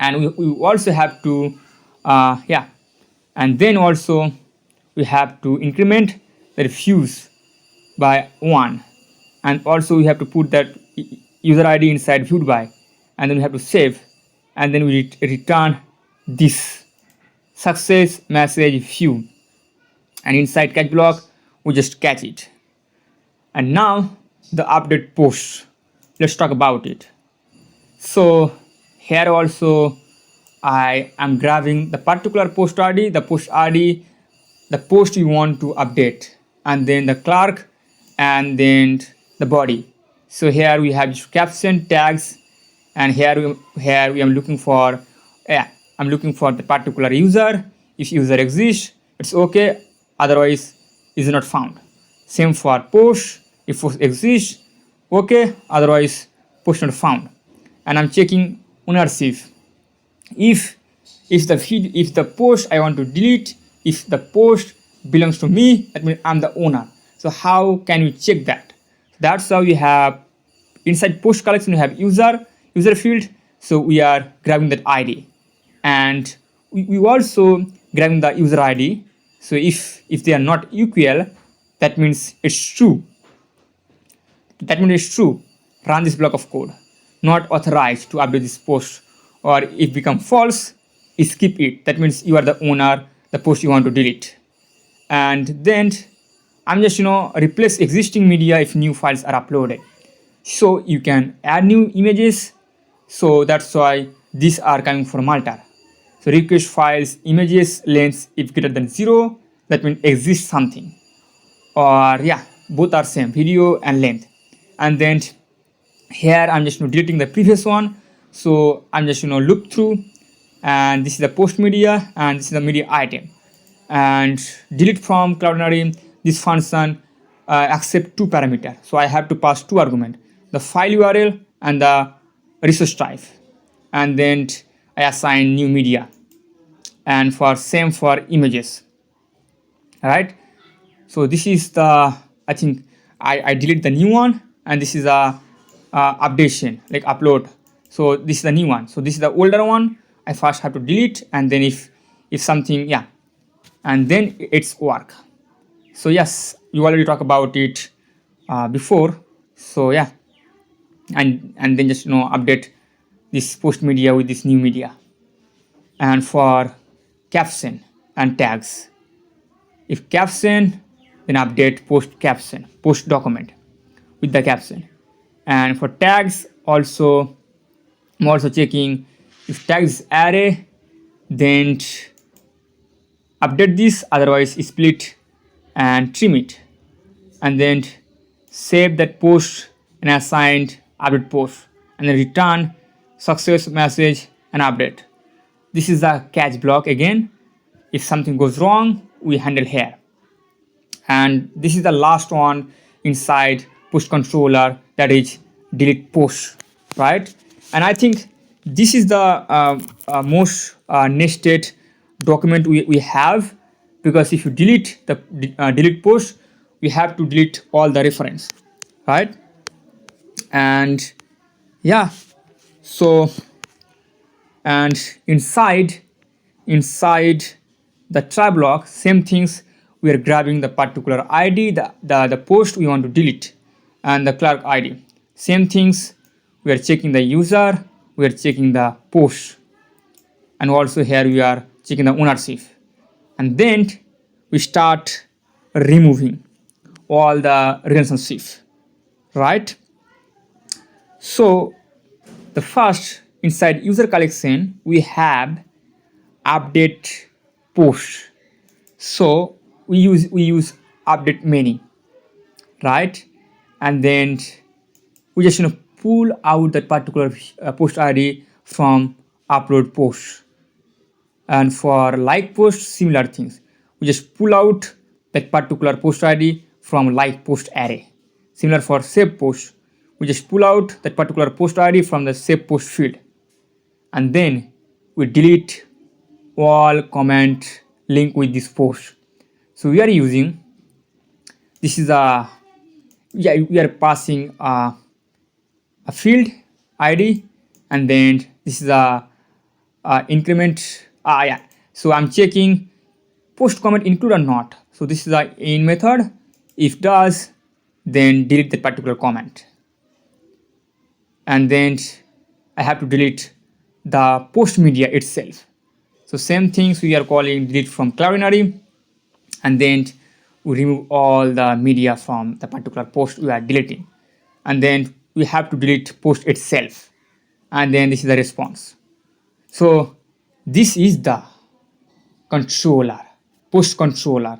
And we also have to yeah, and then also we have to increment the views by 1, and also we have to put that user ID inside viewed by, and then we have to save, and then we return this success message view, and inside catch block we just catch it. And now the update post, let's talk about it. So here also I am grabbing the particular post ID, the post you want to update, and then the clerk, and then the body. So here we have caption, tags, and here we am looking for I'm looking for the particular user. If user exists, it's okay, otherwise is not found. Same for post, if post exists, okay, otherwise post not found. And I'm checking ownership. If the post I want to delete, if the post belongs to me, that means I'm the owner. So how can we check that? That's how we have inside post collection we have user field. So we are grabbing that ID, and we also grabbing the user ID. So if they are not equal, that means it's true. That means it's true. Run this block of code. Not authorized to update this post, or if become false, skip it. That means you are the owner, the post you want to delete. And then I'm just replace existing media if new files are uploaded. So you can add new images. So that's why these are coming from Multer. So request files images length if greater than 0, that means exists something, or yeah, both are same, video and length. And then here I'm just deleting the previous one. So I'm just look through, and this is the post media, and this is the media item, and delete from Cloudinary. This function accept 2 parameters. So I have to pass 2 arguments, the file URL and the resource type, and then I assign new media, and for same for images, right? So this is the, I think I delete the new one, and this is a updation, like upload. So this is the new one. So this is the older one. I first have to delete, and then if something, yeah, and then it's work. So yes, you already talked about it before. So yeah, and then just update this post media with this new media. And for caption and tags, if caption, then update post caption, post document with the caption. And for tags also, I'm also checking if tags array, then update this, otherwise split and trim it, and then save that post and assigned update post, and then return success message and update. This is the catch block again. If something goes wrong, we handle here. And this is the last one inside push controller, that is delete post, right? And I think this is the most nested document we have, because if you delete the delete post, we have to delete all the reference, right? And yeah, so and inside the try block, same things, we are grabbing the particular ID, the post we want to delete, and the clerk ID. Same things, we are checking the user, we are checking the post, and also here we are checking the ownership. And then we start removing all the relationship, right? So the first, inside user collection, we have update post. So we use update many, right? And then we just pull out that particular post ID from upload post. And for like post, similar things. We just pull out that particular post ID from like post array. Similar for save post, we just pull out that particular post ID from the save post field, and then we delete all comment link with this post. So we are using, this is a, yeah, we are passing a field ID, and then this is a increment. Yeah, so I'm checking post comment include or not. So this is a in method. If does, then delete that particular comment, and then I have to delete the post media itself. So same things we are calling delete from Cloudinary, and then we remove all the media from the particular post we are deleting, and then we have to delete post itself, and then this is the response. So this is the controller, post controller.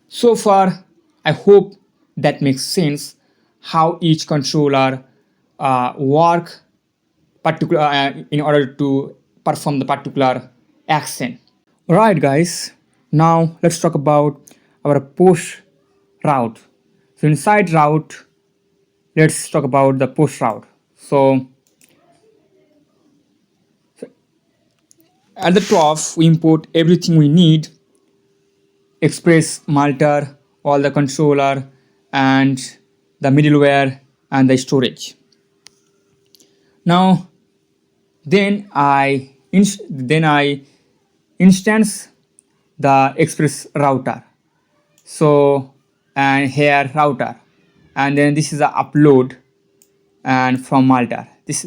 So far I hope that makes sense how each controller work particular in order to perform the particular action. Alright guys, now let's talk about our post route. So inside route, let's talk about the post route. So at the top we import everything we need: Express, Multer, all the controller, and the middleware and the storage. Now then I instance the Express router. So, and here router, and then this is the upload, and from Multer, this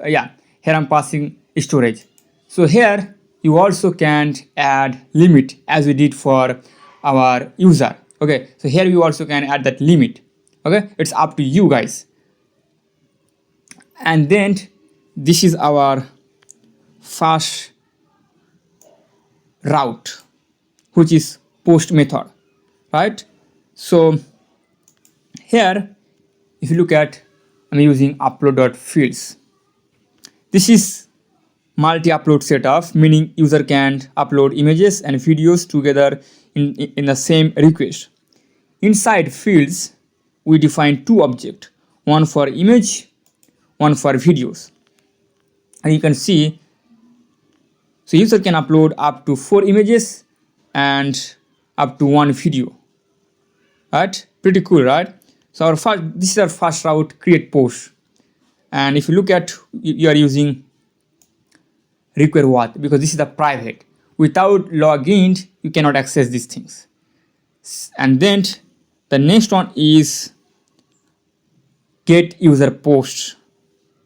yeah, here I'm passing storage. So here you also can add limit as we did for our user. Okay, so here you also can add that limit. Okay, it's up to you guys. And then this is our first route, which is post method, right? So here if you look at, I'm using upload.fields. This is multi-upload setup, meaning user can upload images and videos together in the same request. Inside fields we define two objects, one for image, one for videos. And you can see, so user can upload up to 4 images and up to 1 video, right? Pretty cool, right? So this is our first route, create post. And if you look at, you are using require what, because this is the private. Without login you cannot access these things. And then the next one is get user post.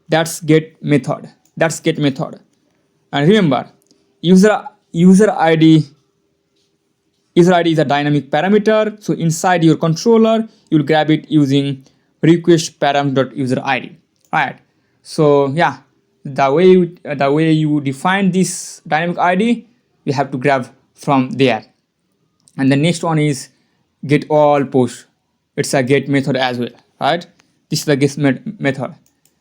That's get method. And remember, user ID is a dynamic parameter. So inside your controller you'll grab it using request param.user_id, right? So yeah, the way you define this dynamic ID, you have to grab from there. And the next one is get all post. It's a get method as well, right? This is the get method.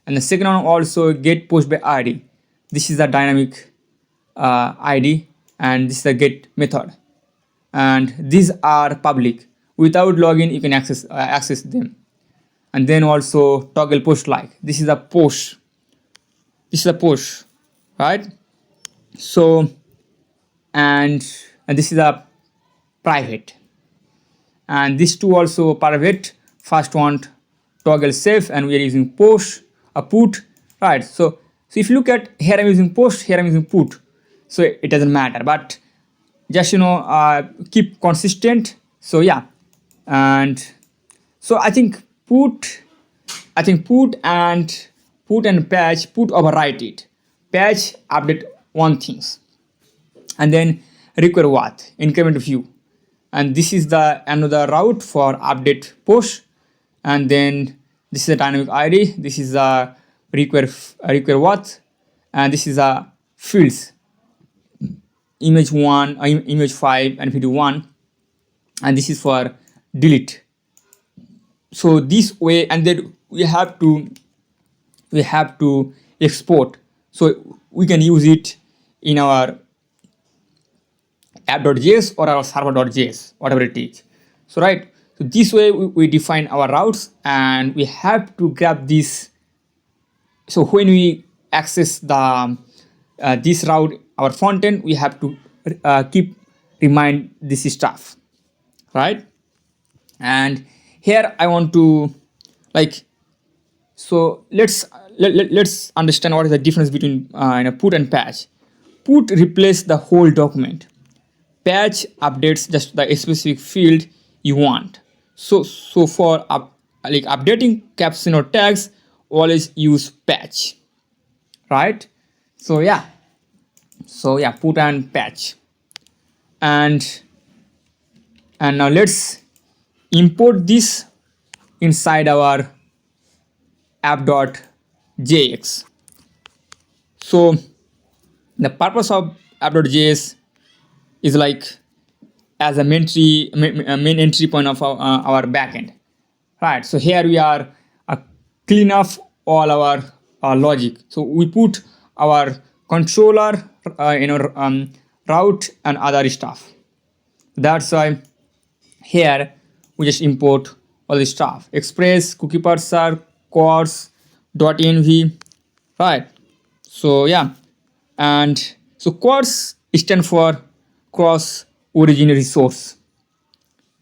And the second one also get post by ID. This is the dynamic ID, and this is the get method. And these are public. Without login you can access them. And then also toggle post like. This is a post. Right? So and this is a private. And these two also private. First one toggle safe, and we are using post, a put, right? So if you look at here, I'm using post, here I'm using put, so it doesn't matter, but just keep consistent. So yeah, and so I think put and patch, put overwrite it, patch update one things, and then require what, increment view. And this is the another route for update post. And then this is a dynamic ID, this is a require what, and this is a fields, image 1, image 5, and video 1, and this is for delete. So this way, and then we have to export So we can use it in our app.js or our server.js, whatever it is. So right, so this way we define our routes, and we have to grab this. So when we access the this route, our front end, we have to keep remind this stuff, right? And here I want to like, so let's understand what is the difference between put and patch. Put replace the whole document. Patch updates just the specific field you want. So for like updating caption or tags, always use patch, right? So yeah, put and patch. And now let's import this inside our app.js. So the purpose of app.js is like as a main entry point of our backend, right? So here we are clean up all our logic. So we put our controller, route and other stuff. That's why here we just import all this stuff: express, cookie parser, course, .env, right? So yeah, and so course stand for cross origin resource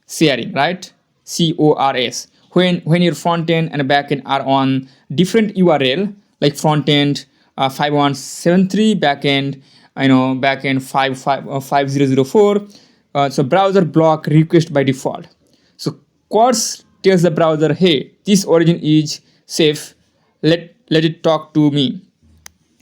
sharing, right? CORS. When your front end and back end are on different URL, like front end 5173, back end back end 5004. So browser block request by default. So Quartz tells the browser, hey, this origin is safe. Let it talk to me,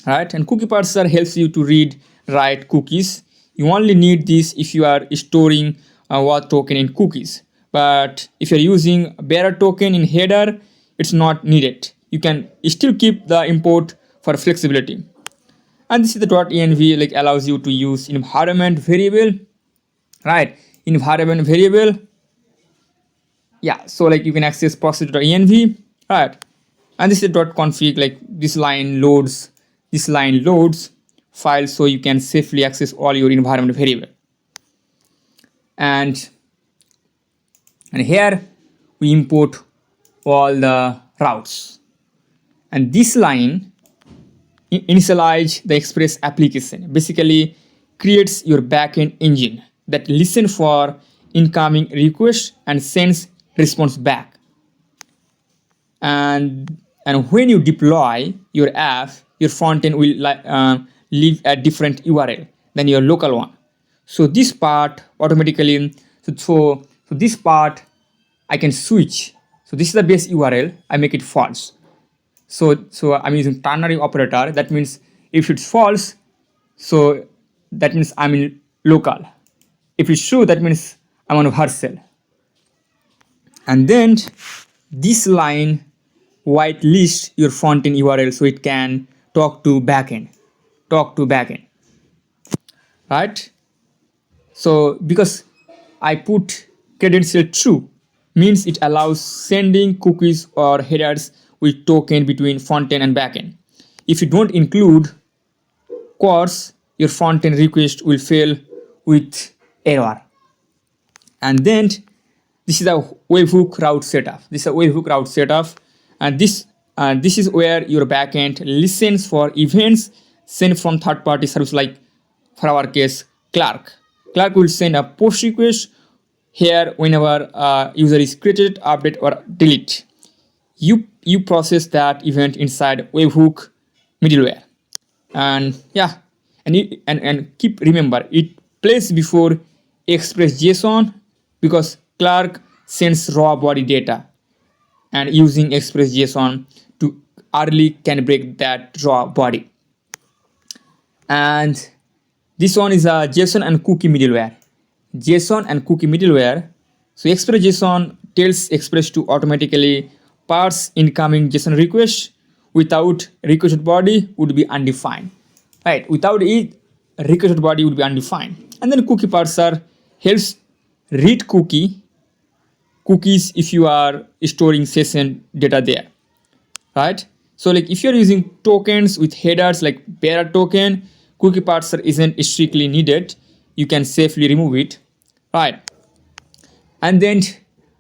right? And cookie parser helps you to read, write cookies. You only need this if you are storing what token in cookies. But if you're using bearer token in header, it's not needed. You can still keep the import for flexibility. And this is the .env, like allows you to use environment variable, right? Environment variable. Yeah, so like you can access process.env, right? And this is .config, like this line loads files so you can safely access all your environment variable. And here we import all the routes, and this line initialize the express application, basically creates your backend engine that listen for incoming requests and sends response back. And when you deploy your app, your front end will leave a different URL than your local one. So this part automatically, so this part I can switch. So this is the base URL, I make it false. So I'm using ternary operator. That means if it's false, so that means I'm in local. If it's true, that means I'm on Vercel. And then this line whitelist your front end URL so it can talk to backend, right? So because I put credential true, means it allows sending cookies or headers with token between front end and backend. If you don't include course, your front end request will fail with error. And then this is a webhook route setup. And this is where your backend listens for events sent from third-party service, like for our case, Clerk. Clerk will send a post request here whenever user is created, update or delete. You process that event inside webhook middleware. And yeah, and keep remember it plays before express JSON, because Clerk sends raw body data, and using express JSON to early can break that raw body. And this one is a JSON and cookie middleware. So express JSON tells express to automatically parse incoming JSON request. Without requested body would be undefined, right? Without it, requested body would be undefined. And then cookie parser helps read cookies if you are storing session data there, right? So like if you're using tokens with headers like bearer token, cookie parser isn't strictly needed. You can safely remove it, right? And then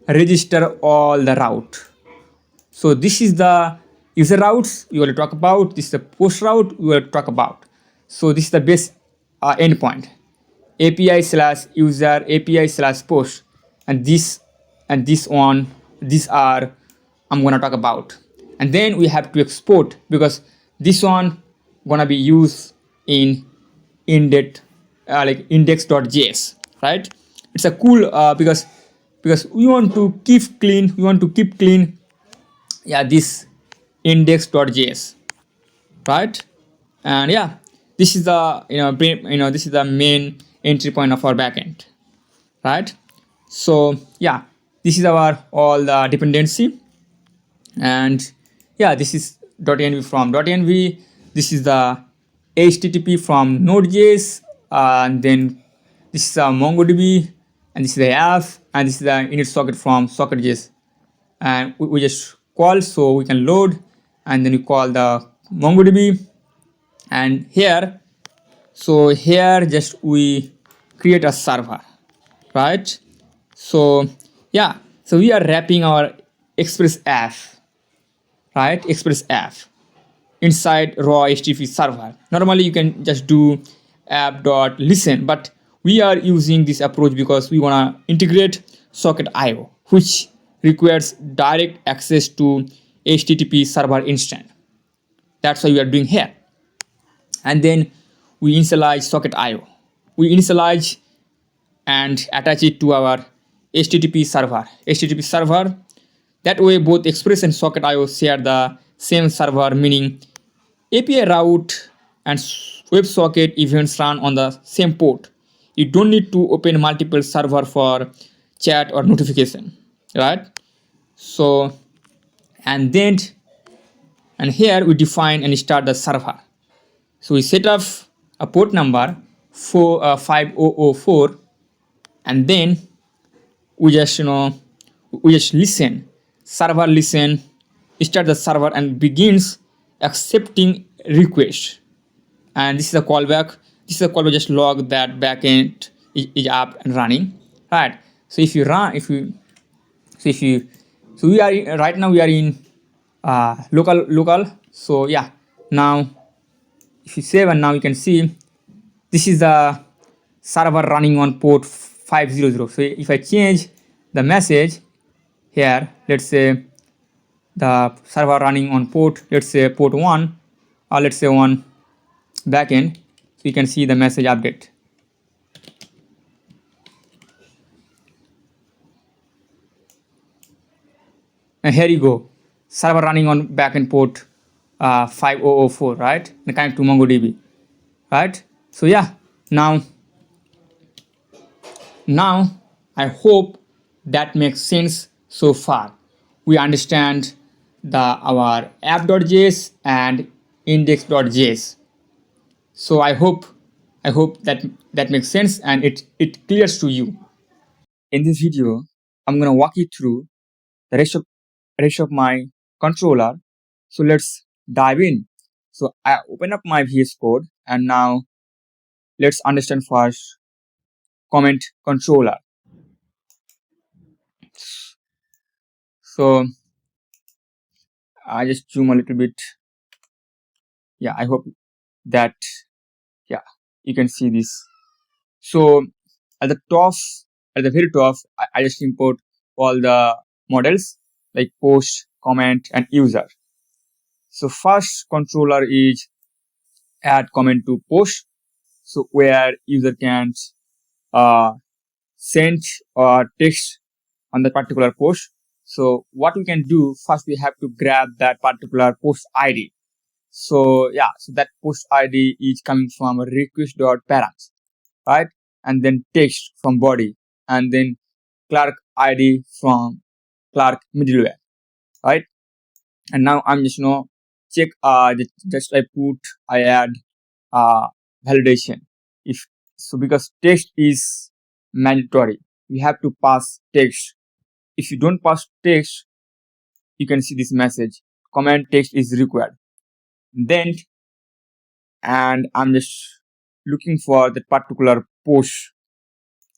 register all the route. So this is the user routes we will talk about. This is the post route we will talk about. So this is the base endpoint. API slash user API slash post, and this one, these are I'm gonna talk about. And then we have to export, because this one gonna be used in index like index.js, right? It's a cool because we want to keep clean, yeah, this index.js, right? And yeah, this is the this is the main entry point of our backend, right? So yeah, this is our all the dependency. And yeah, this is .env from .env. This is the http from Node.js, and then this is MongoDB, and this is the app, and this is the init socket from socket.js. And we just call, so we can load, and then we call the MongoDB. And here, so here just we create a server, right? So yeah, so we are wrapping our express app, right? Express app inside raw HTTP server. Normally you can just do app.listen, but we are using this approach because we want to integrate socket IO, which requires direct access to HTTP server instance. That's why we are doing here. And then we initialize socket IO. We initialize and attach it to our HTTP server. HTTP server. That way, both Express and Socket IO share the same server, meaning API route and WebSocket events run on the same port. You don't need to open multiple server for chat or notification, right? So, and then, and here we define and start the server. So we set up a port number 5004, and then we just listen, server listen, start the server and begins accepting request. And this is a callback. This is a callback, just log that backend is up and running, right? So if you run, so we are right now we are in local. So yeah, now if you save, and now you can see this is the server running on port 500. So if I change the message here, let's say the server running on port, let's say port 1, or let's say 1 backend, so you can see the message update. And here you go, server running on backend port 5004, right? And connect to MongoDB, right? So yeah, now I hope that makes sense so far. We understand our app.js and index.js. So I hope that makes sense and it clears to you. In this video, I'm gonna walk you through the rest of my controller. So let's dive in. So I open up my VS Code, and now let's understand first comment controller. So I just zoom a little bit. Yeah, I hope that, yeah, you can see this. So at the top, at the very top, I just import all the models like post, comment, and user. So first controller is add comment to post. So where user can uh, send or text on the particular post. So what we can do first, we have to grab that particular post ID. So yeah, so that post ID is coming from request.parents, right? And then text from body, and then Clerk ID from Clerk middleware, right? And now I'm just check just I add validation if so, because text is mandatory. We have to pass text. If you don't pass text, you can see this message comment text is required. Then, and I'm just looking for that particular post.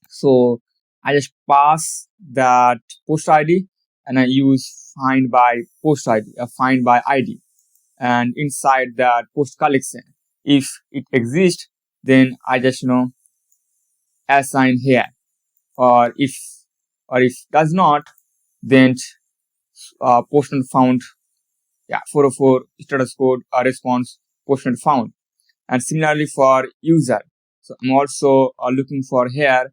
So I just pass that post ID and I use find by post ID, find by ID, and inside that post collection, if it exists, then I just assign here, or if does not, then post not found. Yeah, 404 status code response post not found. And similarly for user, so I'm also looking for here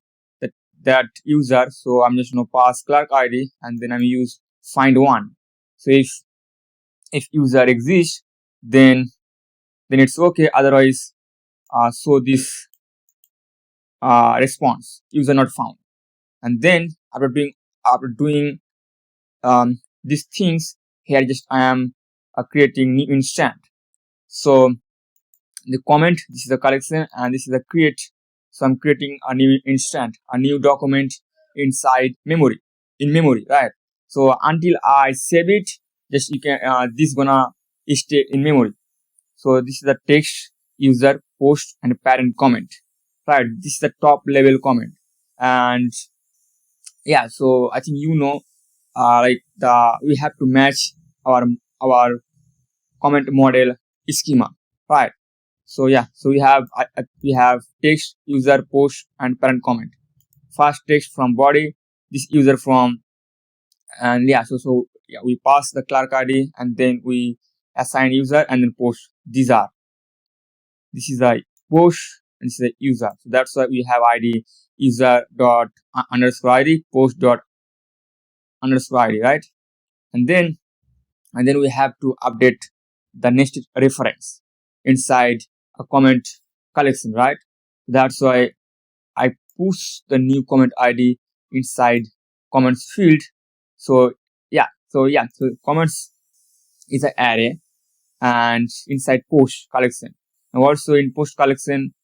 that user. So I'm just pass Clerk ID and then I'm use find one. So if user exists, then it's okay. Otherwise, so this response user not found. And then after doing these things here, just I am creating new instance. So the comment, this is the collection and this is the create. So I'm creating a new instance, a new document inside memory, right? So until I save it, just you can this gonna stay in memory. So this is the text, user, post and parent comment, right? This is the top level comment. And yeah, so I think like we have to match our comment model schema, right? So yeah, so we have text, user, post and parent comment. First text from body, this user from, and yeah, so yeah, we pass the Clerk ID and then we assign user and then post. This is the post and this is the user. So that's why we have ID user dot underscore ID, post dot underscore ID, right? And then we have to update the nested reference inside a comment collection, right? That's why I push the new comment ID inside comments field. So comments is an array and inside post collection. And also in post collection,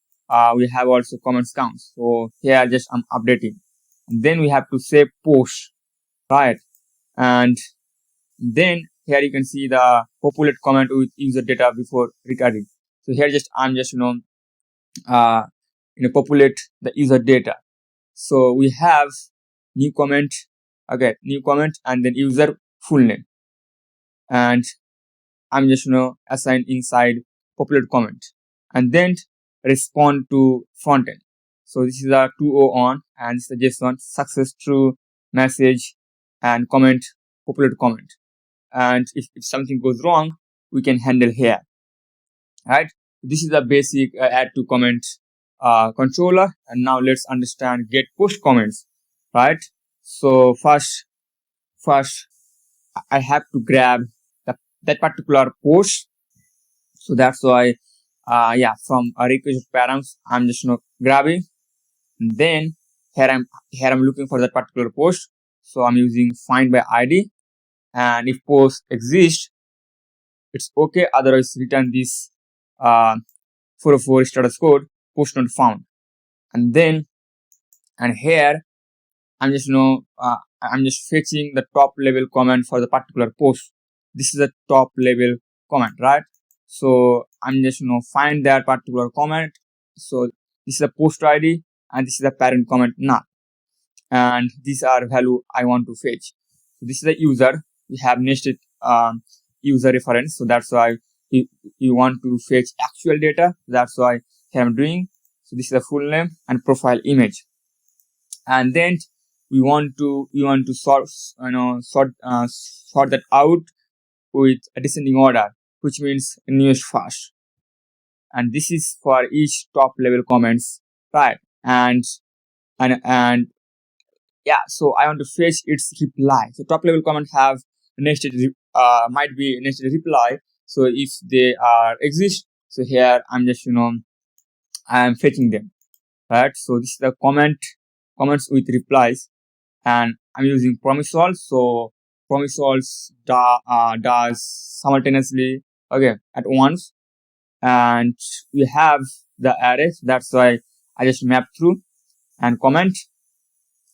we have also comments counts. So here just I'm updating. And then we have to save post, right? And then here you can see the populate comment with user data before recording. So here I'm just populate the user data. So we have new comment, and then user full name, and I'm just assign inside populate comment, and then respond to frontend. So this is a 2.0 on, and this is JSON success true message and comment populate comment. And if something goes wrong, we can handle here, right? This is the basic add to comment controller. And now let's understand get push comments, right? So first I have to grab that particular post. So that's why from a request params I'm just grabbing, and then here I'm looking for that particular post. So I'm using find by ID, and if post exists, it's okay. Otherwise, return this 404 status code post not found. And then here I'm just I'm just fetching the top level comment for the particular post. This is the top level comment, right? So I'm just find that particular comment. So this is a post ID and this is the parent comment now, and these are value I want to fetch. So this is the user. We have nested user reference, so that's why you want to fetch actual data. That's why here I'm doing. So this is the full name and profile image, and then we want to sort that out with a descending order, which means newest first. And this is for each top level comments, right? And yeah, so I want to fetch its reply. So top level comment have nested might be nested reply. So if they are exist, so here I'm just I am fetching them, right? So this is the comments with replies, and I'm using promise-all. So promise-all does simultaneously at once, and we have the arrays. That's why I just map through and comment.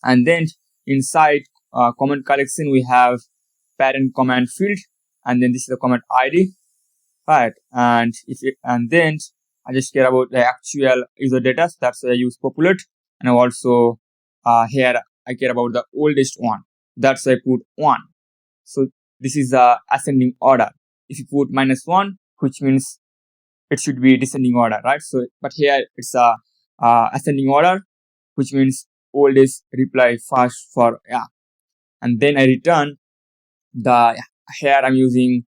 And then inside comment collection we have parent comment field. and then this is the comment ID, right? And then I just care about the actual user data, so that's why I use populate. And also here I care about the oldest one, that's why I put 1. So this is the ascending order. If you put -1, which means it should be descending order, right? So but here it's a ascending order, which means oldest reply first for and then I return the here I'm using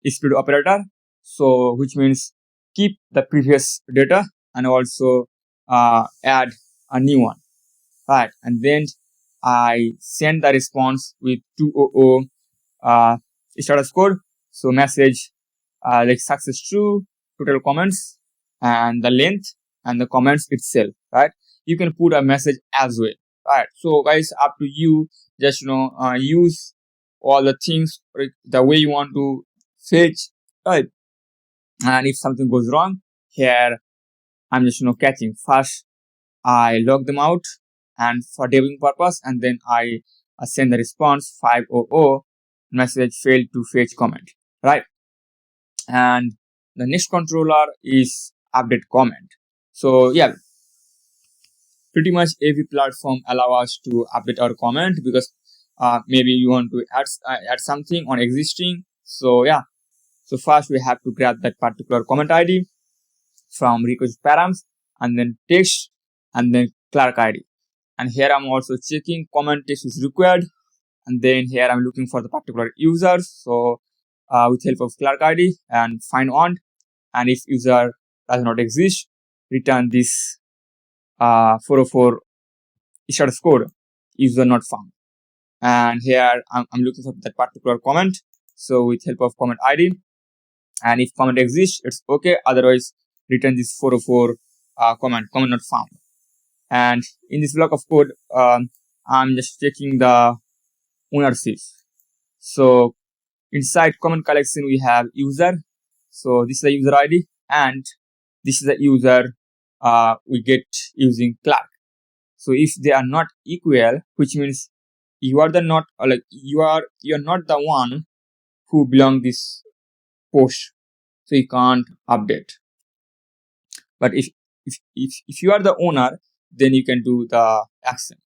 split operator, so which means keep the previous data and also add a new one, right? And then I send the response with 200 status code, so message like success true, total comments, and the length and the comments itself, right? You can put a message as well, right? So guys, up to you, just use all the things the way you want to fetch, right? And if something goes wrong here, I'm just catching. First I log them out and for debugging purpose, and then I send the response 500 message failed to fetch comment, right? And the next controller is update comment. So yeah, pretty much every platform allow us to update our comment, because maybe you want to add something on existing. So yeah, so first we have to grab that particular comment ID from request params, and then text, and then Clerk ID. And here I'm also checking comment text is required, and then here I'm looking for the particular user. So with help of Clerk ID and find on, and if user does not exist, return this 404 status code, user not found. And here I'm looking for that particular comment, so with help of comment ID, and if comment exists, it's okay, otherwise return this 404 comment not found. And in this block of code, I'm just checking the ownership. So inside comment collection we have user, so this is the user ID, and this is the user we get using Clerk. So if they are not equal, which means you are the not like you're not the one who belong this post, so you can't update. But if you are the owner, then you can do the action.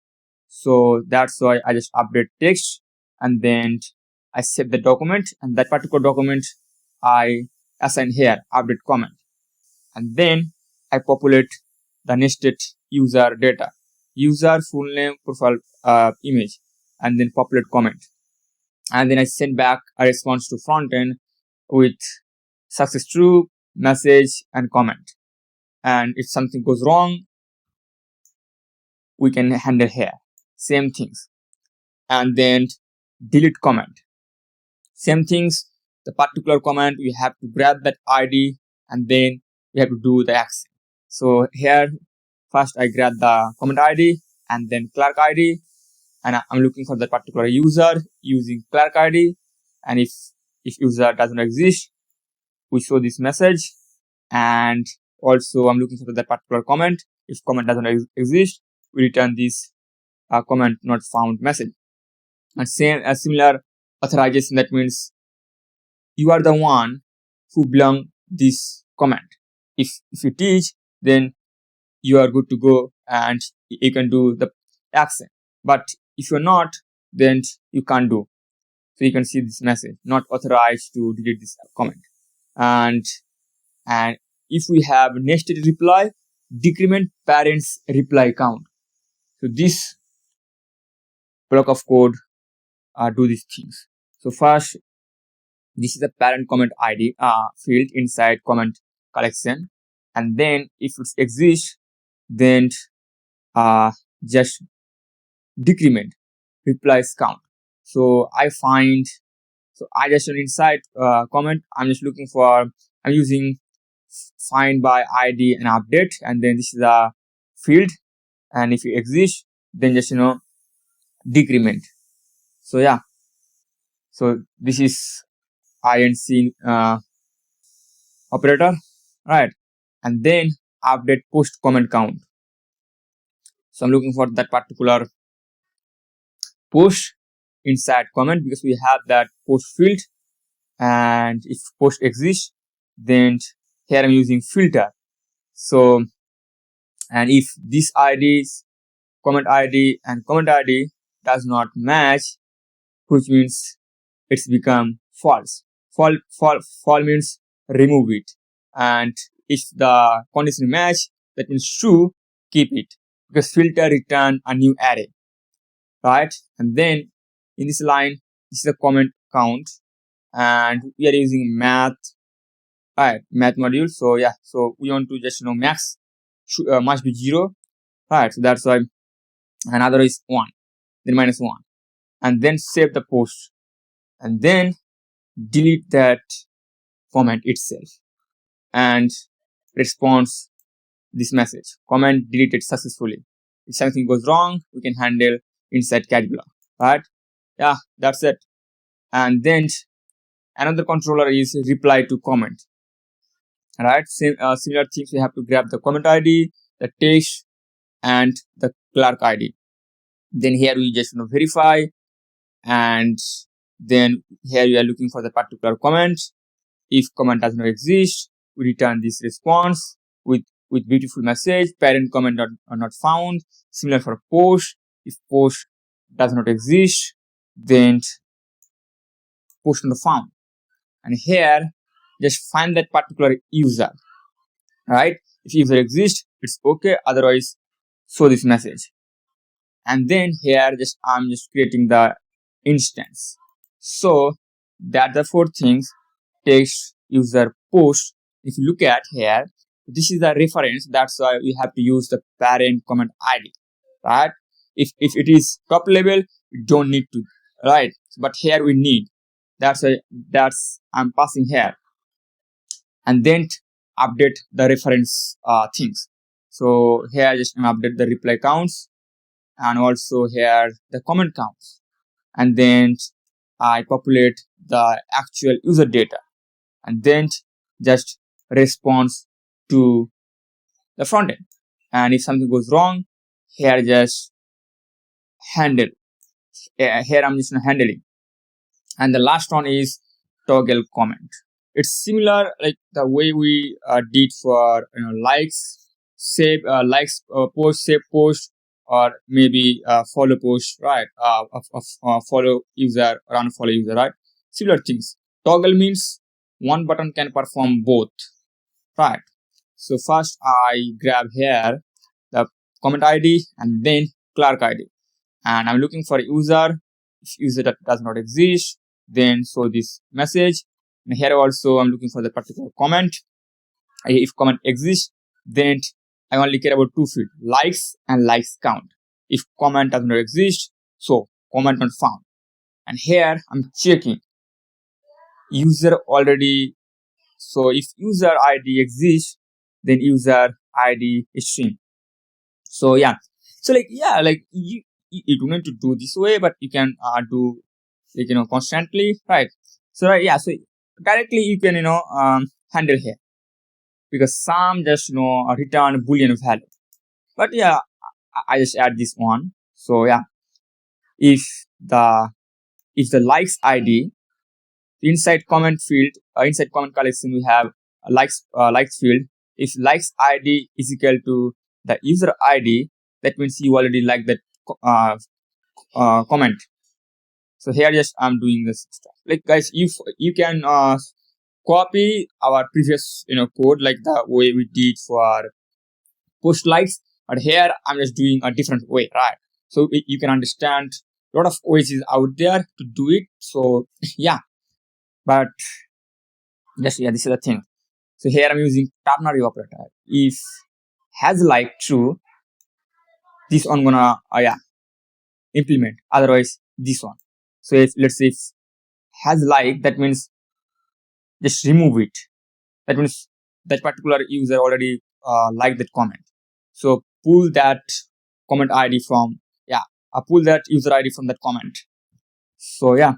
So that's why I just update text, and then I save the document, and that particular document I assign here update comment, and then I populate the nested user data, user full name, profile image, and then populate comment, and then I send back a response to frontend with success true, message, and comment. And if something goes wrong, we can handle here same things. And then delete comment, same things. The particular comment, we have to grab that ID, and then we have to do the action. So here first I grab the comment ID and then Clerk ID, and I'm looking for that particular user using Clerk ID. And if user doesn't exist, we show this message. And also I'm looking for that particular comment. If comment doesn't exist, we return this comment not found message. And similar authorization, that means you are the one who belong this comment. If you teach, then you are good to go and you can do the action. But if you're not, then you can't do. So you can see this message, not authorized to delete this comment. And if we have nested reply, decrement parents reply count. So this block of code do these things. So first, this is the parent comment ID field inside comment collection, and then if it exists, then just decrement replies count. So I just inside comment, I'm just looking for, I'm using find by ID and update, and then this is the field, and if it exists, then just decrement. So yeah, so this is INC operator, right? And then update post comment count. So I'm looking for that particular post inside comment, because we have that post field, and if post exists, then here I'm using filter. So, and if this IDs, comment ID and comment ID does not match, which means it's become false. False means remove it. And if the condition match, that means true, keep it. Because filter return a new array, right? And then in this line, this is the comment count, and we are using math, right? Math module. So yeah, so we want to just max must be 0, right? So that's why another is 1, then -1, and then save the post, and then delete that comment itself, and response this message: comment deleted successfully. If something goes wrong, we can handle inside category, right? Yeah, that's it. And then another controller is reply to comment, right? Similar things, we have to grab the comment ID, the text, and the Clerk ID. Then here we just verify, and then here we are looking for the particular comment. If comment does not exist, we return this response with beautiful message: parent comment are not found. Similar for post. If post does not exist, then post not found. And here just find that particular user, right? If user exists, it's okay, otherwise show this message. And then here I'm just creating the instance. So that the 4 things: text, user, post. If you look at here, this is the reference. That's why we have to use the parent comment ID, right? If it is top level, we don't need to, right? But here we need. That's why I'm passing here, and then update the reference things. So here just update the reply counts, and also here the comment counts, and then I populate the actual user data, and then just response to the front end. And if something goes wrong, here just handle. Here I'm just handling. And the last one is toggle comment. It's similar like the way we did for likes, save likes, post, save post, or maybe follow post, right? Follow user, run follow user, right? Similar things. Toggle means one button can perform both, right? So first I grab here the comment ID and then Clerk ID, and I'm looking for a user. If user that does not exist, then show this message. And here also I'm looking for the particular comment. If comment exists, then I only care about 2 fields: likes and likes count. If comment does not exist, so comment not found. And here I'm checking user already. So if user ID exists, then user ID is string. So yeah, so like yeah, like you don't need to do this way, but you can do like constantly, right? So right, yeah, so directly you can handle here, because some just return boolean value. But yeah, I just add this one. So yeah, if the likes ID inside comment field, inside comment collection, we have a likes field. If likes ID is equal to the user ID, that means you already like that comment. So here just I'm doing this stuff. Like guys, you can copy our previous code like the way we did for post likes, but here I'm just doing a different way, right? So you can understand a lot of ways is out there to do it. So yeah, but just yeah, this is the thing. So here I'm using ternary operator. If has like true, this one gonna implement, otherwise this one. So if let's say if has like, that means just remove it. That means that particular user already liked that comment. So pull that comment ID from pull that user ID from that comment. So yeah,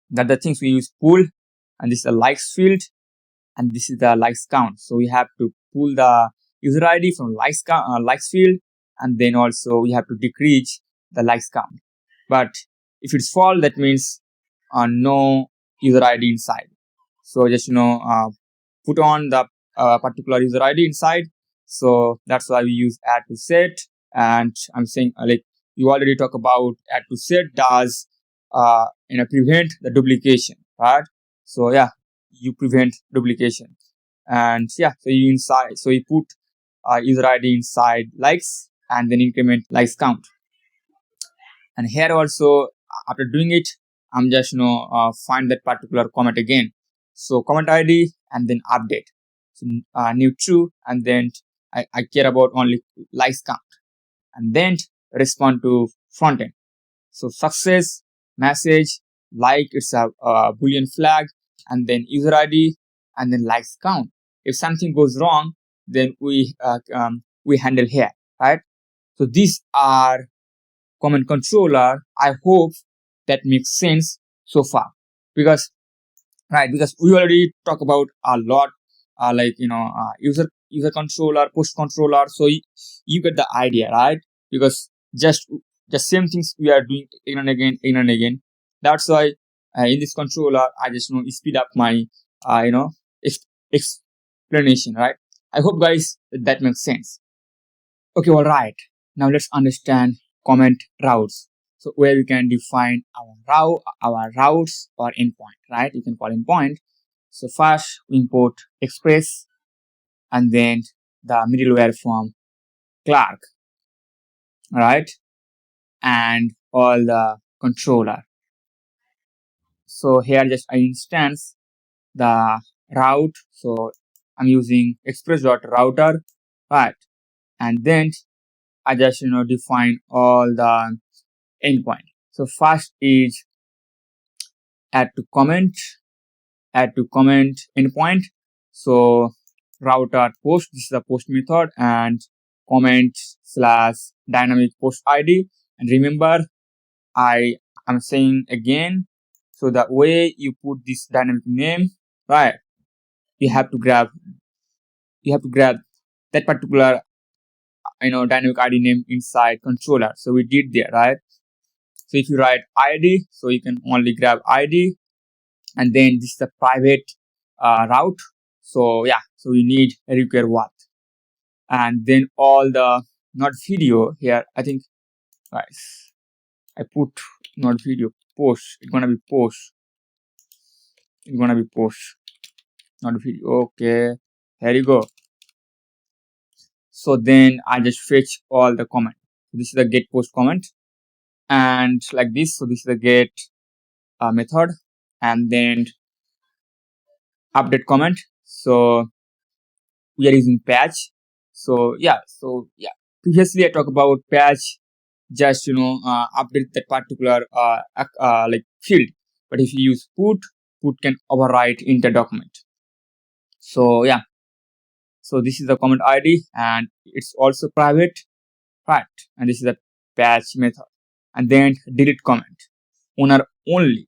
that the things we use pull, and this is the likes field, and this is the likes count. So we have to pull the user ID from likes field, and then also we have to decrease the likes count. But if it's false, that means no user ID inside. So just put on the particular user ID inside. So that's why we use add to set. And I'm saying like you already talk about add to set does prevent the duplication, right? So yeah, you prevent duplication. And yeah, so you put user ID inside likes and then increment likes count. And here also, after doing it, I'm just find that particular comment again. So comment ID and then update. So new true, and then I care about only likes count, and then respond to frontend. So success message, like it's a boolean flag, and then user ID, and then likes count. If something goes wrong, then we handle here, right? So these are comment controller. I hope that makes sense so far, because because we already talk about a lot, user controller, push controller. So you get the idea, right? Because just the same things we are doing again and again, again and again. That's why in this controller I just speed up my explanation, right? I hope guys that makes sense. Okay, all right. Now let's understand comment routes. So where we can define our routes or endpoint, right? You can call endpoint. So first we import express and then the middleware from Clerk, right? And all the controller. So here just I instance the route. So I'm using express.router, right? And then I just define all the endpoint. So first is add to comment endpoint. So router post, this is the post method, and comment slash dynamic post ID. And remember, I am saying again, so the way you put this dynamic name, right? You have to grab that particular dynamic ID name inside controller. So we did there, right? So if you write ID, so you can only grab ID, and then this is the private route. So yeah, so we need a require what, and then all the not video here. I think guys, I put not video post. It's gonna be post. It's gonna be post, not video. Okay, here you go. So then I just fetch all the comment. This is the get post comment, and like this. So this is the get method, and then update comment. So we are using patch. So yeah, previously I talked about patch, just update that particular like field. But if you use put can override inter document. So yeah, so this is the comment ID and it's also private, right? And this is the patch method. And then delete comment, owner only.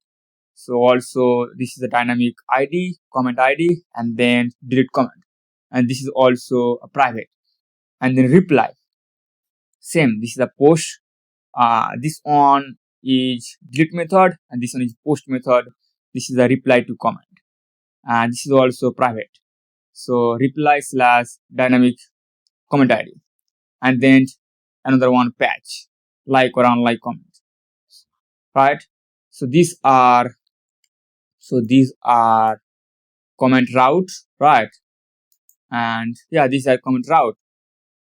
So also this is the dynamic ID, comment ID, and then delete comment. And this is also a private. And then reply, same. This is the post. This one is delete method, and this one is post method. This is the reply to comment, and this is also private. So reply slash dynamic comment ID, and then another one patch, like or unlike comment, right? So these are comment routes, right? And yeah, these are comment route.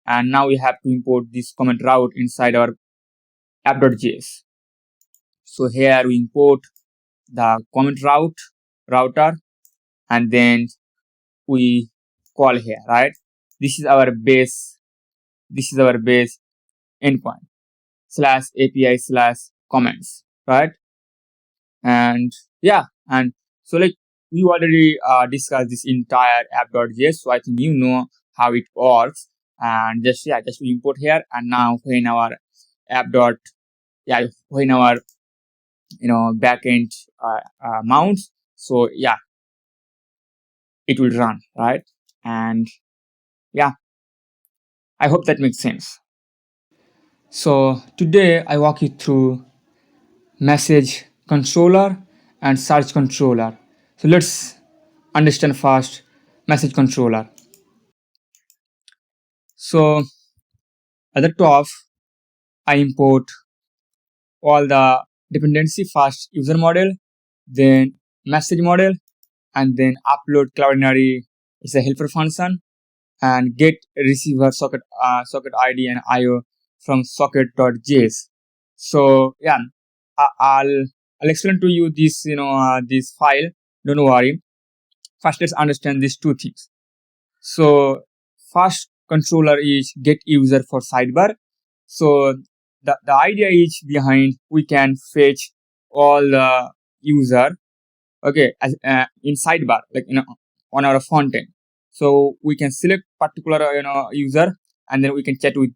And now we have to import this comment route inside our app.js. So here we import the comment router, and then we call here, right? This is our base endpoint slash API slash comments, right? And yeah, and so like we already discussed this entire app.js, so I think you know how it works. And just we import here, and now when our when our backend mounts, so yeah, it will run, right? And yeah, I hope that makes sense. So today I walk you through message controller and search controller. So let's understand fast message controller. So at the top, I import all the dependency fast user model, then message model, and then upload Cloudinary is a helper function, and get receiver socket ID and IO from socket.js. So yeah, I'll explain to you this this file. Don't worry. First, let's understand these two things. So first controller is get user for sidebar. So the idea is behind we can fetch all the user, okay, as in sidebar, like on our front end. So we can select particular user, and then we can chat with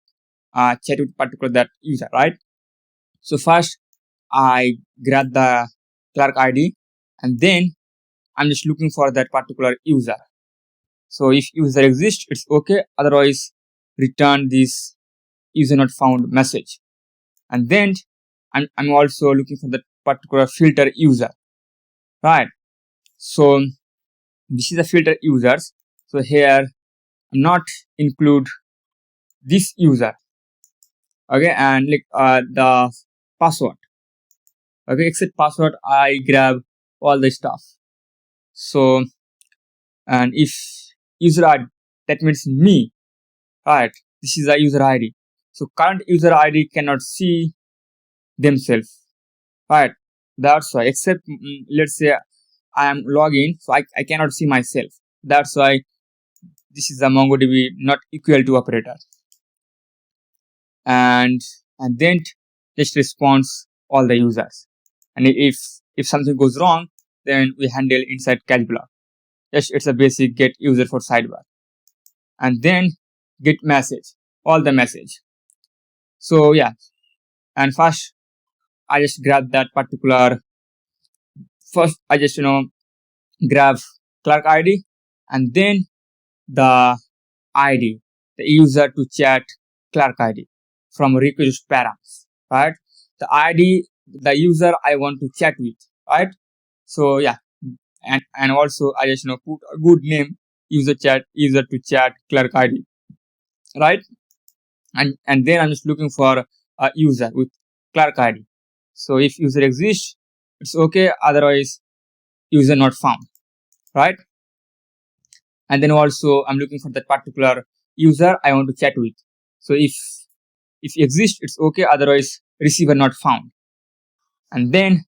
particular that user, right? So first I grab the Clerk ID, and then I'm just looking for that particular user. So if user exists, it's okay. Otherwise, return this user not found message. And then I'm also looking for that particular filter user, right? So this is a filter users. So here I'm not include this user, okay, and like the password, okay, except password I grab all the stuff. So and if user ID, that means me, right? This is a user ID. So current user ID cannot see themselves, right? That's why, except let's say I am login, so I cannot see myself. That's why this is a MongoDB not equal to operator. And then just response all the users. And if something goes wrong, then we handle inside catch block. Just it's a basic get user for sidebar. And then get message, all the message. So yeah, and first I just grab that particular. First I just grab Clerk ID, and then the ID, the user to chat Clerk ID from request params, right? The ID, the user I want to chat with, right? So yeah, and also I just put a good name, user to chat Clerk ID, right? And then I'm just looking for a user with Clerk ID. So if user exists, it's okay. Otherwise, user not found, right? And then also I'm looking for that particular user I want to chat with. So if exists, it's okay. Otherwise, receiver not found. And then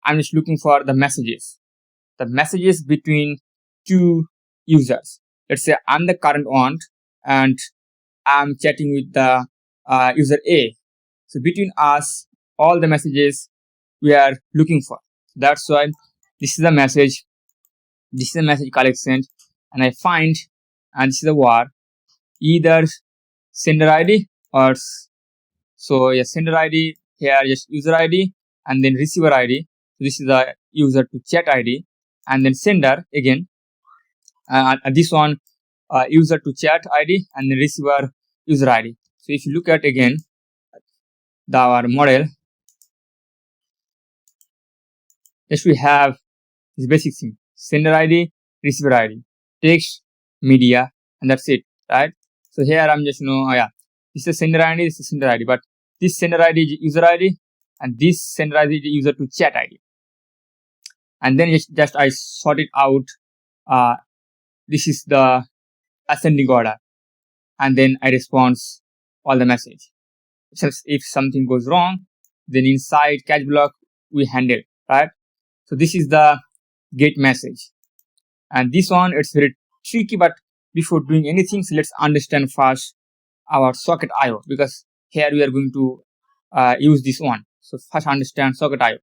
I'm just looking for the messages between two users. Let's say I'm the current one and I'm chatting with the user A. So between us, all the messages we are looking for. That's why this is a message. This is a message collection, and I find, and this is a var, either sender ID or so yeah, sender ID here just user ID, and then receiver ID. So this is the user to chat ID, and then sender again. This one user to chat ID, and then receiver user ID. So if you look at again our model, yes, we have this basic thing: sender ID, receiver ID, text, media, and that's it, right? So here I'm just yeah, this is sender ID, this is sender ID, but this sender ID is user ID, and this sender ID is user to chat ID. And then just I sort it out. This is the ascending order, and then I respond all the message. So if something goes wrong, then inside catch block we handle, right? So this is the get message, and this one it's very tricky. But before doing anything, so let's understand first our socket IO, because here we are going to use this one. So first understand socket IO.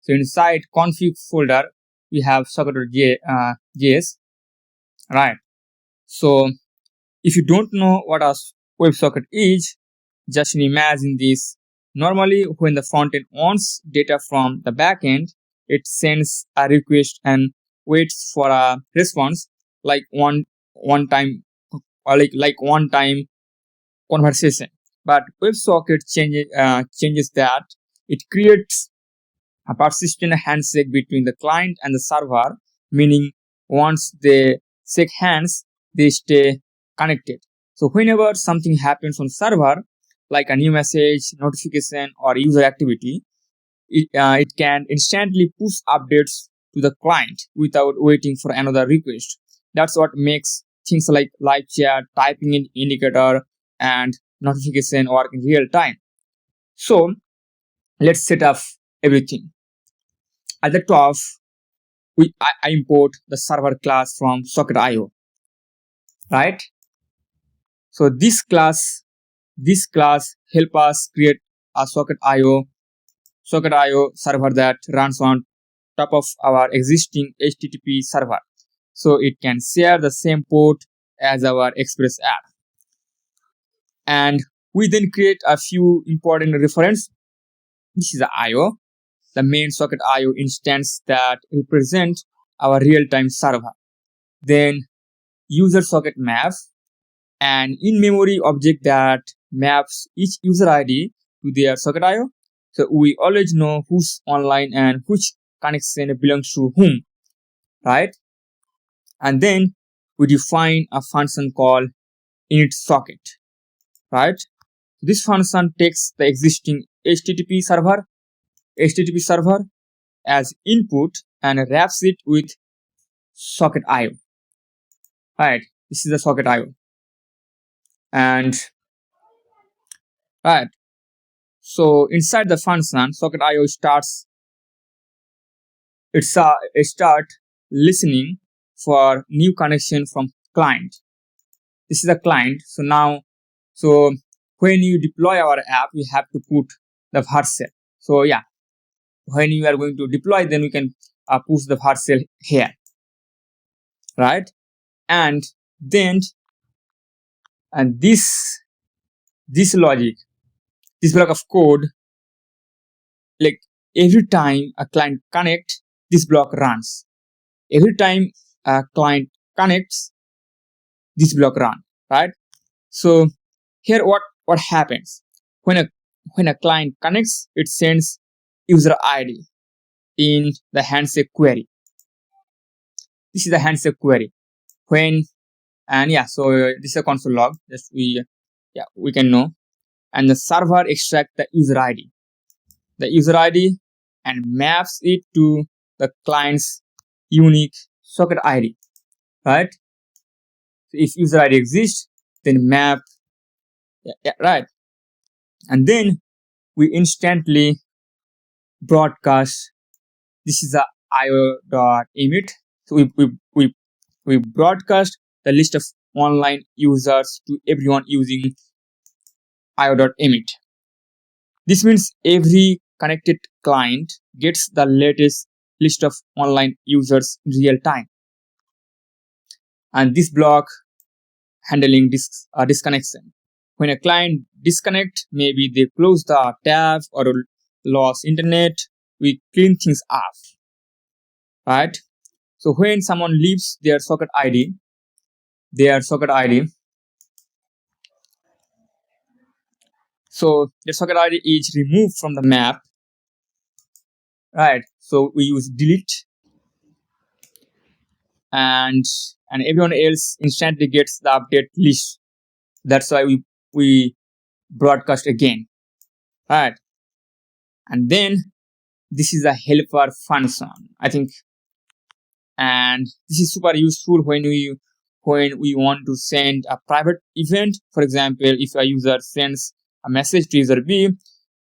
So inside config folder we have socket.js, right? So if you don't know what a WebSocket is, just imagine this. Normally, when the frontend wants data from the backend, it sends a request and waits for a response, like one time or like one time conversation. But WebSocket changes that. It creates a persistent handshake between the client and the server, meaning once they shake hands, they stay connected. So whenever something happens on server, like a new message, notification, or user activity, it can instantly push updates to the client without waiting for another request. That's what makes things like live chat, typing in indicator, and notification work in real time. So let's set up everything. At the top, I import the server class from socket.io, right? So this class help us create a socket.io server that runs on top of our existing HTTP server. So it can share the same port as our Express app. And we then create a few important reference. This is the IO, the main socket.io instance that represent our real-time server. Then user socket map, an in-memory object that maps each user ID to their socket.io. So we always know who's online and which connection belongs to whom, right? And then we define a function called init socket, right? This function takes the existing HTTP server as input and wraps it with socket.io, right? This is the socket.io. And right, so inside the function, socket.io starts listening for new connection from client. This is the client. So when you deploy our app, we have to put the vercel. So yeah, when you are going to deploy, then we can push the vercel here, right? And then this logic, this block of code, like every time a client connects, this block runs. Every time a client connects, this block runs, right? So here what happens when a client connects, it sends user ID in the handshake query. This is the handshake query. So this is a console log. Just we can know. And the server extracts the user ID and maps it to the client's unique socket ID, right? So if user ID exists, then map, right? And then we instantly broadcast. This is the io.emit. So we broadcast the list of online users to everyone using io.emit. This means every connected client gets the latest list of online users in real time. And this block handling disconnection. When a client disconnect, maybe they close the tab or lost internet, we clean things up, right? So when someone leaves their socket ID, so their socket ID is removed from the map, right? So we use delete, and everyone else instantly gets the update list. That's why we broadcast again, right? And then this is a helper function, I think, and this is super useful when we want to send a private event. For example, if a user sends a message to user B,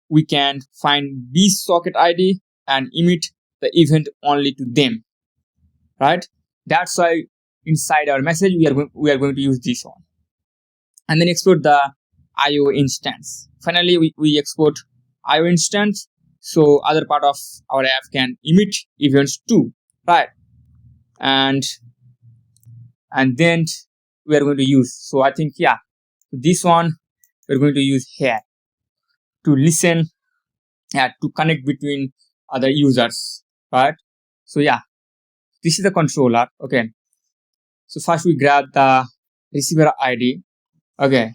we can find B's socket ID and emit the event only to them, right? That's why inside our message we are going to use this one, and then export the IO instance. Finally, we export IO instance, so other part of our app can emit events too, right? And then we are going to use. So I think this one we're going to use here to listen, to connect between other users, right? So this is the controller. Okay, so first we grab the receiver ID. Okay,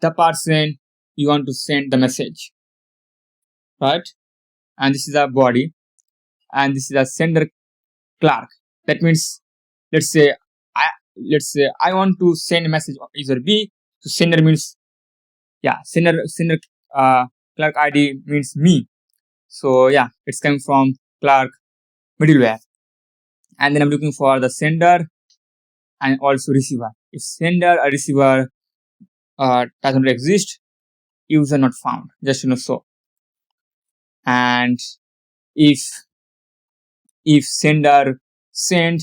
the person you want to send the message, right? And this is the body, and this is the sender Clerk. That means, let's say I want to send a message on user B. So sender means, yeah, sender Clerk ID means me. So yeah, it's coming from Clerk middleware. And then I'm looking for the sender and also receiver. If sender or receiver doesn't exist, user not found, just so. And if sender send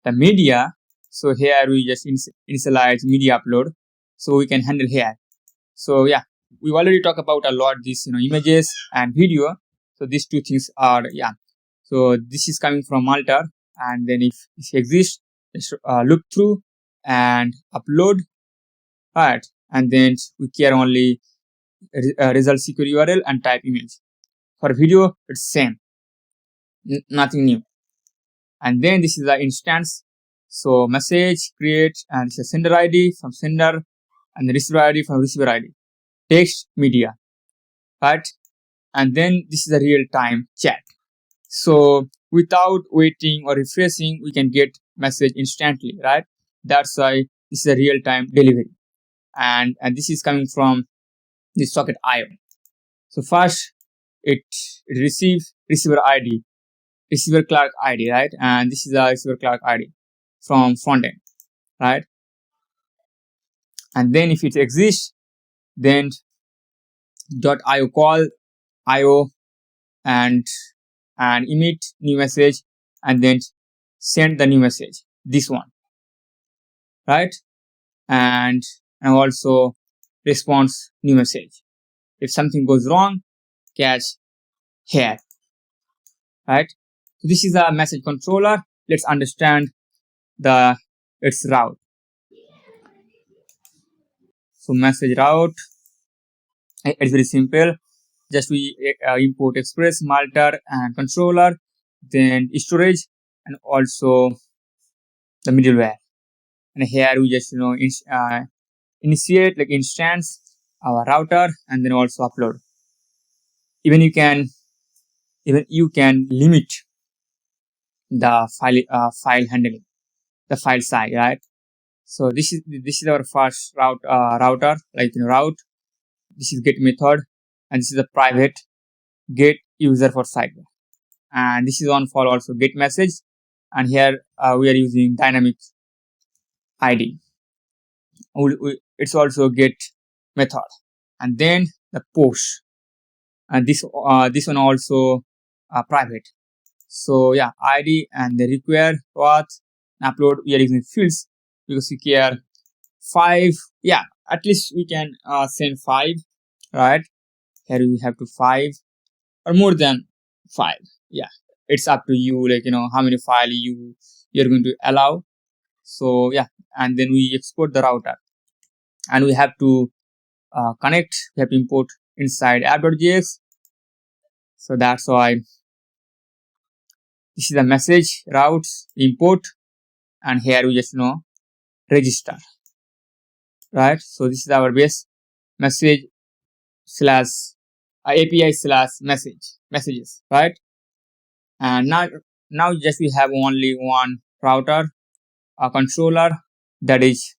the media, so here we just initialize media upload, so we can handle here. So yeah, we already talked about a lot these images and video. So these two things are, yeah, so this is coming from Multer, and then if it exists, just look through and upload, right? And then we care only result secure URL and type image. For video, it's same, nothing new. And then this is the instance. So message create, and this is sender ID from sender, and the receiver ID from receiver ID. Text media, right? And then this is a real time chat. So without waiting or refreshing, we can get message instantly, right? That's why this is a real time delivery. And this is coming from the socket IO. So first it receives receiver ID, receiver Clerk ID, right? And this is a receiver Clerk ID from Frontend, right? And then if it exists, then .io call IO and emit new message, and then send the new message, this one, right? And also response new message. If something goes wrong, catch here, right? So this is a message controller. Let's understand its route. So message route, it's very simple. Just we import express, Multer, and controller, then storage, and also the middleware. And here we just initiate like instance our router, and then also upload. Even you can limit the file handling, the file size, right? So this is our first router, like route. This is get method, and this is the private get user for sidebar, and this is on for also get message. And here we are using dynamic ID. It's also get method, and then the push, and this one also private. So yeah, ID and the require path upload. We are using fields because we care 5. Yeah, at least we can send 5, right? Here we have to 5 or more than 5. Yeah, it's up to you, like how many file you're going to allow. So yeah, and then we export the router, and we have to connect. We have to import inside app.js. So that's why this is the message routes import, and here we just register, right? So this is our base message slash API slash messages, right? And now just we have only one router, a controller, that is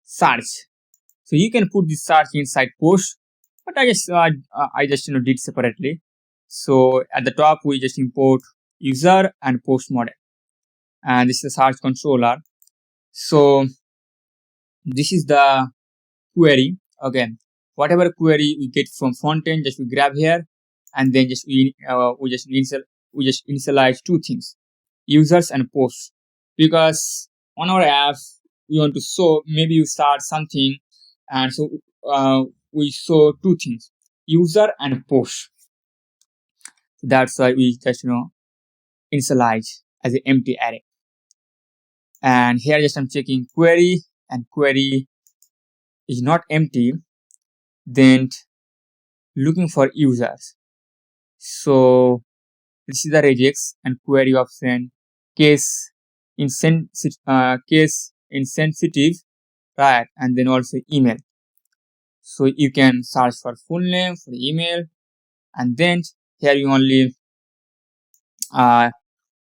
search. So you can put this search inside post, but I just did separately. So at the top we just import user and post model, and this is the search controller. So this is the query. Again, whatever query we get from frontend, just we grab here, and then just we just initialize two things, users and posts, because on our app we want to show, maybe you start something, and so we show two things, user and post. That's why we just initialize as an empty array. And here just I'm checking query, and query is not empty, then looking for users. So this is the regex and query option, case insensitive, right? And then also email. So you can search for full name, for email, and then here you only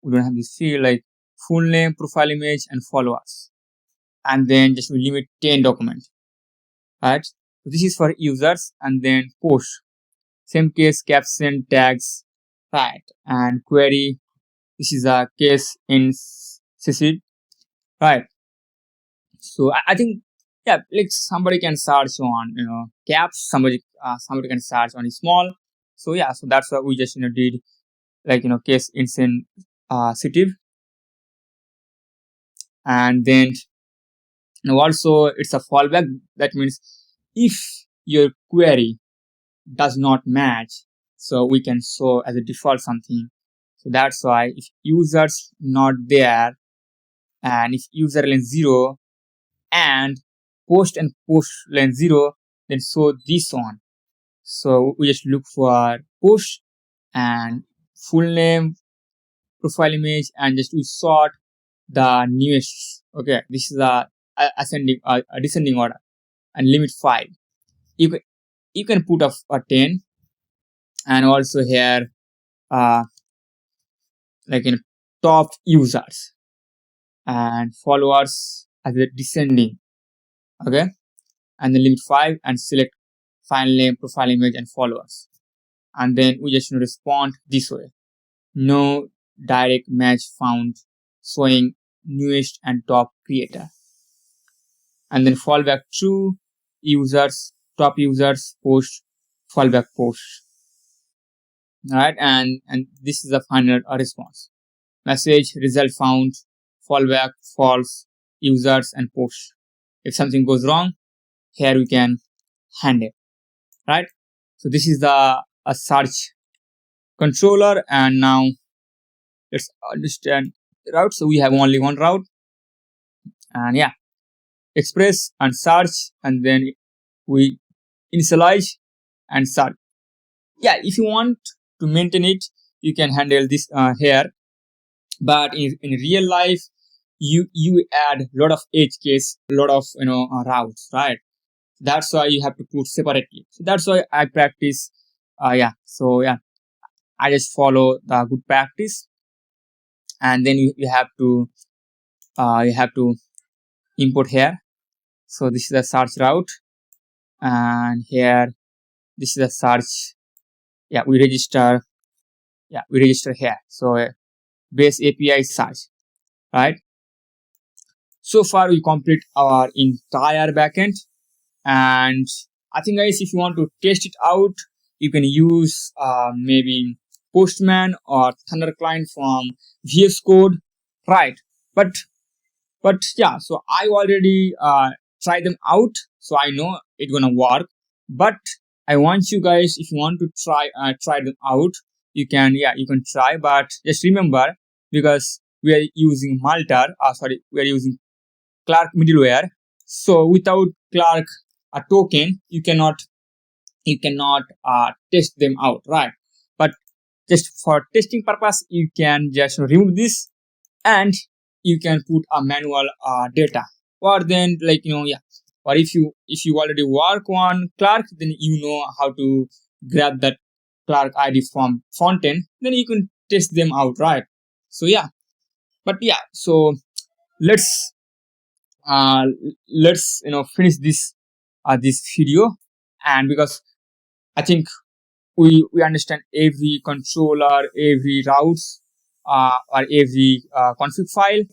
we don't have this field like full name, profile image, and followers. And then just we limit 10 documents, right? So this is for users. And then post, same case, caption, tags, right? And query, this is a case in CC, right? So I think, yeah, like somebody can search on, caps, somebody can search on small. So yeah, so that's what we just, did, like, case insensitive. And then also it's a fallback. That means if your query does not match, so we can show as a default something. So that's why if users not there, and if user length 0 and post length 0, then show this one. So we just look for post and full name, profile image, and just we sort the newest. Okay, this is a descending order, and limit 5. You can put a 10, and also here like in top users and followers as a descending. Okay, and then limit 5 and select file name, profile image, and followers. And then we just respond this way: no direct match found, showing newest and top creator. And then fallback true, users, top users, post, fallback post. Right, and this is the final response: message, result found, fallback, false, users, and post. If something goes wrong, here we can handle, right? So this is the a search controller. And now let's understand the route. So we have only one route, and yeah, express and search, and then we initialize and search. Yeah, if you want to maintain it, you can handle this here, but in real life you add a lot of edge case, a lot of routes, right? That's why you have to put separately. So that's why I practice. So yeah, I just follow the good practice. And then you have to import here. So this is the search route, and here this is the search. Yeah, we register here. So base API search, right? So far we complete our entire backend. And I think, guys, if you want to test it out, you can use maybe Postman or Thunder Client from VS Code, right? But yeah, so I already tried them out, so I know it's gonna work. But I want you guys, if you want to try them out, you can try. But just remember, because we are using Multer, we are using Clerk middleware. So without Clerk a token, you cannot test them out, right? But just for testing purpose, you can just remove this, and you can put a manual data. Or then, like, or if you already work on Clerk, then you know how to grab that Clerk ID from Frontend, then you can test them out, right? So yeah, but yeah, so let's finish this video. And because I think we understand every controller, every routes, or every config file.